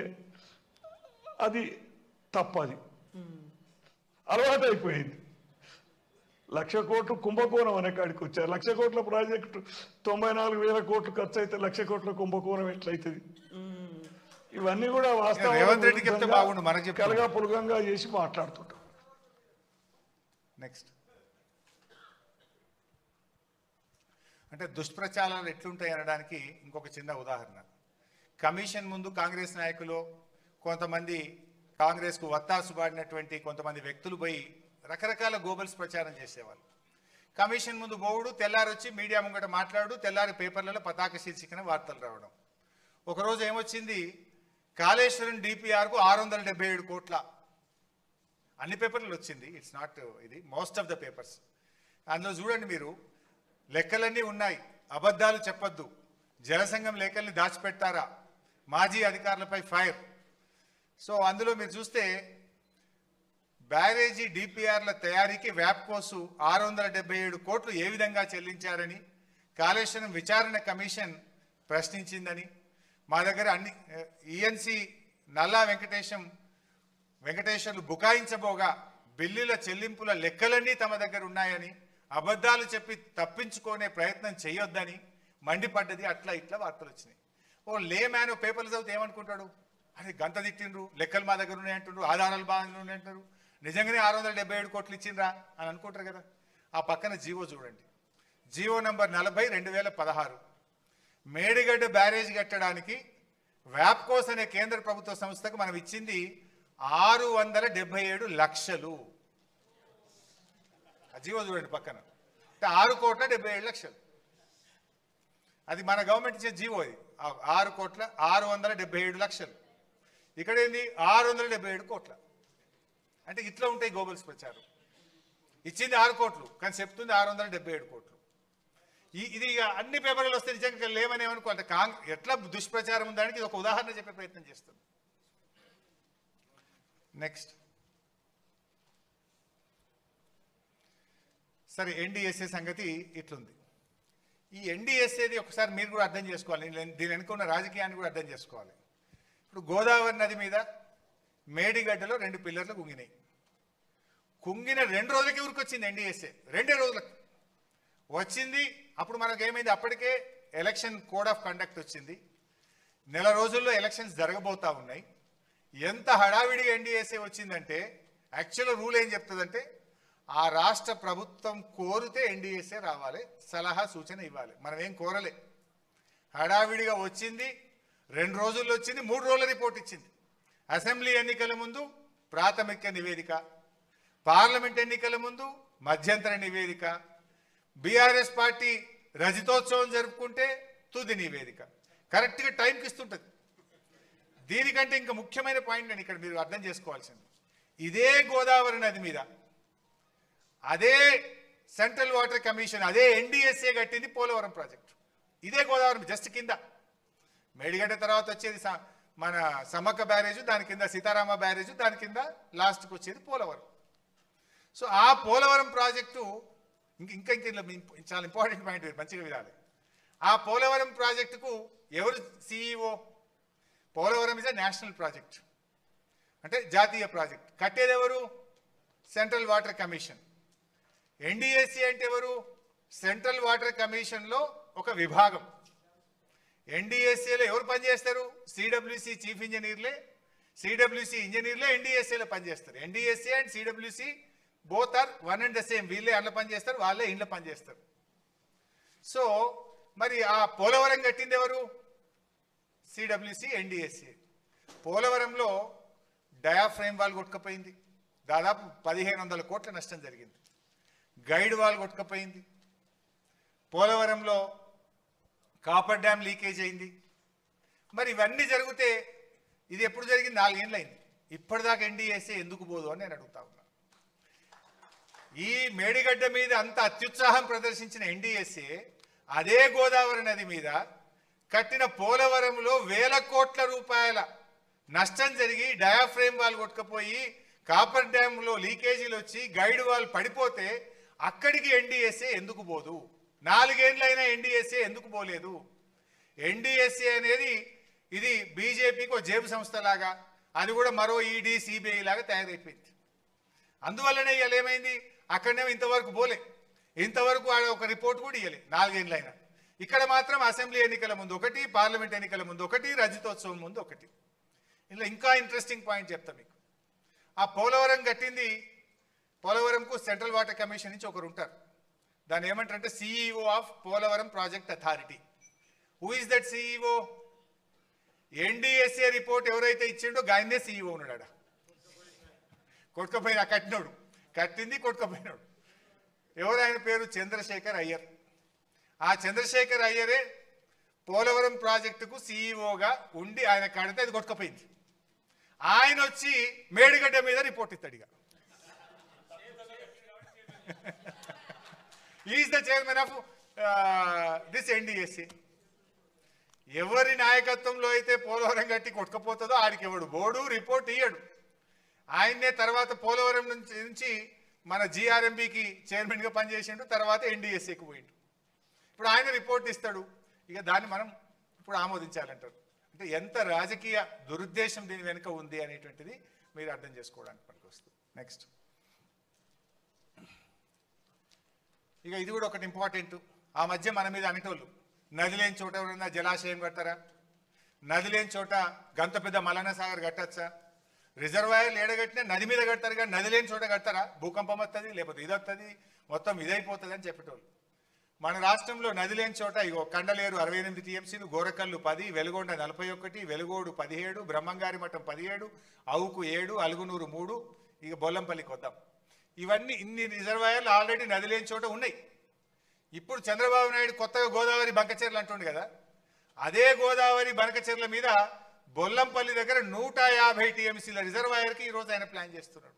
అది తప్పది, అలవాటు అయిపోయింది. 1,00,000 కోట్లు కుంభకోణం అనే కాడికి వచ్చారు. 1,00,000 కోట్ల ప్రాజెక్టు 94,000 కోట్లు ఖర్చు అయితే 1,00,000 కోట్ల కుంభకోణం ఎట్లయితుంది? ఇవన్నీ కూడా వాస్తవం కలగా పులగంగా చేసి మాట్లాడుతుంటాం. నెక్స్ట్, అంటే దుష్ప్రచారాలు ఎట్లుంటాయి అనడానికి ఇంకొక చిన్న ఉదాహరణ. కమిషన్ ముందు కాంగ్రెస్ నాయకులు కొంతమంది, కాంగ్రెస్కు వత్తాసు పాడినటువంటి కొంతమంది వ్యక్తులు పోయి రకరకాల గోబల్స్ ప్రచారం చేసేవాళ్ళు. కమిషన్ ముందు పోవుడు, తెల్లారి వచ్చి మీడియా ముంగట మాట్లాడు, తెల్లారి పేపర్లలో పతాక శీర్షికన వార్తలు రావడం. ఒకరోజు ఏమొచ్చింది, కాళేశ్వరం డిపిఆర్కు 677 కోట్ల, అన్ని పేపర్లు వచ్చింది. ఇట్స్ నాట్ ఇది, మోస్ట్ ఆఫ్ ద పేపర్స్. అందులో చూడండి మీరు, లెక్కలన్నీ ఉన్నాయి, అబద్ధాలు చెప్పొద్దు, జలసంఘం లెక్కల్ని దాచిపెట్టారా, మాజీ అధికారులపై ఫైర్. సో అందులో మీరు చూస్తే బ్యారేజీ డిపిఆర్ల తయారీకి వ్యాప్కోసు 677 కోట్లు ఏ విధంగా చెల్లించారని కాళేశ్వరం విచారణ కమిషన్ ప్రశ్నించిందని, మా దగ్గర అన్ని ఈఎన్సి నల్లా వెంకటేశం వెంకటేశ్వర్లు బుకాయించబోగా బిల్లుల చెల్లింపుల లెక్కలన్నీ తమ దగ్గర ఉన్నాయని అబద్ధాలు చెప్పి తప్పించుకునే ప్రయత్నం చేయొద్దని మండిపడ్డది. అట్లా ఇట్లా వార్తలు వచ్చినాయి. ఓ లే మ్యాన్ పేపర్లు చదివితే ఏమనుకుంటాడు, అరే గంత తిట్టిండ్రు, లెక్కలు మా దగ్గర ఉన్నాయంటుండ్రు, ఆధారాలు బాగా ఉన్నాయంటారు, నిజంగానే 677 కోట్లు ఇచ్చిండ్రా అని అనుకుంటారు కదా. ఆ పక్కన జీవో చూడండి, జీవో నంబర్ 40 2016 మేడిగడ్డ బ్యారేజ్ కట్టడానికి వ్యాప్కోస్ అనే కేంద్ర ప్రభుత్వ సంస్థకు మనం ఇచ్చింది 677 లక్షలు. ఆ జీవో చూడండి పక్కన, అంటే 6,77,00,000. అది మన గవర్నమెంట్ ఇచ్చే జీవో. అది 6,677,00,000. ఇక్కడ ఏంది 677 కోట్ల. అంటే ఇట్లా ఉంటాయి గోబల్స్ ప్రచారం. ఇచ్చింది 6 కోట్లు కానీ చెప్తుంది 677 కోట్లు. ఇది ఇక అన్ని పేపర్లు వస్తే నిజంగా లేవని ఏమనుకో, అంటే ఎట్లా దుష్ప్రచారం ఉందానికి ఇది ఒక ఉదాహరణ చెప్పే ప్రయత్నం చేస్తుంది. నెక్స్ట్ సరే, ఎన్డీఎస్ఏ సంగతి ఇట్లుంది. ఈ ఎన్డీఎస్ఏది ఒకసారి మీరు కూడా అర్థం చేసుకోవాలి, దీని వెనుక ఉన్న రాజకీయాన్ని కూడా అర్థం చేసుకోవాలి. ఇప్పుడు గోదావరి నది మీద మేడిగడ్డలో 2 పిల్లర్లు కుంగినాయి. కుంగిన 2 రోజులకి ఊరికొచ్చింది ఎన్డీఎస్ఏ, 2 రోజులకు వచ్చింది. అప్పుడు మనకు ఏమైంది, అప్పటికే ఎలక్షన్ కోడ్ ఆఫ్ కండక్ట్ వచ్చింది, నెల రోజుల్లో ఎలక్షన్స్ జరగబోతా ఉన్నాయి. ఎంత హడావిడిగా ఎన్డీఎస్ఏ వచ్చిందంటే యాక్చువల్ రూల్ ఏం చెప్తుందంటే ఆ రాష్ట్ర ప్రభుత్వం కోరితే ఎన్డీఎస్ఏ రావాలి, సలహా సూచన ఇవ్వాలి. మనం ఏం కోరలే, హడావిడిగా వచ్చింది, 2 రోజుల్లో వచ్చింది, 3 రోజుల రిపోర్ట్ ఇచ్చింది. అసెంబ్లీ ఎన్నికల ముందు ప్రాథమిక నివేదిక, పార్లమెంట్ ఎన్నికల ముందు మధ్యంతర నివేదిక, బీఆర్ఎస్ పార్టీ రజతోత్సవం జరుపుకుంటే తుది నివేదిక. కరెక్ట్గా టైంకి ఇస్తుంటుంది. దీనికంటే ఇంకా ముఖ్యమైన పాయింట్ నేను ఇక్కడ మీరు అర్థం చేసుకోవాల్సింది, ఇదే గోదావరి నది మీద అదే సెంట్రల్ వాటర్ కమిషన్, అదే ఎన్డీఎస్ఏ కట్టింది పోలవరం ప్రాజెక్టు. ఇదే గోదావరి జస్ట్ కింద. మేడిగడ్డ తర్వాత వచ్చేది మన సమ్మక్క బ్యారేజ్, దాని కింద సీతారామ బ్యారేజ్, దాని కింద లాస్ట్కి వచ్చేది పోలవరం. సో ఆ పోలవరం ప్రాజెక్టు ఇంకా చాలా ఇంపార్టెంట్ పాయింట్ మంచిగా వినాలి. ఆ పోలవరం ప్రాజెక్టుకు ఎవరు CEO? Polavaram is a national project, అంటే జాతీయ ప్రాజెక్ట్. కట్టేది ఎవరు? Central water commission. ఎన్డీఎస్ఏ అంటే ఎవరు? సెంట్రల్ వాటర్ కమిషన్లో ఒక విభాగం. ఎన్డీఎస్ఏలో ఎవరు పనిచేస్తారు? సిడబ్ల్యూసి చీఫ్ ఇంజనీర్లే, సిడబ్ల్యూసి ఇంజనీర్లే ఎన్డీఎస్ఏలో పనిచేస్తారు. NDSA and CWC both are one and the same. వీళ్ళే అందులో పనిచేస్తారు, వాళ్ళే ఇంట్లో పనిచేస్తారు. సో మరి ఆ పోలవరం కట్టింది ఎవరు? CWC, NDSA. పోలవరంలో డయాఫ్రేమ్ వాల్ కొట్టుకపోయింది, దాదాపు 1500 కోట్ల నష్టం జరిగింది. గైడ్ వాల్ కొట్టుకపోయింది. పోలవరంలో కాపర్ డ్యామ్ లీకేజ్ అయింది. మరి ఇవన్నీ జరిగితే ఇది ఎప్పుడు జరిగింది? 4 ఏళ్ళు అయింది. ఇప్పటిదాకా ఎన్డీఎస్ఏ ఎందుకు పోదు అని నేను అడుగుతా ఉన్నా. ఈ మేడిగడ్డ మీద అంత అత్యుత్సాహం ప్రదర్శించిన ఎన్డీఎస్ఏ అదే గోదావరి నది మీద కట్టిన పోలవరంలో 1000 కోట్ల రూపాయల నష్టం జరిగి డయాఫ్రేమ్ వాల్ కొట్టుకపోయి కాపర్ డ్యామ్లో లీకేజీలు వచ్చి గైడ్ వాల్ పడిపోతే అక్కడికి ఎన్డీఎస్ఏ ఎందుకు పోదు? 4 ఏళ్ళైనా ఎన్డీఎస్ఏ ఎందుకు పోలేదు? ఎన్డీఎస్ఏ అనేది ఇది బీజేపీకి ఒక జేబు సంస్థలాగా, అది కూడా మరో ఈడీ సిబిఐ లాగా తయారైపోయింది. అందువల్లనే ఇవాళ ఏమైంది, అక్కడనే ఇంతవరకు పోలే, ఇంతవరకు ఒక రిపోర్ట్ కూడా ఇవ్వలే 4 ఏళ్ళైనా. ఇక్కడ మాత్రం అసెంబ్లీ ఎన్నికల ముందు ఒకటి, పార్లమెంట్ ఎన్నికల ముందు ఒకటి, రజతోత్సవం ముందు ఒకటి. ఇలా ఇంకా ఇంట్రెస్టింగ్ పాయింట్ చెప్తా మీకు. ఆ పోలవరం కట్టింది, పోలవరంకు సెంట్రల్ వాటర్ కమిషన్ నుంచి ఒకరు ఉంటారు. దాన్ని ఏమంటారంటే CEO of Polavaram project authority. Who is that CEO? NDSA report ఎవరైతే ఇచ్చిండో ఆయనే సిఇఓ ఉన్నాడు. కొట్టుకపోయినా కట్టినోడు, కట్టింది కొట్టుకపోయినాడు. ఎవరు? ఆయన పేరు చంద్రశేఖర్ అయ్యర్. ఆ చంద్రశేఖర్ అయ్యరే పోలవరం ప్రాజెక్టుకు సిఇఓగా ఉండి ఆయన కడితే అది కొట్టుకపోయింది. ఆయన వచ్చి మేడిగడ్డ మీద రిపోర్ట్ ఇస్తాడు. ఇక is the chairman of this NDSA. ఎవరి నాయకత్వంలో అయితే పోలవరం కట్టి కొట్టుకపోతుందో ఆడికి ఎవడు బోర్డు రిపోర్ట్ ఇయ్యడు. ఆయన్నే తర్వాత పోలవరం నుంచి మన జిఆర్ఎంబికి చైర్మన్గా పనిచేసిండు, తర్వాత ఎన్డీఎస్ఏకి పోయిండు. ఇప్పుడు ఆయన రిపోర్ట్ ఇస్తాడు, ఇక దాన్ని మనం ఇప్పుడు ఆమోదించాలంటారు. అంటే ఎంత రాజకీయ దురుద్దేశం దీని వెనుక ఉంది అనేటువంటిది మీరు అర్థం చేసుకోవడానికి పనికొస్తుంది. నెక్స్ట్, ఇక ఇది కూడా ఒకటి ఇంపార్టెంట్. ఆ మధ్య మన మీద అనేటోళ్ళు నది లేని చోట ఎవరైనా జలాశయం కడతారా, నది లేని చోట గంత పెద్ద మల్లన్న సాగర్ కట్టచ్చా, రిజర్వాయర్లు ఏడగట్టినా నది మీద కడతారు కానీ నది లేని చోట కడతారా, భూకంపం వస్తుంది లేకపోతే ఇది వస్తుంది మొత్తం ఇదైపోతుంది అని చెప్పేటోళ్ళు. మన రాష్ట్రంలో నది లేని చోట ఇగో కండలేరు 68 టీఎంసీలు, గోరకల్లు 10, వెలుగొండ 41, వెలుగోడు 17, బ్రహ్మంగారి మఠం 17, అవుకు 7, అలుగునూరు 3, ఇక బొల్లంపల్లికి వద్దాం. ఇవన్నీ ఇన్ని రిజర్వాయర్లు ఆల్రెడీ నది లేని చోట ఉన్నాయి. ఇప్పుడు చంద్రబాబు నాయుడు కొత్తగా గోదావరి బంకచెర్లు అంటుండు కదా, అదే గోదావరి బంకచెర్ల మీద బొల్లంపల్లి దగ్గర 150 టీఎంసీల రిజర్వాయర్కి ఈరోజు ఆయన ప్లాన్ చేస్తున్నాడు.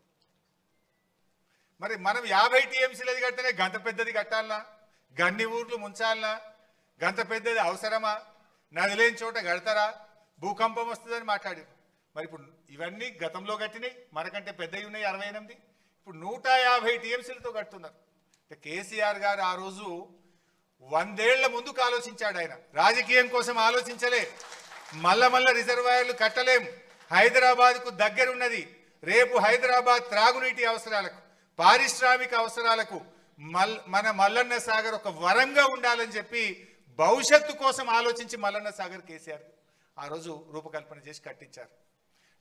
మరి మనం 50 టీఎంసీలది కడితేనే గంత పెద్దది కట్టాలనా, గన్ని ఊర్లు ముంచాలనా, గంత పెద్దది అవసరమా, నది లేని చోట కడతారా, భూకంపం వస్తుందని మాట్లాడారు. మరి ఇప్పుడు ఇవన్నీ గతంలో కట్టినాయి, మనకంటే పెద్దవి ఉన్నాయి 68, ఇప్పుడు 150 టీఎంసీలతో కడుతున్నారు. కేసీఆర్ గారు ఆ రోజు 100 ఏళ్ల ముందుకు ఆలోచించాడు. ఆయన రాజకీయం కోసం ఆలోచించలే. మల్ల రిజర్వాయర్లు కట్టలేం, హైదరాబాద్కు దగ్గరున్నది. రేపు హైదరాబాద్ త్రాగునీటి అవసరాలకు, పారిశ్రామిక అవసరాలకు మన మల్లన్న సాగర్ ఒక వరంగా ఉండాలని చెప్పి భవిష్యత్తు కోసం ఆలోచించి మల్లన్న సాగర్ కేసీఆర్ ఆ రోజు రూపకల్పన చేసి కట్టించారు.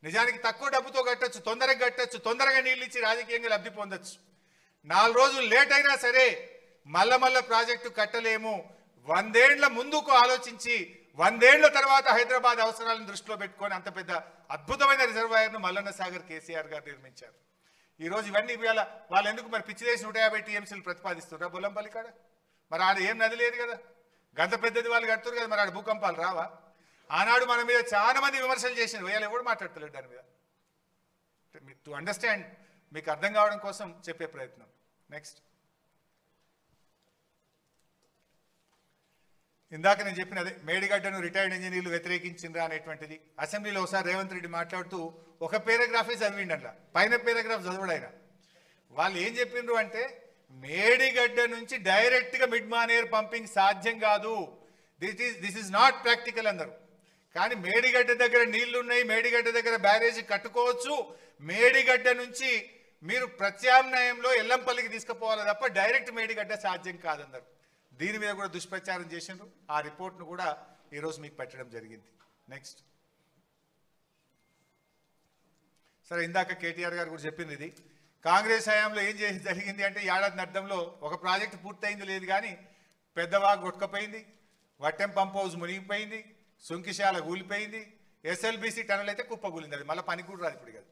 నిజానికి తక్కువ డబ్బుతో కట్టొచ్చు, తొందరగా కట్టొచ్చు, తొందరగా నీళ్ళు ఇచ్చి రాజకీయంగా లబ్ధి పొందొచ్చు. 4 రోజులు లేట్ అయినా సరే మల్ల ప్రాజెక్టు కట్టలేము. 100 ఏళ్ల ముందుకు ఆలోచించి 100 ఏళ్ల తర్వాత హైదరాబాద్ అవసరాలను దృష్టిలో పెట్టుకొని అంత పెద్ద అద్భుతమైన రిజర్వాయర్ను మల్లన్న సాగర్ కేసీఆర్ గారు నిర్మించారు. ఈరోజు ఇవన్నీ ఇవాళ వాళ్ళు ఎందుకు మరి పిచ్చిదేసి 150 టీఎంసీలు ప్రతిపాదిస్తున్నారు బొల్లంపల్లి కాడ? మరి ఆడ ఏం నది లేదు కదా, గంత పెద్దది వాళ్ళు కడుతున్నారు కదా, మరి ఆడ భూకంపాలు రావా? ఆనాడు మన మీద చాలా మంది విమర్శలు చేసినారు, వీళ్ళు ఎవరు మాట్లాడతలేడు దాని మీద. టు అండర్స్టాండ్, మీకు అర్థం కావడం కోసం చెప్పే ప్రయత్నం. నెక్స్ట్, ఇందాక నేను చెప్పిన అదే మేడిగడ్డను రిటైర్డ్ ఇంజనీర్లు వ్యతిరేకించిండ్రా అనేటువంటిది అసెంబ్లీలో ఒకసారి రేవంత్ రెడ్డి మాట్లాడుతూ ఒక పేరాగ్రాఫే చదివిండి, అట్లా పైన పేరాగ్రాఫ్ చదవడు ఆయన. వాళ్ళు ఏం చెప్పిండ్రు అంటే మేడిగడ్డ నుంచి డైరెక్ట్గా మిడ్ మానేర్ పంపింగ్ సాధ్యం కాదు, దిస్ ఈజ్ నాట్ ప్రాక్టికల్ అన్నారు. కానీ మేడిగడ్డ దగ్గర నీళ్లున్నాయి, మేడిగడ్డ దగ్గర బ్యారేజీ కట్టుకోవచ్చు, మేడిగడ్డ నుంచి మీరు ప్రత్యామ్నాయంలో ఎల్లంపల్లికి తీసుకుపోవాలి తప్ప డైరెక్ట్ మేడిగడ్డ సాధ్యం కాదన్నారు. దీని మీద కూడా దుష్ప్రచారం చేసిండ్రు. ఆ రిపోర్ట్ను కూడా ఈరోజు మీకు పెట్టడం జరిగింది. నెక్స్ట్, సరే ఇందాక కేటీఆర్ గారు కూడా చెప్పింది, ఇది కాంగ్రెస్ హయాంలో ఏం చేసి జరిగింది అంటే ఏడాది అర్థంలో ఒక ప్రాజెక్టు పూర్తయింది లేదు కానీ పెద్దవాగు కొట్టుకపోయింది, వట్టెం పంప్ హౌస్ మునిగిపోయింది, సుంకిశాల కూలిపోయింది, ఎస్ఎల్బీసీ టనల్ అయితే కుప్పగూలింది. అది మళ్ళీ పని కూడా రాదు ఇప్పుడు కదా.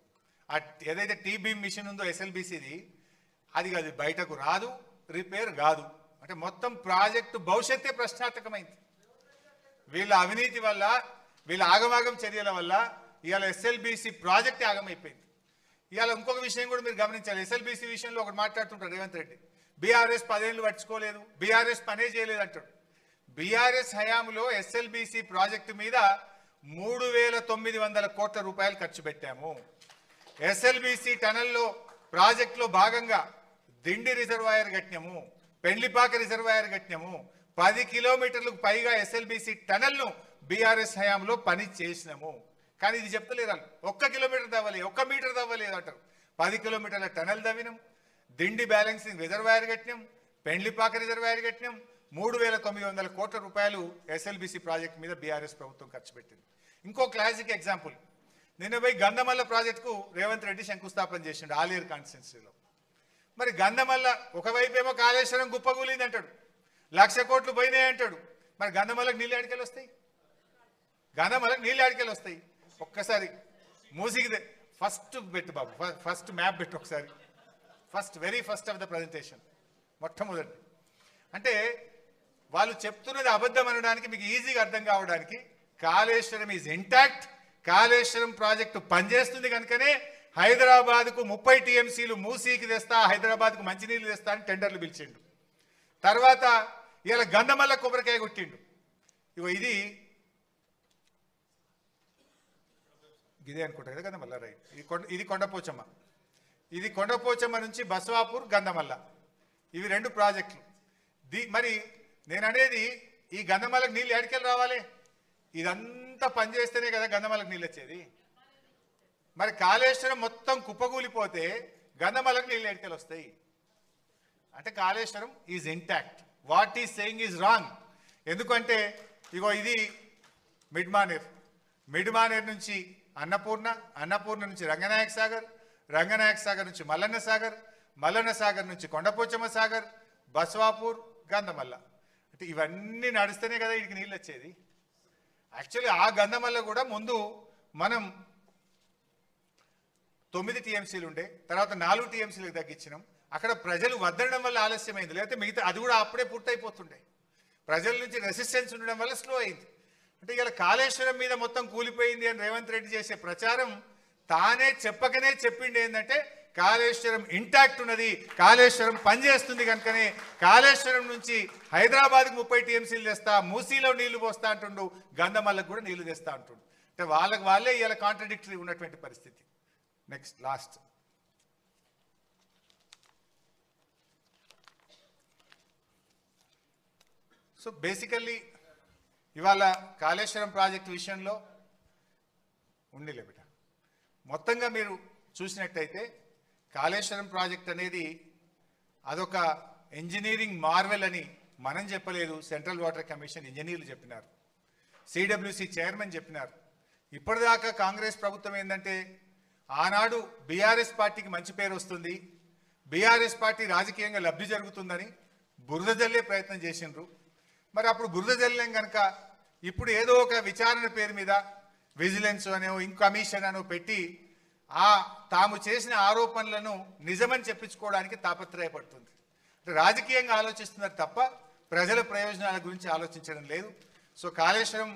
ఏదైతే టీబీఎం మిషన్ ఉందో ఎస్ఎల్బీసీది అది కాదు, బయటకు రాదు, రిపేర్ కాదు. అంటే మొత్తం ప్రాజెక్టు భవిష్యత్తే ప్రశ్నార్థకమైంది. వీళ్ళ అవినీతి వల్ల, వీళ్ళ ఆగమాగం చర్యల వల్ల ఇవాళ ఎస్ఎల్బీసీ ప్రాజెక్ట్ ఆగమైపోయింది. ఇవాళ ఇంకొక విషయం కూడా మీరు గమనించాలి. ఎస్ఎల్బీసీ విషయంలో ఒకటి మాట్లాడుతుంటారు రేవంత్ రెడ్డి, బీఆర్ఎస్ 10 ఏళ్ళు పట్టుకోలేదు, బీఆర్ఎస్ పనే చేయలేదు అంటాడు. బీఆర్ఎస్ హయాంలో ఎస్ఎల్బీసీ ప్రాజెక్టు మీద 3,900 కోట్ల రూపాయలు ఖర్చు పెట్టాము. ఎస్ఎల్బీసీ టనల్లో ప్రాజెక్టులో భాగంగా దిండి రిజర్వాయర్ కట్టినాము, పెండ్లిపాక రిజర్వాయర్ కట్టినాము, 10 కిలోమీటర్లకు పైగా ఎస్ఎల్బీసీ టనల్ను బీఆర్ఎస్ హయాంలో పని చేసినాము. కానీ ఇది చెప్తలేరు, 1 కిలోమీటర్ తవ్వలేదు, 1 మీటర్ తవ్వలేదు అంటారు. 10 కిలోమీటర్ల టనల్ తవ్వినాం, దిండి బ్యాలెన్సింగ్ రిజర్వాయర్ కట్టినాం, పెండ్లిపాక రిజర్వాయర్ కట్టినాం. 3,900 కోట్ల రూపాయలు ఎస్ఎల్బీసీ ప్రాజెక్ట్ మీద బీఆర్ఎస్ ప్రభుత్వం ఖర్చు పెట్టింది. ఇంకో క్లాసిక్ ఎగ్జాంపుల్, నిన్న పోయి గంధమల్ల ప్రాజెక్టుకు రేవంత్ రెడ్డి శంకుస్థాపన చేసిండు ఆలేరు కాన్స్టిట్యున్సీలో. మరి గంధమల్ల ఒకవైపు ఏమో కాళేశ్వరం గుప్పగూలింది అంటాడు, 1,00,000 కోట్లు పోయినాయి అంటాడు. మరి గంధమల్లకు నీళ్ళు ఆడికెళ్ళి వస్తాయి? గంధమల్లకు నీళ్ళు ఆడికెళ్ళి వస్తాయి? ఒక్కసారి మూసికి ఫస్ట్ పెట్టు బాబు, ఫస్ట్ మ్యాప్ పెట్టు ఒకసారి, very first of the presentation, మొట్టమొదటి. అంటే వాళ్ళు చెప్తున్నది అబద్ధం అనడానికి మీకు ఈజీగా అర్థం కావడానికి Kaleshwaram is intact, Kaleshwaram project పనిచేస్తుంది కనుకనే హైదరాబాద్కు 30 టీఎంసీలు మూసీకి తెస్తా, హైదరాబాద్కు మంచినీళ్ళు తెస్తా అని టెండర్లు పిలిచిండు. తర్వాత ఇలా గంధమల్ల కొబ్బరికాయ కొట్టిండు. ఇగో ఇదే అనుకుంటా కదా గంధమల్ల, రైట్. ఇది కొండపోచమ్మ, ఇది కొండపోచమ్మ నుంచి బసవాపూర్ గంధమల్ల, ఇవి 2 ప్రాజెక్టులు. మరి నేను అనేది ఈ గంధమల్లకు నీళ్ళు ఎడికెళ్ళి రావాలి? ఇదంతా పనిచేస్తేనే కదా గంధమల్లకు నీళ్ళు వచ్చేది. మరి కాళేశ్వరం మొత్తం కుప్పగూలిపోతే గంధమలకు నీళ్ళు ఎడికెళ్ళి వస్తాయి అంటే Kaleshwaram is intact. What is saying is wrong. ఎందుకంటే ఇగో ఇది మిడ్ మానేర్ నుంచి అన్నపూర్ణ నుంచి రంగనాయక సాగర్ నుంచి మల్లన్న సాగర్ నుంచి కొండపోచమ్మ సాగర్, బస్వాపూర్, గంధమల్ల. అంటే ఇవన్నీ నడిస్తేనే కదా వీడికి నీళ్ళు వచ్చేది. యాక్చువల్లీ ఆ గంధమల్ల కూడా ముందు మనం 9 టీఎంసీలు ఉండే, తర్వాత 4 టీఎంసీలకు తగ్గించినాం. అక్కడ ప్రజలు వద్దడం వల్ల ఆలస్యమైంది, లేకపోతే మిగతా అది కూడా అప్పుడే పూర్తయిపోతుండే. ప్రజల నుంచి రెసిస్టెన్స్ ఉండడం వల్ల స్లో అయింది. అంటే ఇలా కాళేశ్వరం మీద మొత్తం కూలిపోయింది అని రేవంత్ రెడ్డి చేసే ప్రచారం తానే చెప్పకనే చెప్పిండి ఏంటంటే కాళేశ్వరం ఇంటాక్ట్ ఉన్నది, కాళేశ్వరం పనిచేస్తుంది కనుకనే కాళేశ్వరం నుంచి హైదరాబాద్కి 30 టీఎంసీలు తెస్తా, మూసీలో నీళ్లు పోస్తా అంటుండు, గంధమల్లకు కూడా నీళ్లు తెస్తా అంటుండు. అంటే వాళ్ళే ఇలా కాంట్రడిక్టరీ ఉన్నటువంటి పరిస్థితి. నెక్స్ట్ లాస్ట్ సో బేసికల్లీ ఇవాళ కాళేశ్వరం ప్రాజెక్టు విషయంలో ఉండిలే బిడ్డ, మొత్తంగా మీరు చూసినట్టయితే కాళేశ్వరం ప్రాజెక్ట్ అనేది అదొక ఇంజనీరింగ్ మార్వెల్ అని మనం చెప్పలేదు, సెంట్రల్ వాటర్ కమిషన్ ఇంజనీర్లు చెప్పినారు, సిడబ్ల్యూసి చైర్మన్ చెప్పినారు. ఇప్పటిదాకా కాంగ్రెస్ ప్రభుత్వం ఏంటంటే ఆనాడు బీఆర్ఎస్ పార్టీకి మంచి పేరు వస్తుంది, బీఆర్ఎస్ పార్టీ రాజకీయంగా లబ్ధి జరుగుతుందని బురద జల్లే ప్రయత్నం చేసిండ్రు. మరి అప్పుడు బురద జల్లేం కనుక ఇప్పుడు ఏదో ఒక విచారణ పేరు మీద విజిలెన్స్ అనో కమిషన్ అనో పెట్టి తాము చేసిన ఆరోపణలను నిజమని చెప్పించుకోవడానికి తాపత్రయపడుతుంది. రాజకీయంగా ఆలోచిస్తున్నారు తప్ప ప్రజల ప్రయోజనాల గురించి ఆలోచించడం లేదు. సో కాళేశ్వరం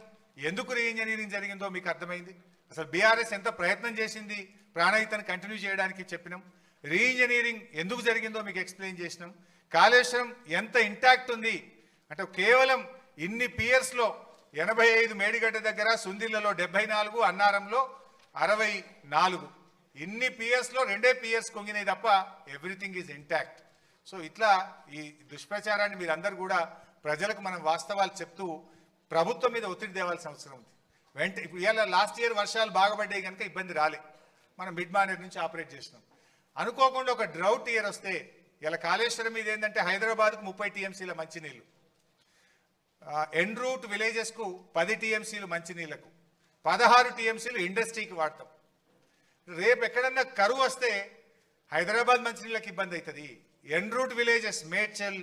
ఎందుకు రీఇంజనీరింగ్ జరిగిందో మీకు అర్థమైంది. అసలు బీఆర్ఎస్ ఎంత ప్రయత్నం చేసింది ప్రాణహితను కంటిన్యూ చేయడానికి చెప్పినాం. రీఇంజనీరింగ్ ఎందుకు జరిగిందో మీకు ఎక్స్ప్లెయిన్ చేసినాం. కాళేశ్వరం ఎంత ఇంటాక్ట్ ఉంది అంటే కేవలం ఇన్ని పియర్స్లో 85 మేడిగడ్డ దగ్గర, సుందిళ్లలో 74, అన్నారంలో 64, ఇన్ని పియర్స్లో 2 పియర్స్ కొంగినాయి తప్ప ఎవ్రీథింగ్ ఈజ్ ఇంటాక్ట్. సో ఇట్లా ఈ దుష్ప్రచారాన్ని మీరందరూ కూడా ప్రజలకు మనం వాస్తవాలు చెప్తూ ప్రభుత్వం మీద ఒత్తిడి తేవాల్సిన అవసరం ఉంది. ఇప్పుడు ఇలా లాస్ట్ ఇయర్ వర్షాలు బాగా పడ్డాయి కనుక ఇబ్బంది రాలే, మనం మిడ్ మానేర్ నుంచి ఆపరేట్ చేసినాం. అనుకోకుండా ఒక డ్రౌట్ ఇయర్ వస్తే ఇలా కాళేశ్వరం మీద ఏంటంటే హైదరాబాద్కు 30 టీఎంసీల మంచినీళ్ళు, ఎన్ రూట్ విలేజెస్కు 10 టీఎంసీలు మంచినీళ్లకు, 16 టీఎంసీలు ఇండస్ట్రీకి వాడతాం. రేపు ఎక్కడన్నా కరువు వస్తే హైదరాబాద్ మంచినీళ్ళకి ఇబ్బంది అవుతుంది. ఎన్ రూట్ విలేజెస్ మేడ్చల్,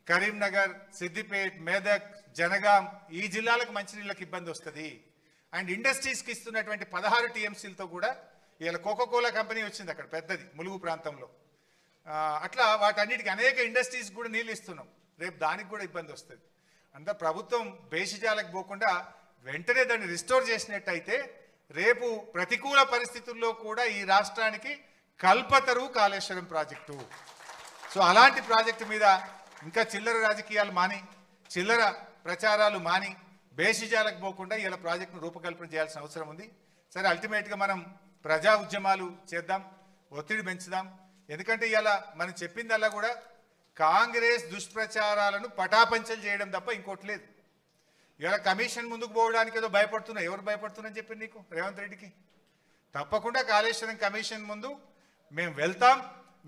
కరీంనగర్, సిద్దిపేట్, మెదక్, జనగాం ఈ జిల్లాలకు మంచినీళ్ళకి ఇబ్బంది వస్తుంది. అండ్ ఇండస్ట్రీస్కి ఇస్తున్నటువంటి 16 టీఎంసీలతో కూడా ఇలా కోకోకోలా కంపెనీ వచ్చింది అక్కడ పెద్దది ములుగు ప్రాంతంలో. అట్లా వాటన్నిటికీ అనేక ఇండస్ట్రీస్ కూడా నీళ్ళు ఇస్తున్నాం. రేపు దానికి కూడా ఇబ్బంది వస్తుంది. అంతా ప్రభుత్వం బేషిజాలకు పోకుండా వెంటనే దాన్ని రిస్టోర్ చేసినట్టయితే రేపు ప్రతికూల పరిస్థితుల్లో కూడా ఈ రాష్ట్రానికి కల్పతరు కాళేశ్వరం ప్రాజెక్టు. సో అలాంటి ప్రాజెక్టు మీద ఇంకా చిల్లర రాజకీయాలు మాని, చిల్లర ప్రచారాలు మాని, బేషిజాలకు పోకుండా ఇలా ప్రాజెక్టును రూపకల్పన చేయాల్సిన అవసరం ఉంది. సరే, అల్టిమేట్గా మనం ప్రజా ఉద్యమాలు చేద్దాం, ఒత్తిడి పెంచుదాం. ఎందుకంటే ఇలా మనం చెప్పిందల్లా కూడా కాంగ్రెస్ దుష్ప్రచారాలను పటాపంచలు చేయడం తప్ప ఇంకోటి లేదు. ఇవాళ కమిషన్ ముందుకు పోవడానికి ఏదో భయపడుతున్నా. ఎవరు భయపడుతున్నారని చెప్పి నీకు రేవంత్ రెడ్డికి? తప్పకుండా కాళేశ్వరం కమిషన్ ముందు మేము వెళ్తాం,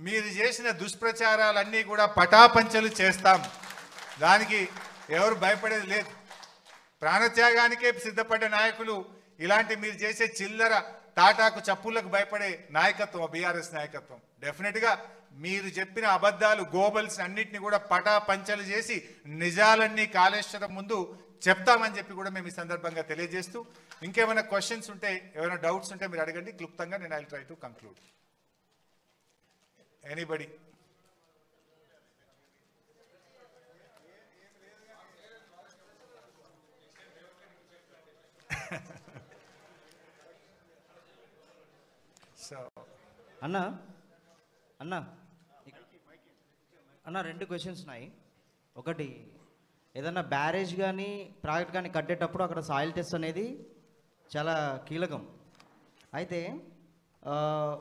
మీరు చేసిన దుష్ప్రచారాలన్నీ కూడా పటాపంచలు చేస్తాం. దానికి ఎవరు భయపడేది లేదు. ప్రాణత్యాగానికే సిద్ధపడ్డ నాయకులు ఇలాంటి మీరు చేసే చిల్లర తాటాకు చప్పులకు భయపడే నాయకత్వం బీఆర్ఎస్ నాయకత్వం. డెఫినెట్గా మీరు చెప్పిన అబద్ధాలు, గోబల్స్ అన్నింటినీ కూడా పటాపంచలు చేసి నిజాలన్నీ కాళేశ్వరం ముందు చెప్తామని చెప్పి కూడా మేము ఈ సందర్భంగా తెలియజేస్తూ, ఇంకేమైనా క్వశ్చన్స్ ఉంటే, ఏమైనా డౌట్స్ ఉంటే మీరు అడగండి. క్లుప్తంగా నేను I will try to conclude. Anybody? So అన్నా అన్నా అన్న 2 క్వశ్చన్స్ ఉన్నాయి. ఒకటి, ఏదన్నా బ్యారేజ్ కానీ ప్రాజెక్ట్ కానీ కట్టేటప్పుడు అక్కడ సాయిల్ టెస్ట్ అనేది చాలా కీలకం. అయితే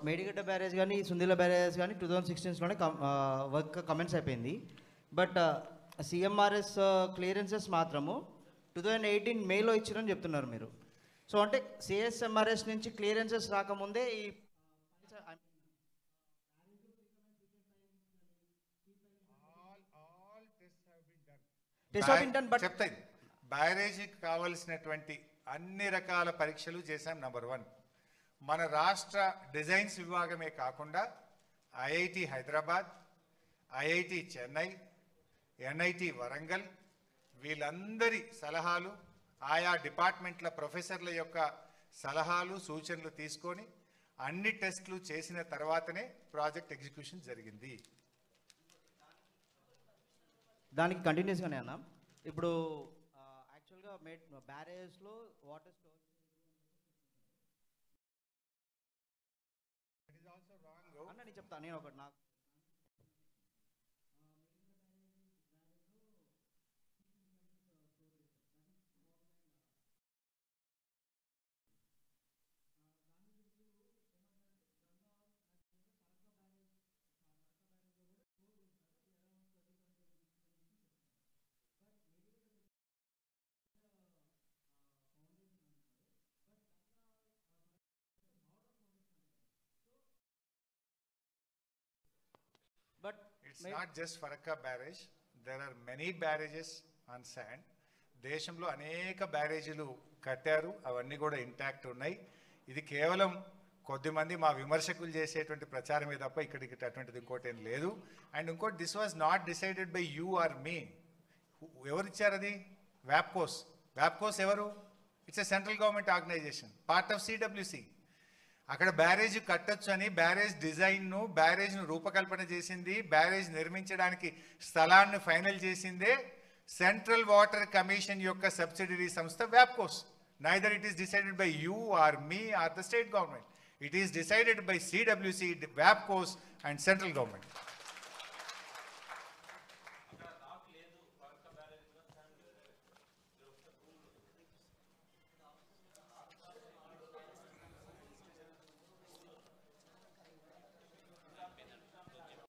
మేడిగడ్డ బ్యారేజ్ కానీ సుందిల బ్యారేజ్ కానీ 2016లోనే వర్క్ కమెంట్స్ అయిపోయింది. బట్ సిఎంఆర్ఎస్ క్లియరెన్సెస్ మాత్రము 2018 మేలో ఇచ్చారని చెప్తున్నారు మీరు. సో అంటే సిఎస్ఎంఆర్ఎస్ నుంచి క్లియరెన్సెస్ రాకముందే ఈ చెప్తాయి బ్యారేజీకి కావలసినటువంటి అన్ని రకాల పరీక్షలు చేశాం. నంబర్ 1, మన రాష్ట్ర డిజైన్స్ విభాగమే కాకుండా IIT Hyderabad, IIT Chennai, NIT Warangal వీళ్ళందరి సలహాలు, ఆయా డిపార్ట్మెంట్ల ప్రొఫెసర్ల యొక్క సలహాలు సూచనలు తీసుకొని అన్ని టెస్టులు చేసిన తర్వాతనే ప్రాజెక్ట్ ఎగ్జిక్యూషన్ జరిగింది. దానికి కంటిన్యూస్గానే అన్న, ఇప్పుడు యాక్చువల్గా బ్యారేజ్లో వాటర్ స్టోర్ అన్న నేను చెప్తాను. నేను ఒకటి నాకు But it's not just Farakka barrage. There are many barrages on sand. దేశంలో అనేక బ్యారేజీలు కట్టారు, అవన్నీ కూడా ఇంటాక్ట్ ఉన్నాయి. ఇది కేవలం కొద్దిమంది మా విమర్శకులు చేసేటువంటి ప్రచారమే తప్ప ఇక్కడికి అటువంటిది ఇంకోటి ఏం లేదు. అండ్ ఇంకోటి, this was not decided by you or me. ఎవరు ఇచ్చారు అది? వ్యాప్కోస్. వ్యాప్కోస్ ఎవరు? It's a central government organisation, part of CWC. అక్కడ బ్యారేజ్ కట్టొచ్చు అని బ్యారేజ్ డిజైన్ను, బ్యారేజ్ను రూపకల్పన చేసింది, బ్యారేజ్ నిర్మించడానికి స్థలాన్ని ఫైనల్ చేసిందే సెంట్రల్ వాటర్ కమిషన్ యొక్క సబ్సిడరీ సంస్థ వ్యాప్కోస్. Neither it is decided by you or me or the state government. It is decided by CWC, WAPCOS and central government.